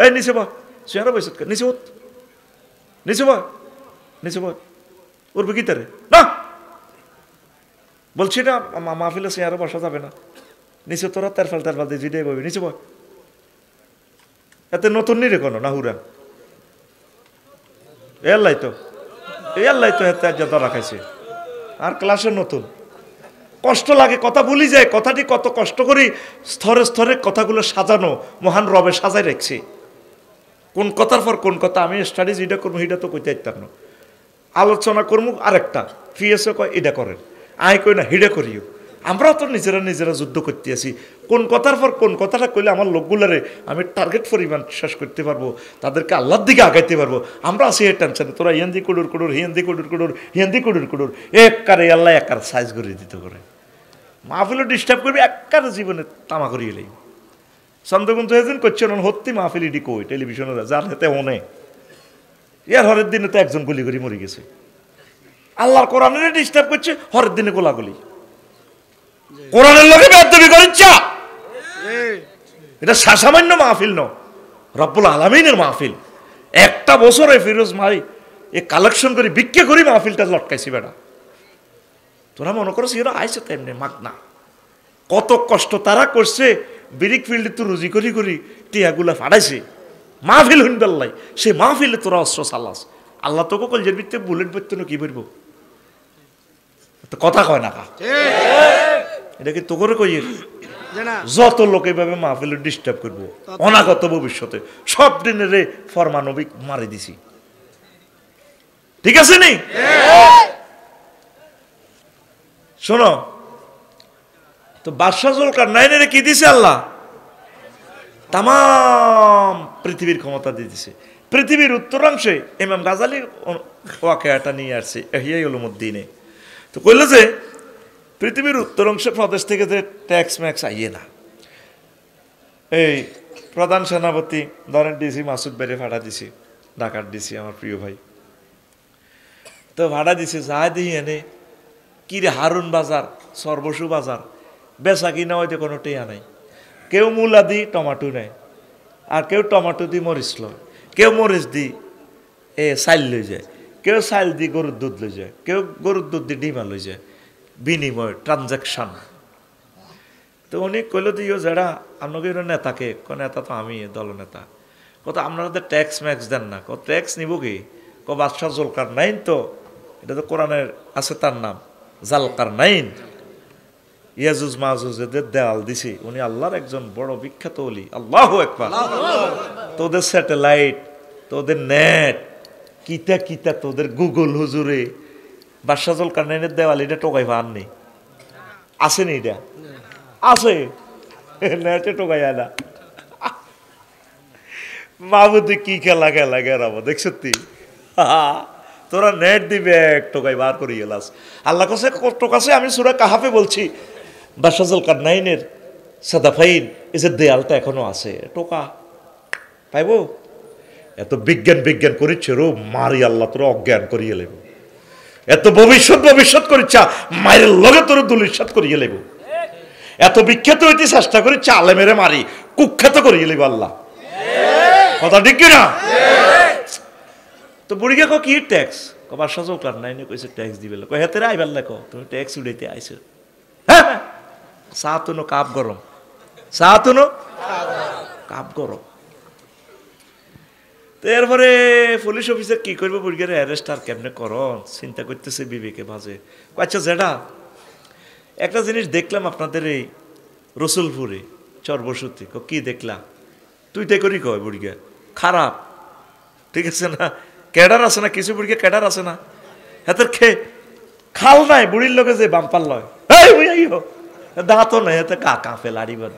এই নিচে বা চেয়ারা বসে, নিচে ওত, নিচে বা, নিচে বা, উঠবে কি তারে না বলছি না, মাহফিলে চেয়ারে বসা যাবে না। নিচে তোরা তেরফাল দিয়ে জিডে বলবি, নিচে বয়। এতে নতুন নি রে কোনো না হুরান এল্লাই তো এতে যত রাখাইছে। আর ক্লাসে নতুন কষ্ট লাগে, কথা ভুলি যায়। কথাটি কত কষ্ট করি স্তরে স্তরে কথাগুলো সাজানো, মহান রবে সাজাই রাখছি। কোন কথার পর কোন কথা আমি স্টাডি যেটা করবো সেটা তো কইতে পারতাম না। আলোচনা করবো আরেকটা, ফিএসও কয় এটা করেন, আয় কই না হিডে করিও। আমরাও তো নিজেরা যুদ্ধ করতে আছি। কোন কথার পর কোন কথাটা কইলে আমার লোকগুলারে আমি টার্গেট পরিমাণ শেষ করতে পারবো, তাদেরকে আল্লাহর দিকে আগাইতে পারবো। আমরা আছি এই টেনশনে, তোরা হিন্দি কুডুর হিন্দি কুডুর এক কারে আল্লাহ একার সাইজ করে দিতে করে। মাহফিলও ডিস্টার্ব করবি, একার জীবনে তামা করিয়ে লাই। চন্দ্রগুঞ্জ হেদিন করছেন হত্যি মাহফিল ইডি কই টেলিভিশনে যার হাতে হনে ইয়ার হরের দিনে তো একজন গুলি করে মরে গেছে। আল্লাহর কোরআনের ডিস্টার্ব করছে, হরের দিনে গোলাগুলি। কোরআনের লোকে বেয়াদবি করিচ্ছা, এটা সামান্য মাহফিল ন, রব্বুল আলামিনের মাহফিল। একটা বছরে ফিরোজ মাই এ কালেকশন করে বিক্রি করি মাহফিলটা লটকাইছি বেড়া। তোরা মনে করছি এরা আইসে তেমনি মাগ না, কত কষ্ট তারা করছে। বিরিক ফিল্ডে তো রুজি করি টিয়াগুলা ফাটাইছে মাহফিল হুইনবেল্লাই। সে মাহফিলে তোরা অস্ত্র চালাস। আল্লাহ তোকে কলজের ভিত্তিতে বুলেট বইতে কি বলব, কথা কয় না কা এটা কি তো করে কই। যত লোক এইভাবে মাহফিলে ডিস্টার্ব করবো অনাগত ভবিষ্যতে সব দিনের ফরমানবিক মারি দিছি, ঠিক আছে নি? শোনো তো, বাদশাহ জুলকারনাইনের কি দিছে আল্লাহ? তামাম পৃথিবীর ক্ষমতা দিয়ে দিছে। পৃথিবীর উত্তরাংশে ইমাম গাজালি ওয়াকিয়াটা নিয়ে আসছে ইহইয়া উলুমুদ্দিনে। তো কইল যে পৃথিবীর উত্তরাংশে প্রদেশ থেকে যে ট্যাক্স ম্যাক্স আইয়ে না, এই প্রধান সেনাপতি ধরেন ডিসি মাসুদ বেড়ে ভাড়া দিছি, ঢাকার ডিসি আমার প্রিয় ভাই, তো ভাড়া দিছে যা দিই এনে কিরে হারুন বাজার সর্বসু বাজার বেচা কিনা হয়তো কোনো টেয়া নাই। কেউ মূলা দি টমাটো নেয়, আর কেউ টমাটো দি মরিচ লয়, কেউ মরিচ দি চাইল লই যায়, কেউ চাইল দি গরুর দুধ লই যায়, কেউ গরুর দুধ দি ডিমা লই যায়, বিনিময় ট্রানজাকশন। তো উনি কইল দিও যারা আপনাকে নেতাকে নেতা তো আমি দলনেতা, কত আপনারা তো ট্যাক্স ম্যাক্স দেন না, কত ট্যাক্স নিব কি? বাদশাহ জুলকারনাইন তো এটা তো কোরআনের আছে তার নাম জালকারনাইন, ইয়াজুজ মাজুজ এদের দেওয়াল দিছি, উনি আল্লাহর একজন বড় বিখ্যাত ওলি। আল্লাহু আকবার। তোদের স্যাটেলাইট, তোদের নেট, কিতা কিতা তোদের গুগল হুজুরে বাদশাহ জুলকারনাইনের দেওয়ালিটা টোকাই পাননি, আসেনি? এটা আছে, নেটে টোকাই না। মাহবুদি কি খেলা খেলা গেরাবো দেখছ তুই? তোরা নেট দিবে এক টোকাই বার করি গেলাস। আল্লাহ কাছে টোকাছে। আমি সূরা কাহাফে বলছি বাদশাহ জুলকারনাইনের সাদাফাইন, এই যে দেয়ালটা এখনো আছে, টোকা পাইবো? এত বিজ্ঞান বিজ্ঞান করিচ্ছে রো মারি আল্লাহ তোরা অজ্ঞান করিয়ে লেব। এত ভবিষ্যৎ ভবিষ্যৎ করিচ্ছা মায়ের লগে তোর দুলিশাত করিয়ে লেব। এত বিখ্যাত হইতে চেষ্টা করিচ্ছা আলেমেরে মারি কুখ্যাত করিয়ে লেব আল্লাহ। কথা ঠিক কিনা? তো বুড়িকে কো কি ট্যাক্স? বাদশাহ জুলকারনাইনে কইছে ট্যাক্স দিবে। কয় হেতেরা আইবার লেখো তুমি ট্যাক্স উড়াইতে আইছো। হ্যাঁ চা তুনো কাপ গরম, চা তুনো কাপ গরম। এরপরে পুলিশ অফিসার কি করবে, বুড়িকে অ্যারেস্ট আর কেমনে করন চিন্তা করতেছে বিবেকে ভাজে। আচ্ছা জেডা একটা জিনিস দেখলাম আপনাদের এই রসুলপুরে চরবসুতে। কি দেখলা? তুই তাই করি কয় বুড়িকে খারাপ, ঠিক আছে না? ক্যাডার আছে না কিছু, বুড়িকে ক্যাডার আছে না? হাতের খাল নাই বুড়ির লোকে যে বাম্পার লয় দাঁতও নাই, হাতে কাঁপে লাড়ি বাদ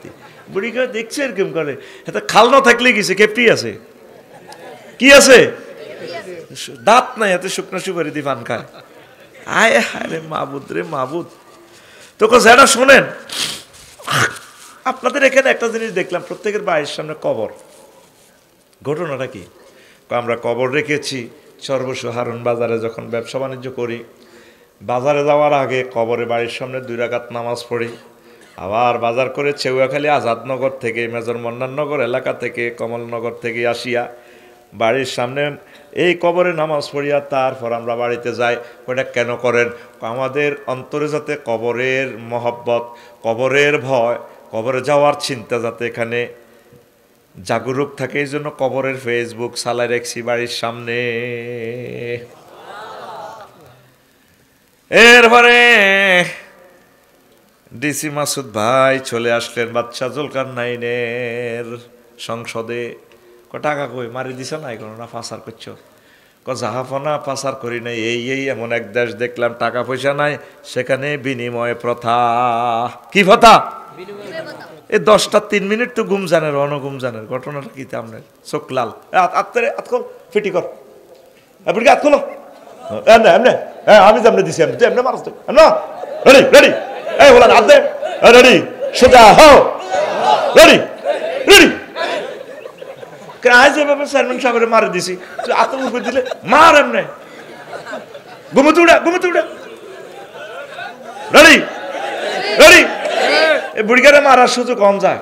বুড়িকে দেখছে এরকম করে। হাতে খাল না থাকলে গেছে কেপটি আছে, কি আছে? দাঁত নাই, হাতে শুকনো সুপারি দি পান খায়। আয় আরে মাবুদ রে মাবুদ। তোকে যেটা শোনেন, আপনাদের এখানে একটা জিনিস দেখলাম, প্রত্যেকের বাড়ির সামনে কবর। ঘটনাটা কি? আমরা কবর রেখেছি সর্বস্ব হারুন বাজারে যখন ব্যবসা বাণিজ্য করি, বাজারে যাওয়ার আগে কবরে বাড়ির সামনে 2 রাকাত নামাজ পড়ি। আবার বাজার করে চেউয়াখালী আজাদনগর থেকে, মেজর মন্নাননগর এলাকা থেকে, কমলনগর থেকে আসিয়া বাড়ির সামনে এই কবরে নামাজ পড়িয়া তারপর আমরা বাড়িতে যাই। ওটা কেন করেন? আমাদের অন্তরে যাতে কবরের মহব্বত, কবরের ভয়, কবরে যাওয়ার চিন্তা যাতে এখানে জাগরুক থাকে, এই জন্য কবরের ফেসবুক চালাই রাখছি বাড়ির সামনে। এরপরে ডিসি মাসুদ ভাই চলে আসলেন বাদশাহ জুলকারনাইনের সংসদে। টাকা কই মারি দিছ না, এখন না পাচার করছো? জাহাফনা পাচার করি নাই, এই এমন এক দেশ দেখলাম টাকা পয়সা নাই, সেখানে বিনিময় প্রথা। কি প্রথা? এই 10টা 3 মিনিট তো গুমজানের অনগুমজানের ঘটনাটা কি আপনার চোখ লাল? আত্মরে আতকল ফিটি কর, আপনি কি আতকল এমনে এমনে? হ্যাঁ আমি যেমনে দিছি এমনি এমনে মারছ তো না। রেডি রেডি, এই বলা হাত দে, রেডি সোজা হও, রেডি রেডি। চেয়ারম্যান সাহেবের মারে দিছি, আতঙ্ক উপরে দিলে মার এমনে ঘুমোতে উড়া ঘুমোতে উড়া। Ready ready. এই বুড়িগারে মারার সুযোগ কম যায়,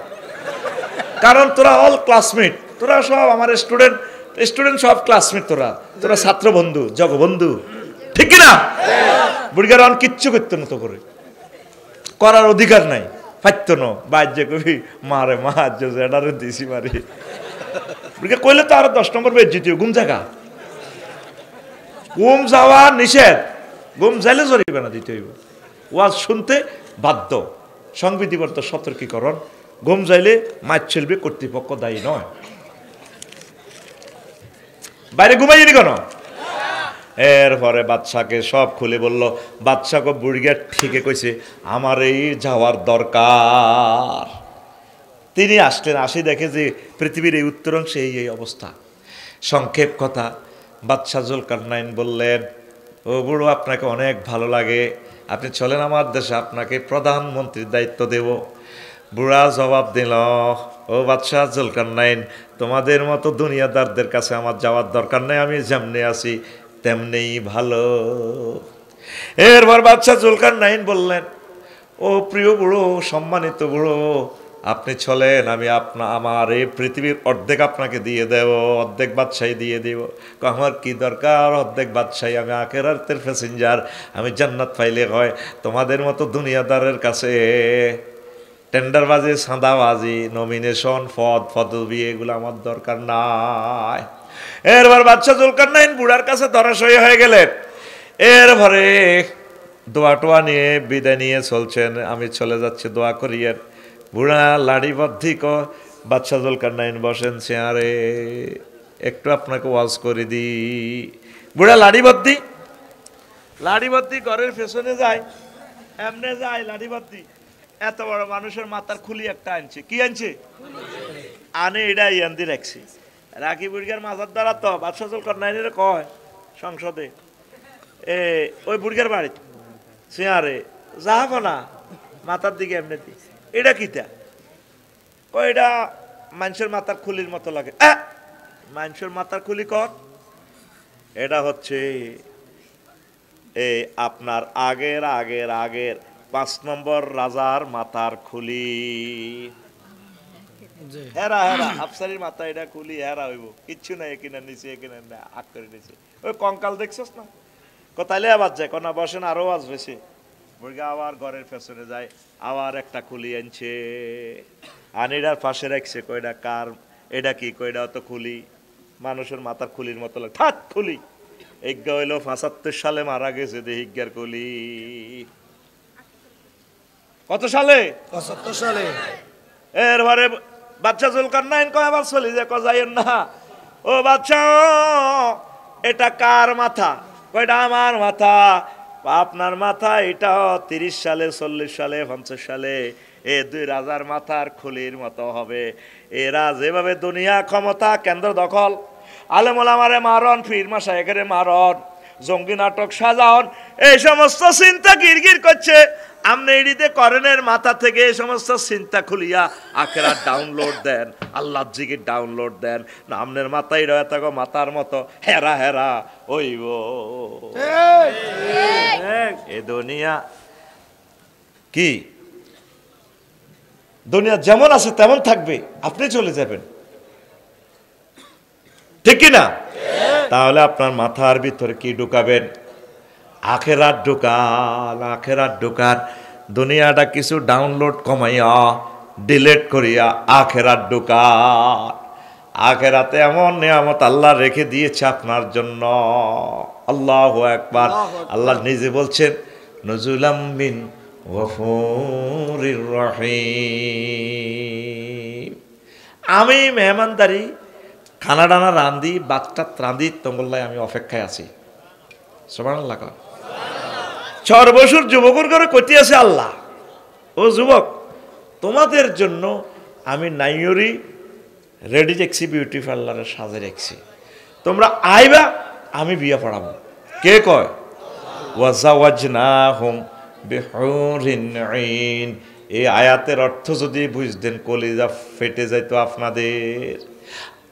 কারণ তোরা অল ক্লাসমেট, তোরা সব আমার স্টুডেন্ট সব ক্লাসমেট, তোরা তোরা ছাত্র বন্ধু জগবন্ধু, ঠিক কিনা? বুড়িগারে অন কিচ্ছু করতো না, তো করে করার অধিকার নাই, পাইতো না। বাজ্য কবি মারে মার্য জেডারে দিছি মারি বুড়িকে কইলে তো আরো 10 নম্বর বেজ জিতিও। ঘুম জায়গা ঘুম যাওয়া নিষেধ, ঘুম যাইলে জরিবে না দিতে হইব। ওয়াজ শুনতে বাধ্য, সংবিধিবদ্ধ সতর্কীকরণ। ঘুম যাইলে মাছ চলবে, কর্তৃপক্ষ দায়ী নয়। বাইরে ঘুমাইনি কেন? এরপরে বাদশাকে সব খুলে বলল। বাদশাকে বুড়িয়া ঠিকই কইছে, আমার এই যাওয়ার দরকার। তিনি আসলেন, আসি দেখে যে পৃথিবীর এই উত্তর অংশে এই অবস্থা। সংক্ষেপ কথা, বাদশাহ জুলকারনাইন বললেন, ও বুড়ো আপনাকে অনেক ভালো লাগে, আপনি চলেন আমার দেশে, আপনাকে প্রধানমন্ত্রীর দায়িত্ব দেব। বুড়া জবাব দিল, ও বাদশাহ জুলকারনাইন, তোমাদের মতো দুনিয়াদারদের কাছে আমার যাওয়ার দরকার নেই, আমি যেমনি আছি তেমনিই ভালো। এরপর বাদশাহ জুলকারনাইন বললেন, ও প্রিয় বুড়ো, সম্মানিত বুড়ো, আপনি চলেন, আমি আমার এই পৃথিবীর অর্ধেক আপনাকে দিয়ে দেব, অর্ধেক বাদশাহী দিয়ে দেব। আমার কি দরকার অর্ধেক বাদশাহী? আমি আখিরাতের প্যাসেঞ্জার, আমি জান্নাত পাইলে হয়। তোমাদের মতো দুনিয়াদারের কাছে টেন্ডারবাজি, সাঁদাবাজি, নমিনেশন, পদবি এগুলো আমার দরকার নাই। এরপর বাদশাহ জুলকারনাইন বুড়ার কাছে ধরাশয়ী হয়ে গেলেন। এরপরে দোয়া টোয়া নিয়ে বিদায় নিয়ে চলছেন, আমি চলে যাচ্ছি দোয়া করিয়ে। বুড়া লাড়িবদ্ধি বাদশাহ জুলকারনাইন বসেন চেয়ারে, একটু আপনাকে ওয়াজ করে দি। বুড়া লাড়িবদ্ধি, লাঠি ভর্তি ঘরের পেছনে যায়, এমনে যায় লাঠি ভর্তি, এত বড় মানুষের মাথার খুলি একটা আনছে। কি আনছে? আনে এটা ইয়ান্দি রাখছি। রাখি বুড়িয়ার মাথার দ্বারা তো বাদশাহ জুলকারনাইনের কয় সংসদে, ওই বুড়িয়ার বাড়ি চেয়ারে যাবো না, মাথার দিকে এমনি দি, এটা কিতা? কয় এটা মানুষের মাথার খুলির মতো লাগে। মানুষের মাথার খুলি কর, এটা হচ্ছে এই আপনার আগের আগের আগের 5 নম্বর রাজার মাথার খুলি। হেরা হেরা আফসারির মাথা এটা খুলি হেরা হইব, কিচ্ছু নাই এখানে নিচে, এখানে আগ করে নিচে। ওই কঙ্কাল দেখছস না? কোথায় আবার যায়, কোনা বসেন আরো আওয়াজ হয়েছে। মুরগা আবার ঘরের পেছনে যায়, আবার একটা খুলি আনছে, আনিটার পাশে রাখছে। কয়টা কার? এটা কি? কয়টা তো খুলি, মানুষের মাথার খুলির মতো লাগে। থাক খুলি, এজ্ঞা হইলো 75 সালে মারা গেছে দেহিজ্ঞার খুলি। কত সালে? 75 সালে। এরপরে বাদশা জুলকারনাইন কয় আবার চলে যায়, যাইয়েন না ও বাদশা, এটা কার মাথা? কয়টা আমার মাথা। আপনার মাথা এটা 30 সালে, 40 সালে, 50 সালে এ 2 রাজার মাথার খুলির মতো হবে। এরা যেভাবে দুনিয়া ক্ষমতা কেন্দ্র দখল, আলেম ওলামারে মারণ, পীর মাশায়েখেরে মারণ, জঙ্গি নাটক সাজান, এই সমস্ত চিন্তা গিরগির করছে। আপনি এডিতে করেনের মাথা থেকে এই সমস্ত চিন্তা খুলিয়া আখেরা ডাউনলোড দেন, আল্লাহর জিকির ডাউনলোড দেন না। আপনার মাথায় রয়ে থাকো মাথার মতো হেরা হেরা হইব। এ দুনিয়া কি? দুনিয়া যেমন আছে তেমন থাকবে, আপনি চলে যাবেন, ঠিক কি না? তাহলে আপনার মাথার ভিতরে কি ঢুকাবেন? আখেরাত ঢুকান, আখেরাত ঢুকান। দুনিয়াটা কিছু ডাউনলোড কমাইয়া ডিলেট করিয়া আখেরাত ঢুকান। আখেরাতে এমন নিয়ামত আল্লাহ রেখে দিয়েছে আপনার জন্য। আল্লাহু আকবার। আল্লাহ নিজে বলছেন, নুজুলাম মিন গফুরির রহিম। আমি মেহমানদারি খানা ডানা রান্ধি, বাচ্চা রান্ধি, তোমলাই আমি অপেক্ষায় আছি। সুবহানাল্লাহ। সর্বসুর যুবকের ঘরে কইতে আছে আল্লাহ, ও যুবক, তোমাদের জন্য আমি নাইয়রি রেডি রেখছি, বিউটি পার্লারে সাজে রেখছি, তোমরা আইবা, আমি বিয়ে পড়াবো। কে কয়? ওয়াজাওয়াজনাহুম বিহুরিন আইন। এই আয়াতের অর্থ যদি বুঝতেন কলিজা ফেটে যাইতো আপনাদের।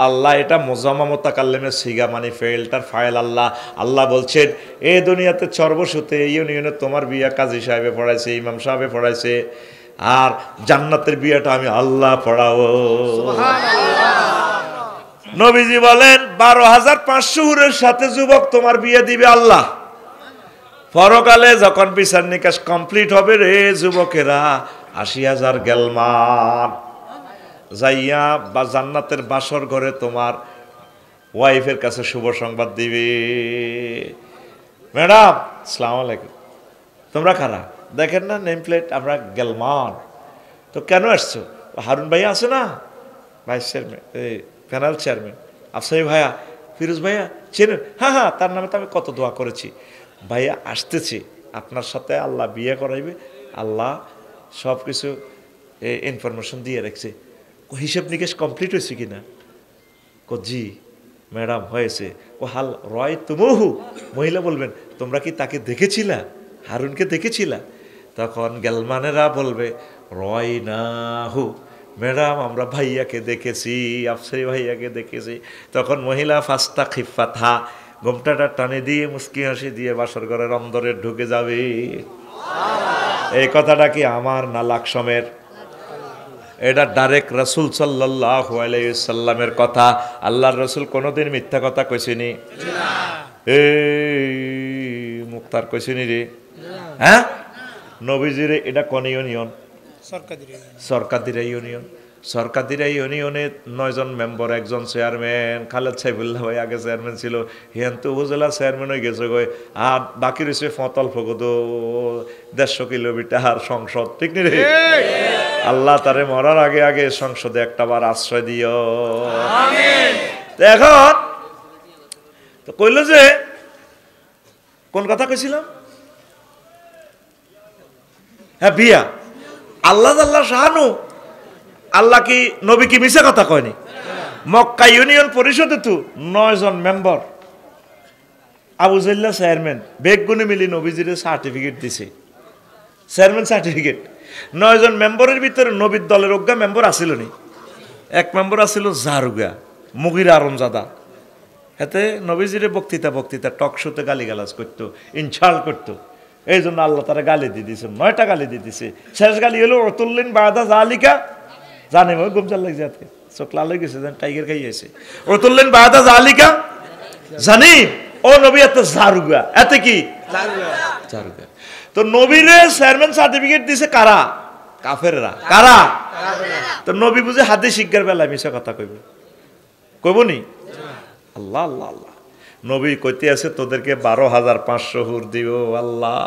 আল্লাহ এটা মোজাম্মা মোতাকাল্লিমের সিগা, মানে ফেলটার ফাইল। আল্লাহ বলছেন, এই দুনিয়াতে সর্বসুতে ইউনিয়নে তোমার বিয়া কাজী সাহেবে পড়াইছে, ইমাম সাহেবে পড়াইছে, আর জান্নাতের বিয়াটা আমি আল্লাহ পড়াবো। নবীজি বলেন 12,500 হুরের সাথে যুবক তোমার বিয়ে দিবে আল্লাহ। পরকালে যখন বিচার নিকাশ কমপ্লিট হবে রে যুবকেরা, 80,000 গেলমান যাইয়া বা জান্নাতের বাসর ঘরে তোমার ওয়াইফের কাছে শুভ সংবাদ দিবে। ম্যাডাম আসসালামু আলাইকুম, তোমরা কারা? দেখেন না নেম প্লেট, আমরা গেলমান। তো কেন আসছো? হারুন ভাইয়া আছে না, ভাইস চেয়ারম্যান, এই প্যানেল চেয়ারম্যান, আফসারি ভাইয়া, ফিরোজ ভাইয়া চেনেন? হ্যাঁ হ্যাঁ, তার নামে তো আমি কত দোয়া করেছি। ভাইয়া আসতেছি, আপনার সাথে আল্লাহ বিয়ে করাইবে, আল্লাহ সব কিছু ইনফরমেশন দিয়ে রাখছে। হিসেব নিকেশ কমপ্লিট হয়েছে কিনা? জি ম্যাডাম হয়েছে। হাল রয় তুমহু, মহিলা বলবেন তোমরা কি তাকে দেখেছিলা, হারুনকে দেখেছিলা? তখন গেলমানেরা বলবে রয় না হু, ম্যাডাম আমরা ভাইয়াকে দেখেছি, আফসারি ভাইয়াকে দেখেছি। তখন মহিলা ফাস্তা খিফা থা, ঘোমটাটা টানে দিয়ে মুস্কি হাসি দিয়ে বাসর ঘরের অন্দরে ঢুকে যাবে। এই কথাটা কি আমার না লাকসমের? এটা ডাইরেক্ট রাসূল সাল্লাল্লাহু আলাইহি সাল্লামের কথা। আল্লাহর রাসূল কোনোদিন মিথ্যা কথা কইছেনি? এই মুক্তার কইছেনি রে? হ্যাঁ, নবীজিরে এটা কোন ইউনিয়ন? সরকারদিরা ইউনিয়ন। সরকারদিরা ইউনিয়নে 9 জন মেম্বার, একজন চেয়ারম্যান। খালেদ সাইফুল্লাহ ভাই আগে চেয়ারম্যান ছিল, হিয়ান্ত উপজেলা চেয়ারম্যান হয়ে গেছে গো। আর বাকি রয়েছে ফতল ফগদ 150 কিলোমিটার সংসদ, ঠিক নি রে? আল্লাহ তারে মরার আগে আগে সংসদে একটা বার আশ্রয় দিও। এখন তো কইল যে কোন কথা কইছিলাম? হ্যাঁ বিয়া। আল্লাহ আল্লাহ শাহানু, আল্লাহ কি নবী কি মিছে কথা কয়নি? মক্কা ইউনিয়ন পরিষদে তো 9 জন মেম্বার, আবু জাল্লা চেয়ারম্যান, বেগগুনি মিলি নবীজির সার্টিফিকেট দিছে, চেয়ারম্যান সার্টিফিকেট। 9 জন মেম্বারের ভিতরে নবীর দলের অজ্ঞা মেম্বার আসিল নি। এক মেম্বার আসিল জারুগা মুগিরা আরমজাদা। এতে নবীজিরে বক্তৃতা টক শোতে গালিগালাজ করতো, ইনসাল্ট করতো। এই জন্য আল্লাহ তারা গালি দিয়ে দিয়েছে, 9টা গালি দিয়ে দিছে। শেষ গালি হলো অতুল্লিন বাদা জালিকা, জানে ওই গুমচাল লাগছে, হাতে চোখ লাল হয়ে গেছে, টাইগার খাইয়েছে। অতুল্লিন বাদা জালিকা জানি ও নবী এত জারুগা, এতে কি জারুগা। তো নবীরে চেয়ারম্যান সার্টিফিকেট দিছে কারা? কাফেররা। কারা? তো নবী বুঝে হাদিস শিক্ষার বেলা মিশা কথা কইব, কইব নি? আল্লাহ আল্লাহ আল্লাহ। নবী কইতে আছে তোদেরকে 12,500 হুর দিব আল্লাহ।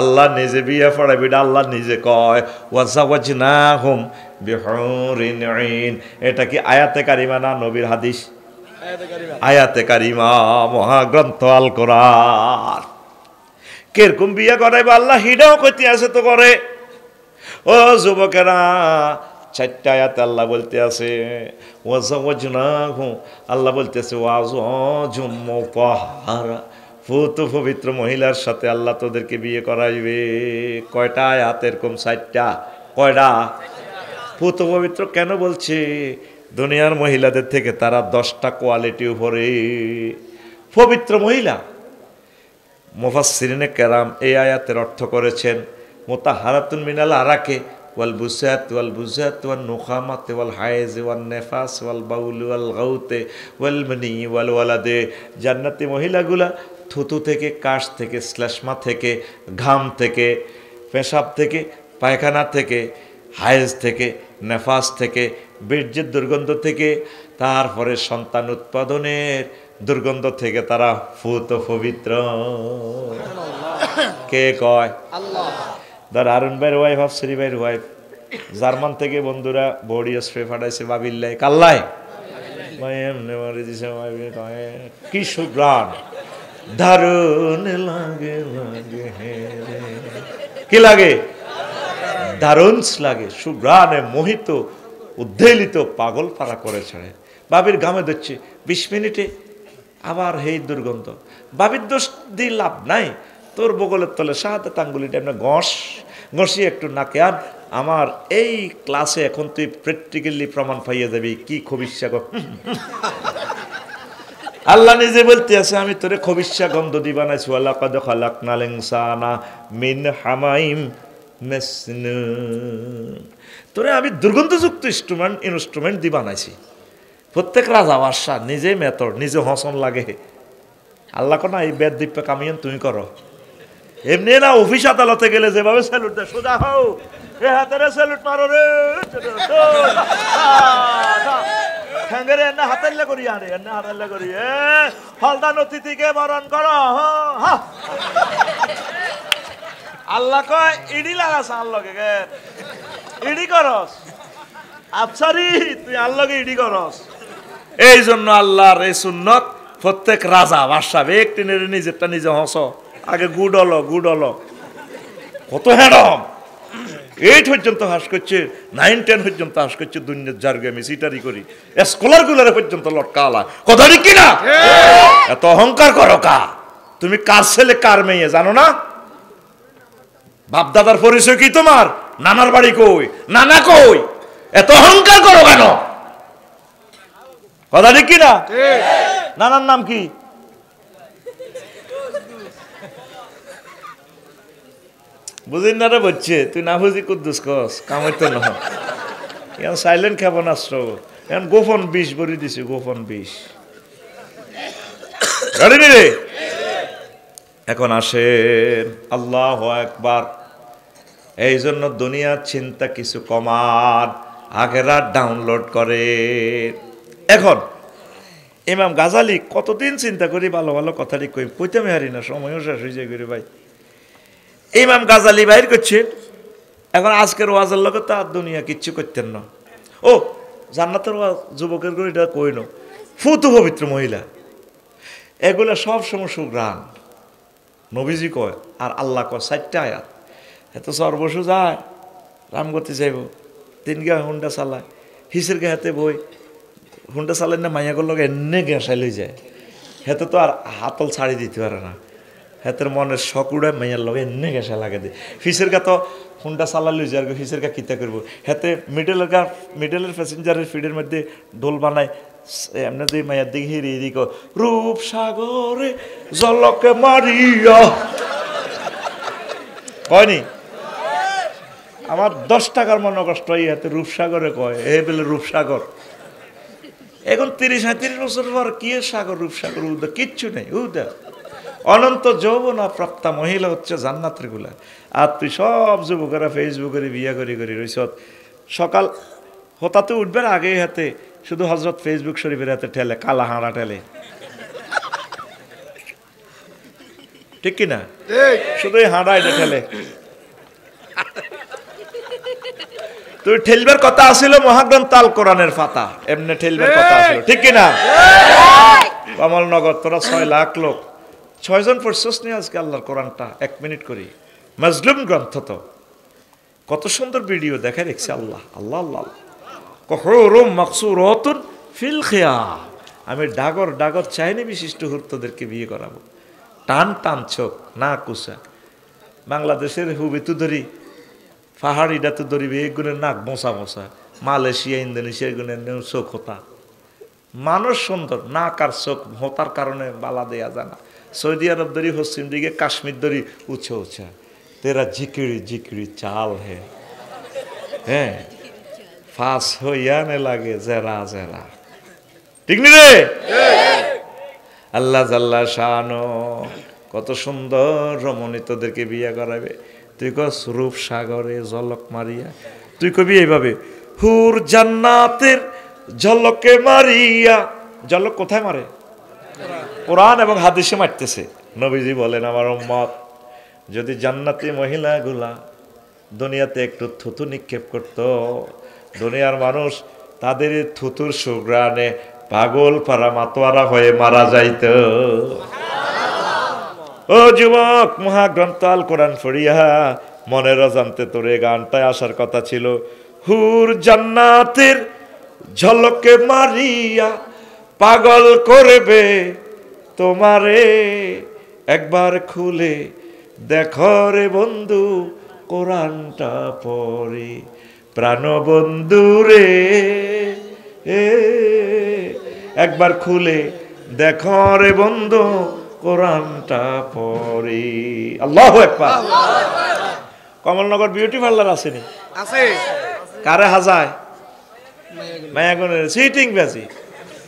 আল্লাহ নিজে বিয়ে পড়াবি, আল্লাহ নিজে কয় ওয়াজাওয়াজনাহুম বিহুরিন আইন। এটা কি আয়াতে কারিমা না নবীর হাদিস? আয়াতে কারিমা, মহাগ্রন্থ আল কোরআন। কিরকম বিয়ে করাইব আল্লাহ হিডাও কইতে আছে তো করে। ও যুবকেরা, 4টা আয়াতে আল্লাহ বলতে আছে ওয়াজাওয়াজনাহু, আল্লাহ বলতেছে ওয়াজওয়াজুম মুতাহহারা, পুত পবিত্র মহিলার সাথে আল্লাহ তোদেরকে বিয়ে করাইবে। কয়টা আয়াত? এরকম 4টা। কয়টা? পুত পবিত্র কেন বলছে? দুনিয়ার মহিলাদের থেকে তারা 10টা কোয়ালিটি উপরে পবিত্র মহিলা। মুফাসসিরিনে কেরাম এই আয়াতের অর্থ করেছেন মুতাহহারাতুন মিনাল আরাকে ওয়াল বুসাত ওয়াল বুজাত ওয়ান নুখামাত ওয়াল হায়েজ ওয়ান নেফাস ওয়াল বাউল ওয়াল গাউতে ওয়াল মানি ওয়াল ওয়ালাদে। জান্নাতি মহিলাগুলা থুতু থেকে, কাশ থেকে, শ্লেষ্মা থেকে, ঘাম থেকে, পেশাব থেকে, পায়খানা থেকে, হায়েজ থেকে, নেফাস থেকে, বীর্যের দুর্গন্ধ থেকে, তারপরে সন্তান উৎপাদনের দুর্গন্ধ থেকে তারা ফুত পবিত্র। কে কয়? আল্লাহ। ধর আরুন ভাইয়ের ওয়াইফ, আফসরি ভাইয়ের ওয়াইফ জার্মান থেকে বন্ধুরা বডি স্প্রে ফাটাইছে বাবিল্লাই কাল্লাই, কি সুগ্রাণ, দারুণ লাগে, কি লাগে? দারুণ লাগে, সুগ্রাণে মোহিত, উদ্বেলিত, পাগল পাড়া করে ছাড়ে। বাবির গামে দিচ্ছে 20 মিনিটে আবার হেই দুর্গন্ধ। বাবির দোষ দিয়ে লাভ নাই, তোর বগলের তলে শাহাদাত আঙ্গুলিটা এমনি ঘষিয়ে একটু নাকে আন। আমার এই ক্লাসে এখন তুই প্র্যাকটিক্যালি প্রমাণ পাইয়ে যাবি কি খবিস্যা। আল্লাহ নিজে বলতে আছে আমি তোরে খবিস্যা গন্ধ দি বানাইছি। ওয়ালাকাদ খালাকনাল ইনসানা মিন হামাইম মাসনুন, তোরে আমি দুর্গন্ধযুক্ত ইনস্ট্রুমেন্ট দি বানাইছি। প্রত্যেক রাজা বাদশাহ নিজে মেতর, নিজে হসন লাগে। আল্লাহ কো না এই বেদ দিব্যা কামিয়ান তুমি করো। এমনি না অফিস আদালতে গেলে যেভাবে স্যালুট দেয়, সোজা হও, এ হাতেরে স্যালুট মারো রে, ঠ্যাঙ্গেরে এনে হাতেল্লা করি, আরে এনে হাতেল্লা করি, ফলদান অতিথিকে বরণ করো। আল্লাহ কয় ইডি লাগাস আল্লাহকে, ইডি করস আফসারি, তুই আল্লাহকে ইডি করস। এই জন্য আল্লাহর এই সুন্নত প্রত্যেক রাজা বাদশা ব্যক্তি নিজেরটা নিজে হস। আগে গুড হলো কত হ্যাডম 8 পর্যন্ত হাস করছে, 9, 10 পর্যন্ত হাস করছে। দুনিয়ার জার্গে আমি সিটারি করি, স্কলার গুলারে পর্যন্ত লটকালা। কথা ঠিক কিনা? এত অহংকার করো কা? তুমি কার ছেলে কার মেয়ে জানো না? বাপ দাদার পরিচয় কি তোমার? নানার বাড়ি কই, নানা কই? এত অহংকার করো কেন? কথা ঠিক কিনা? নানার নাম কি? বুঝিন না রে বলছে, তুই না বুঝি কুদ্দুস কস কামাইতে না। এখন সাইলেন্ট ক্ষেপণাস্ত্র, এখন গোপন 20 বড়ি দিছে, গোপন 20। রে এখন আসেন, আল্লাহু আকবার। এই জন্য দুনিয়ার চিন্তা কিছু কমান, আখেরাত ডাউনলোড করে। এখন ইমাম গাজালি কতদিন চিন্তা করি ভালো ভালো কথাটি কইতে আমি হারি না, সময়ও শেষ হয়ে যায় করে ভাই। ইমাম গাজালি বাইর করছে এখন আজকের ওয়াজের লোক তো আর দুনিয়া কিচ্ছু করতেন না। ও জান্নাতের ওয়াজ যুবকের করে এটা কই না, ফুতু পবিত্র মহিলা, এগুলা সব সময় সুগ্রাণ। নবীজি কয় আর আল্লাহ কয় 4টা আয়াত। এত সর্বসু যায় রামগতি যাইব 3 গা হুন্ডা চালায় হিসের গা হাতে বই হুন্ডা চালাই না মাইয়াগুলো লোক এনে গেঁসাই লই যায় হেতে তো আর হাতল ছাড়ি দিতে পারে না হেতের মনের শখ উড়ায় মাইয়ার লগে এনে গেঁসা লাগে দে ফিসের গা তো হুন্ডা চালা লই যায় ফিসের গা কিতা করবো হেতে মিডলের প্যাসেঞ্জারের ফিডের মধ্যে ডোল বানায় এমনি যে মায়ের দিকে হিরি এদিকে রূপ সাগরে জলকে মারিয়া কয়নি আমার 10 টাকার মনে কষ্ট এই হাতে রূপসাগরে কয় এ বলে রূপসাগর এখন 30-35 বছর পর কি সাগর রূপসাগর উদা কিচ্ছু নেই উদা অনন্ত যৌবনা প্রাপ্তা মহিলা হচ্ছে জান্নাতের গুলা আর তুই সব যুবকেরা ফেসবুকে বিয়া করি রইস সকাল হতাতে উঠবার আগে হাতে শুধু হজরত ফেসবুক শরীফের হাতে ঠেলে কালা হাঁড়া ঠেলে ঠিক কিনা শুধু এই হাঁড়া এটা ঠেলে তুই ঠেলবার কথা আসিল মহাগ্রন্থ আল কোরআনের পাতা এমনি ঠেলবার কথা আসিল ঠিক কিনা কমলনগর তোরা 6 লাখ লোক 6 জন পড়ছস নি আজকে আল্লাহর কোরআনটা 1 মিনিট করি মাজলুম গ্রন্থ তো কত সুন্দর ভিডিও দেখা দেখছে আল্লাহ আল্লাহ আল্লাহ কহুরুম মাকসুরাতুন ফিল খিয়াম আমি ডাগর চাইনি বিশিষ্ট হুরতদেরকে বিয়ে করাবো টান চোখ না কুসা বাংলাদেশের হুবিতু ধরি পাহাড়িটা তো ধরি বেগুনের নাক মোসা মালয়েশিয়া ইন্দোনেশিয়া গুণের চোখ হতা মানুষ সুন্দর নাক আর চোখ হতার কারণে বালা দেয়া যায় না সৌদি আরব ধরি পশ্চিম দিকে কাশ্মীর ধরি উঁচা তেরা জিকিরি চাল হ্যাঁ ফাঁস হইয়া নে লাগে জেরা ঠিক নি রে আল্লাহ জাল্লা শানো কত সুন্দর রমণী তোদেরকে বিয়ে করাবে তুই কস রূপ সাগরে ঝলক মারিয়া তুই কবি এইভাবে হুর জান্নাতের ঝলকে মারিয়া ঝলক কোথায় মারে কোরআন এবং হাদিসে মারতেছে নবীজি বলেন আমার উম্মত যদি জান্নাতি মহিলাগুলা দুনিয়াতে একটু থুতু নিক্ষেপ করত দুনিয়ার মানুষ তাদের থুতুর সুগ্রানে পাগল পারা মাতোয়ারা হয়ে মারা যাইত ও যুবক মহাগ্রন্থ আল কোরআন পড়িয়া মনের অজান্তে তোরে গানটায় আসার কথা ছিল হুর জান্নাতের ঝলকে মারিয়া পাগল করবে তোমারে একবার খুলে দেখো রে বন্ধু কোরআনটা পড়ে প্রাণ বন্ধু রে একবার খুলে দেখো রে বন্ধু কোরআনটা পড়ে আল্লাহু আকবার কমলনগর বিউটি পার্লার আসেনি আছে কারে হাজায় মায়াগুনের সিটিং বেশি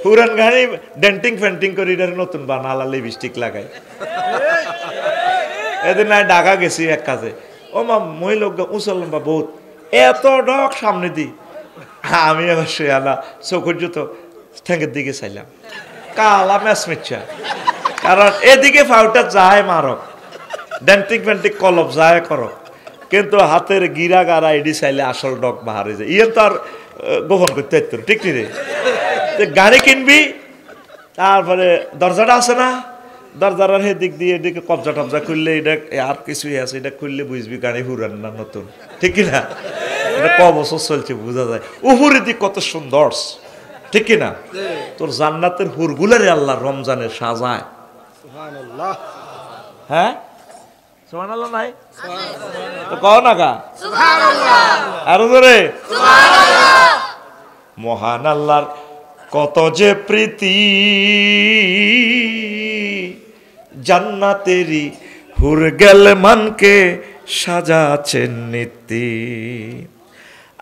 পুরান গাড়ি ডেন্টিং ফেন্টিং করে এটার নতুন বানালা লিপস্টিক লাগাই এদিন নাই ঢাকা গেছি এক কাজে ও মা মহিলা উঁচা লম্বা বহুত এত ডক সামনে দি আমি আবার সে আলা চোখের জুতো ঠ্যাঙ্গের দিকে চাইলাম কালা ম্যাচ মিচ্ছা কারণ এদিকে ফাউটা যায় মারক ডেন্টিং ফেন্টিং কলপ যায় করক কিন্তু হাতের গিরা গারা এডি চাইলে আসল ডক বাহারে যায় ইয়ে তো আর গোপন করতে ঠিক রে গাড়ি কিনবি তারপরে দরজাটা আছে না দরজার দিক দিয়ে এদিকে কবজা টবজা খুললে এটা আর কিছুই আছে এটা খুললে বুঝবি গাড়ি হুরান না নতুন ঠিক কিনা এটা ক বছর চলছে বোঝা যায় উপরের দিক কত সুন্দর ঠিক কিনা তোর জান্নাতের হুরগুলারে আল্লাহ রমজানে সাজায় হ্যাঁ সুবহানাল্লাহ নাই তো কও না গা আরো জোরে মহান আল্লাহর কত যে প্রীতি জান্নাতেরই হুর গেল মানকে সাজাছেন নীতি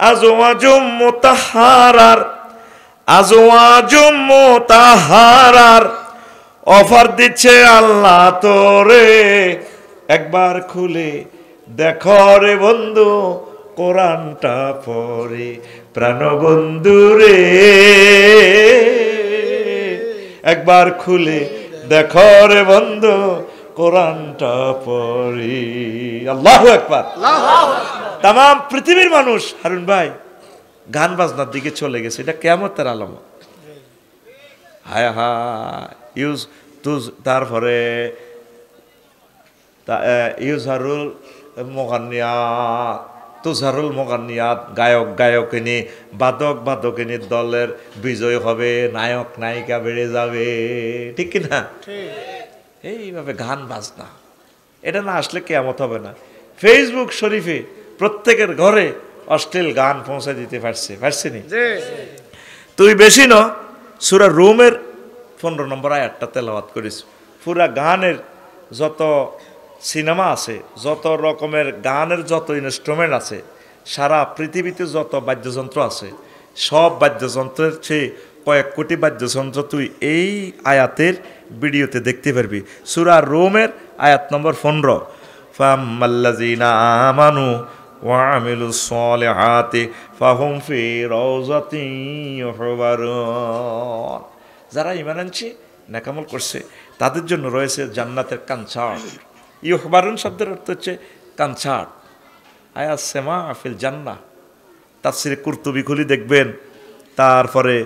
আজওয়াজুম মুতাহারার অফার দিচ্ছে আল্লাহ তোরে একবার খুলে দেখো রে বন্ধু কোরআনটা পড়ে প্রাণ বন্ধু রে একবার খুলে দেখো রে বন্ধু কোরআনটা পড়ি আল্লাহু আকবার তাম পৃথিবীর মানুষ হারুন ভাই গান বাজনার দিকে চলে গেছে এটা কিয়ামতের আলামত হায় হায় তারপরে ইউজহারুল মোগান্নিয়াত, তুষারুল মোগান্নিয়াত, গায়ক গায়কিনী, বাদক বাদকিনীর দলের বিজয় হবে, নায়ক নায়িকা বেড়ে যাবে, ঠিক কিনা? এইভাবে গান বাজনা, এটা না আসলে কেয়ামত হবে না। ফেসবুক শরীফে প্রত্যেকের ঘরে অশ্লীল গান পৌঁছে দিতে পারছি নি? তুই বেশি ন সূরা রুমের 15 নম্বর আয়াতটা তেলাওয়াত করিস। পুরা গানের যত সিনেমা আছে, যত রকমের গানের যত ইনস্ট্রুমেন্ট আছে, সারা পৃথিবীতে যত বাদ্যযন্ত্র আছে, সব বাদ্যযন্ত্রের চেয়ে কয়েক কোটি বাদ্যযন্ত্র তুই এই আয়াতের ভিডিওতে দেখতে পারবি। সূরা রুমের আয়াত নম্বর 15, ফাম্মাল্লাযীনা আমানু ওয়া আমিলুস সালিহাতি ফাহুম ফি রাউযাতিন ইউহবারুন। যারা ঈমান আনছে, নেকামল করছে, তাদের জন্য রয়েছে জান্নাতের কানছাট। ইউহবারুন শব্দের অর্থ হচ্ছে কানছাট। আয়াত সেমা ফিল জান্নাহ, তাফসিরে কুরতুবী খুলি দেখবেন। তারপরে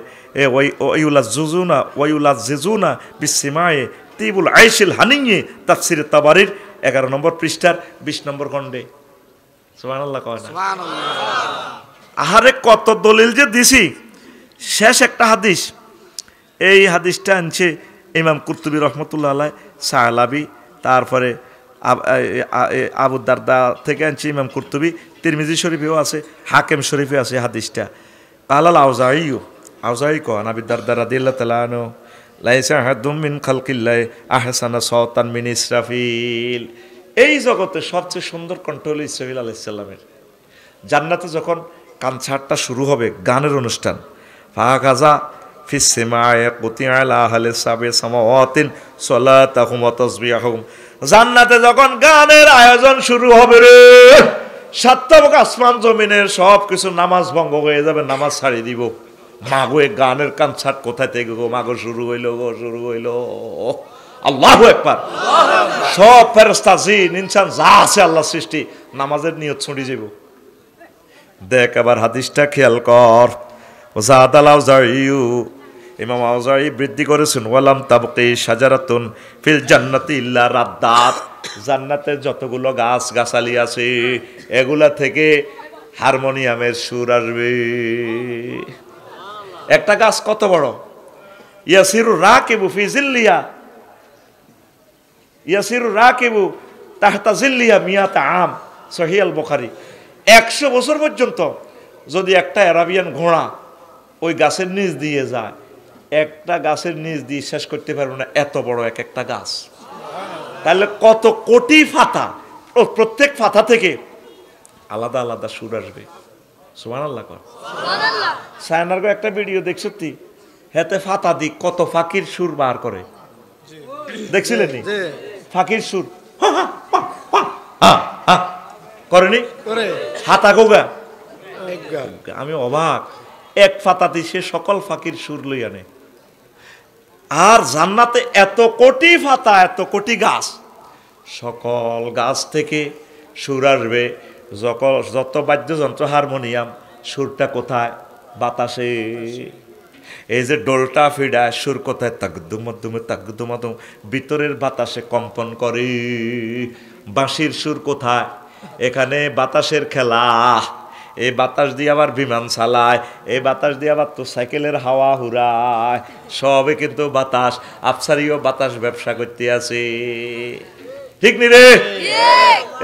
ওয়াইউলাজ্জিজুনা বিসসিমায়ে তিবুল আইশিল হানিয়ে, তাফসিরে তাবারির 11 নম্বর পৃষ্ঠার 20 নম্বর খণ্ডে। সুবহানাল্লাহ কয় না? আহারে কত দলিল যে দিছি। শেষ একটা হাদিস, এই হাদিসটা আনছে ইমাম কুরতুবী রহমতুল্লাহ আলাইহ, সালাবি, তারপরে আবু দারদা থেকে আনছে ইমাম কুরতুবী, তিরমিজি শরীফেও আছে, হাকিম শরীফে আছে হাদিসটা। কালাল আউজাই কন আবি দারদা রাদিয়াল্লাহু তাআলা আনহু, লাইসা আহাদুম মিন খালকিল্লাহি আহসানা সাওতান মিন ইসরাফিল। এই জগতে সবচেয়ে সুন্দর কণ্ঠ হলো ইসরাফিল আলাইহিস সালামের। জান্নাতে যখন কানছাটটা শুরু হবে, গানের অনুষ্ঠান, ফাকাজা ফিস সিমায়ে কুতিয়া আলা আহলি সাবি সামাওয়াতিন সালাতাহুম ওয়া তাসবিহুম। জান্নাতে যখন গানের আয়োজন শুরু হবে রে, সাতটা আসমান জমিনের সব কিছু নামাজ ভঙ্গ হয়ে যাবে, নামাজ ছাড়িয়ে দিব। মাগো এই গানের কানছাট কোথায় থেকে গো মাগো শুরু হইলো, আল্লাহু আকবার। সব ফেরেশতা জিন ইনসান যা আছে আল্লাহ সৃষ্টি নামাজের নিয়ত ছুঁড়ি যাব। দেখ আবার হাদিসটা খেয়াল কর। ওয়াজাদাল আউজাইয়ু, ইমাম আউজাই বৃদ্ধি করেছেন, ওয়ালাম তাবকি শাজারাতুন ফিল জান্নাতি ইল্লা রাদ্দাত। জান্নাতের যতগুলো গাছ গাছালি আছে, এগুলা থেকে হারমোনিয়ামের সুর আসবে। একটা গাছ কত বড়, ইয়াসিরু রাকিবু ফি জিল্লিয়া, ইয়াসিরু রাকিবু তাহতা জিল্লিয়া মিয়াতা আম, সহিহ আল বুখারী। 100 বছর পর্যন্ত যদি একটা আরাবিয়ান ঘোড়া ওই গাছের নিচ দিয়ে যায়, একটা গাছের নিচ দিয়ে শেষ করতে পারবে না, এত বড় এক একটা গাছ। তাহলে কত কোটি ফাতা, ও প্রত্যেক ফাতা থেকে আলাদা আলাদা সুর আসবে। সুবহানাল্লাহ কর। সুবহানাল্লাহ। সায়নার একটা ভিডিও দেখছ তুই, হেতে ফাতা দি কত ফাকির সুর বার করে, দেখছিলেন নি? ফাকির সুর করেনি, হাতা গোগা। আমি অবাক, এক ফাতাতে সে সকল ফাকির সুর লই আনে। আর জান্নাতে এত কোটি ফাতা, এত কোটি গাছ, সকল গাছ থেকে সুর আসবে। যত বাদ্যযন্ত্র, হারমোনিয়াম, সুরটা কোথায়? বাতাসে। এই যে ডোলটা ফিডায়, সুর কোথায়? তাকদুমদুমে তাকদুমদুম, ভিতরের বাতাসে কম্পন করে। বাঁশির সুর কোথায়? এখানে বাতাসের খেলা। এই বাতাস দিয়ে আবার বিমান চালায়, এই বাতাস দিয়ে আবার তো সাইকেলের হাওয়া হুরায়, সবে কিন্তু বাতাস। আফসারিও বাতাস ব্যবসা করতে আছে, ঠিক নি রে?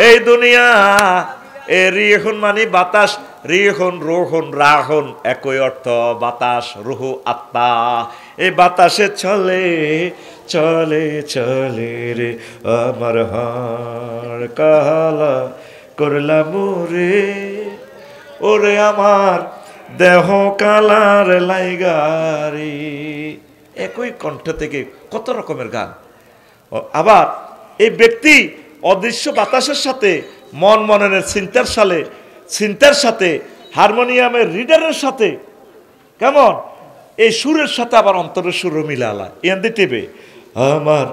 এই দুনিয়া এ রিহুন মানে বাতাস, রিহুন রুহুন রাহুন একই অর্থ, বাতাস রুহু আত্মা। এই বাতাসে চলে চলে চলে রে আমার হাড় কালা করলাম রে, ওরে আমার দেহ কালার লাইগারি। একই কণ্ঠ থেকে কত রকমের গান। আবার এই ব্যক্তি অদৃশ্য বাতাসের সাথে, মন মননের চিন্তার সাথে, হারমোনিয়ামের রিডারের সাথে, কেমন এই সুরের সাথে আবার অন্তরের সুরও মিলালা। এন দিতে আমার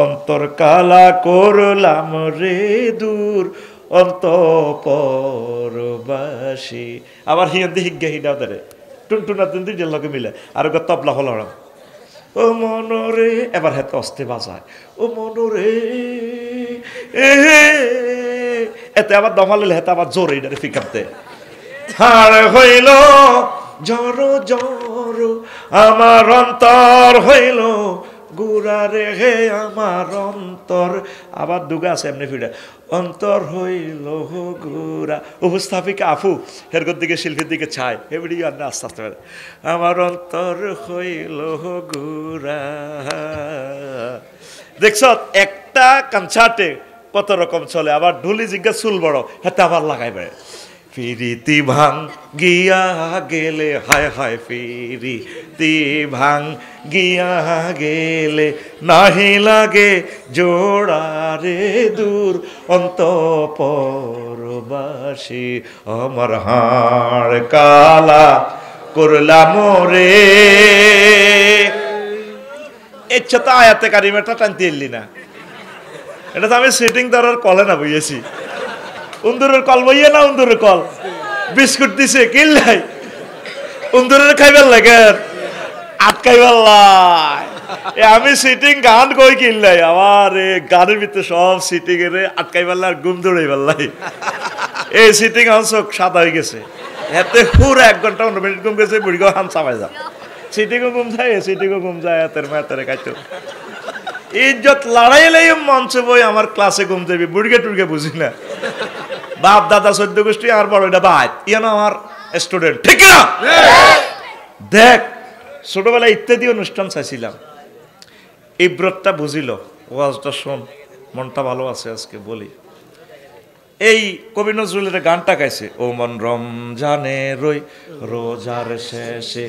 অন্তর কালা করলাম রে দূর অন্তঃপরবাসী। আবার হিন্দি হিজ্ঞা হিডাও ধরে টুনটুনা তুন্দি লগে মিলে আর তবলা হল ও মনরে, এবার হাতে অস্তে বাজায় ও মনরে, এতে আবার দমালে হেতে আবার জোরে এটারে পিকআপ দেয়। হার হইল জড় জড় আমার অন্তর হইল গুড়া রে হে আমার অন্তর। আবার দুগা আছে এমনি ফিরে অন্তর হইল গুড়া। উপস্থাপিকা আফু হেরগর দিকে শিল্পীর দিকে ছায় এবারে আস্তে আস্তে আমার অন্তর হইল গুড়া। দেখছ একটা কনসার্টে কত রকম চলে। আবার ঢুলি জিজ্ঞাসা চুল বড় হাতে আবার লাগাই বেড়ে ফিরিতি ভাং গিয়া গেলে হায় হায় ফিরিতি ভাং গিয়া গেলে নাহি লাগে জোড়া রে দূর অন্তঃপরবাসী আমার হাড় কালা করলাম রে। ইচ্ছা তো আয়াতে কারিমাটা টানতে এলি না, এটা তো আমি সিটিং ধরার কলে না বইয়েছি। উন্দুরের কল বইয়ে না উন্দুরের কল বিস্কুট দিছে কিল্লাই উন্দুরের খাইবার লাগে আটকাইবার লাই। আমি সিটিং গান কই কিল্লাই আমার গানের ভিতরে সব সিটিং এর আটকাইবার লাই ঘুম দৌড়াইবার লাই। এই সিটিং চোখ সাদা হয়ে গেছে এতে পুরো 1 ঘন্টা 15 মিনিট ঘুম গেছে বুড়ি হাম চাপাই যা সিটিংও ঘুম যায় সিটিংও ঘুম যায় এতের মেতের খাইতো ইজ্জত লড়াইলেই মঞ্চ বই আমার ক্লাসে ঘুম যাবি বুড়িকে টুড়কে বুঝি না। বাপ দাদা 14 গোষ্ঠী আর বড় এটা বাদ ইয়ানো আমার স্টুডেন্ট ঠিক না। দেখ ছোটবেলায় ইত্যাদি অনুষ্ঠান চাইছিলাম ইব্রতটা বুঝিল ওয়াজটা শোন মনটা ভালো আছে আজকে বলি। এই কবি নজরুলের গানটা গাইছে ও মন রমজানে রই রোজার শেষে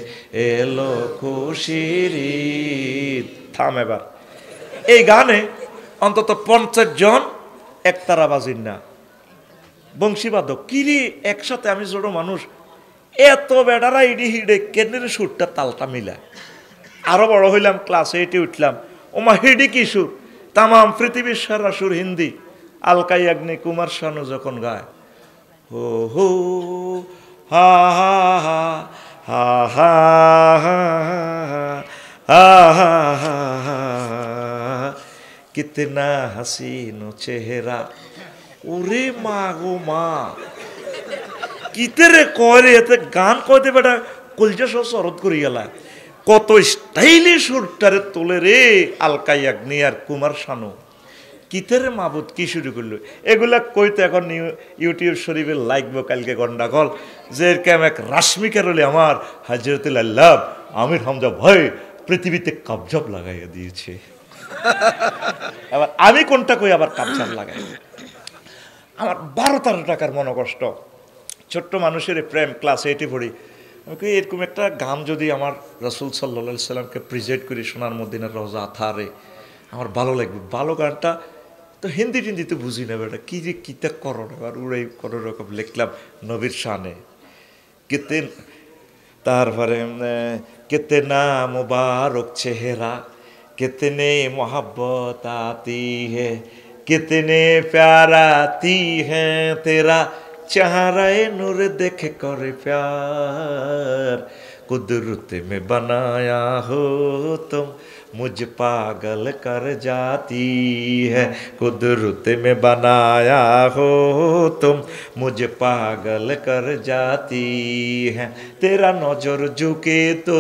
এলো খুশির ঈদ। থাম এবার এই গানে অন্তত 50 জন একতারা বাজির না বংশীবাদক কিরি একসাথে। আমি ছোট মানুষ এত বেড়ারা ইডি হিডে কেন্দ্রের সুরটা তালটা মিলায়। আরো বড় হইলাম ক্লাস 8-এ উঠলাম ওমা হিডি কি সুর তামাম পৃথিবীর সারা সুর হিন্দি। আলকাই আগ্নে কুমার শানু যখন গায় হো হো হা হা হা হা হা হা হা কিতনা হাসিনো চেহারা। ওরে মা গো মা কিতেরে কয় রে এতে গান কয়তে বেটা কলজা সব শরৎ করি গেলা কত স্টাইলি সুরটারে তোলে রে আলকাই আগ্নি আর কুমার শানু। কিতেরে মাবুদ কি শুরু করলো এগুলা কইতে এখন ইউটিউব শরীফে লাগবো কালকে গন্ডাগল যে এরকম এক রাশ্মিকা রলে আমার হাজরতুল আল্লাহ আমির হামজা ভয় পৃথিবীতে কাবজাব লাগাইয়া দিয়েছে। আবার আমি কোনটা কই আবার কাবজাব লাগাই। আমার 12-13 টাকার মনোকষ্ট ছোট্ট মানুষের প্রেম ক্লাস 8-এ পড়ি। আমি এরকম একটা গান যদি আমার রাসূল সাল্লাল্লাহু আলাইহি সাল্লামকে প্রেজেন্ট করি সোনার মদিনার রওজা থারে আমার ভালো লাগবে। ভালো গানটা তো হিন্দি টিন্দি তো বুঝি না বেটা কি যে কিতা করো আর উড়াই কোনো রকম লিখলাম নবীর শানে কেতে। তারপরে कितना मुबारक चेहरा कितने मोहब्बत आती है कितने प्यारा आती है तेरा चेहरा नूर देख कर प्यार कुदरत में बनाया हो तुम मुझ पागल कर जाती है कुदरत में बनाया हो तुम मुझ पागल कर जाती है तेरा नजर झुके तो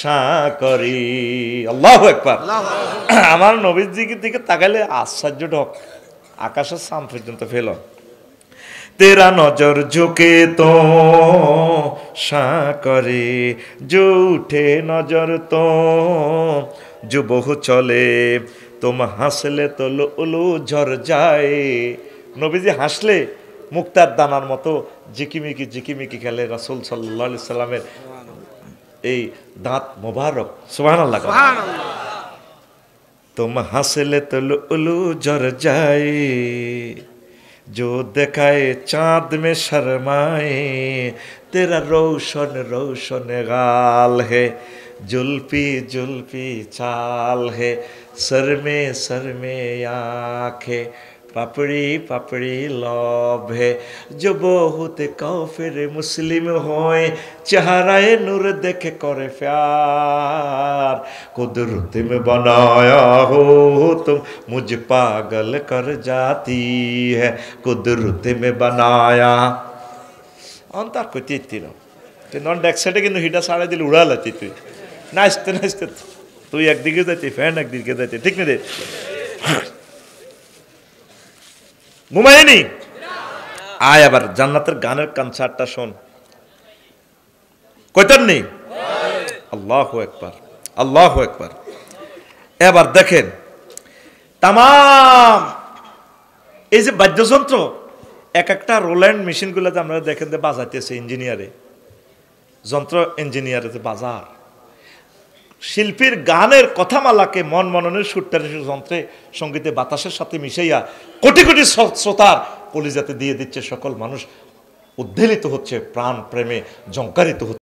শাকরি। আল্লাহু আকবার। আমার নবীর দিকে তাকালে আশ্চর্য ঢক আকাশের সাম পর্যন্ত ফেল। तेरा नजर झुके तो शाकरे जो उठे नजर तो जो बहु चले तुम हासले तो लुलु झर जाए। नबीजी हासले मुक्तार दानार मतो जिकिमिकी खेले रासूल सल्लल्लाहु अलैहि साल्लामेर এই দাঁত মোবারক সুবহানাল্লাহ। तुम हासले तो लुलु झर जाए जो दिखाए चाँद में शर्माए तेरा रोशन रोशन गाल है जुल्फी जुल्फी चाल है सर में आँखें পাপড়ি পাপড়ি লভে जो बहुत काफिर मुस्लिम होए चेहराए नूर देखे करे प्यार कुदरत में बनाया हो तुम मुझ पागल कर जाती है कुदरत में बनाया अंतर को तीतिरो তুই নন ডেক সাইডে কিন্তু হিটা সারা দিলে উড়ালাতি তুই নাচতে নাচতে তুই একদিকে যাইতে ফ্যান একদিকে যাইতে ঠিক না রে ঘুমায়নি আয় আবার জান্নাতের গানের কনসার্টটা শোন কয়টার নেই আল্লাহু আকবার আল্লাহু আকবার এবার দেখেন তাম এই যে বাদ্যযন্ত্র এক একটা রোল্যান্ড মেশিনগুলো যে আমরা দেখেন যে বাজাইতেছে ইঞ্জিনিয়ারে যন্ত্র ইঞ্জিনিয়ারে বাজার শিল্পীর গানের কথামালাকে মন মননের সুরটারে যন্ত্রে সঙ্গীতে বাতাসের সাথে মিশাইয়া কোটি কোটি শ্রোতার কলিজাতে দিয়ে দিচ্ছে সকল মানুষ উদ্বেলিত হচ্ছে প্রাণ প্রেমে জঙ্কারিত হচ্ছে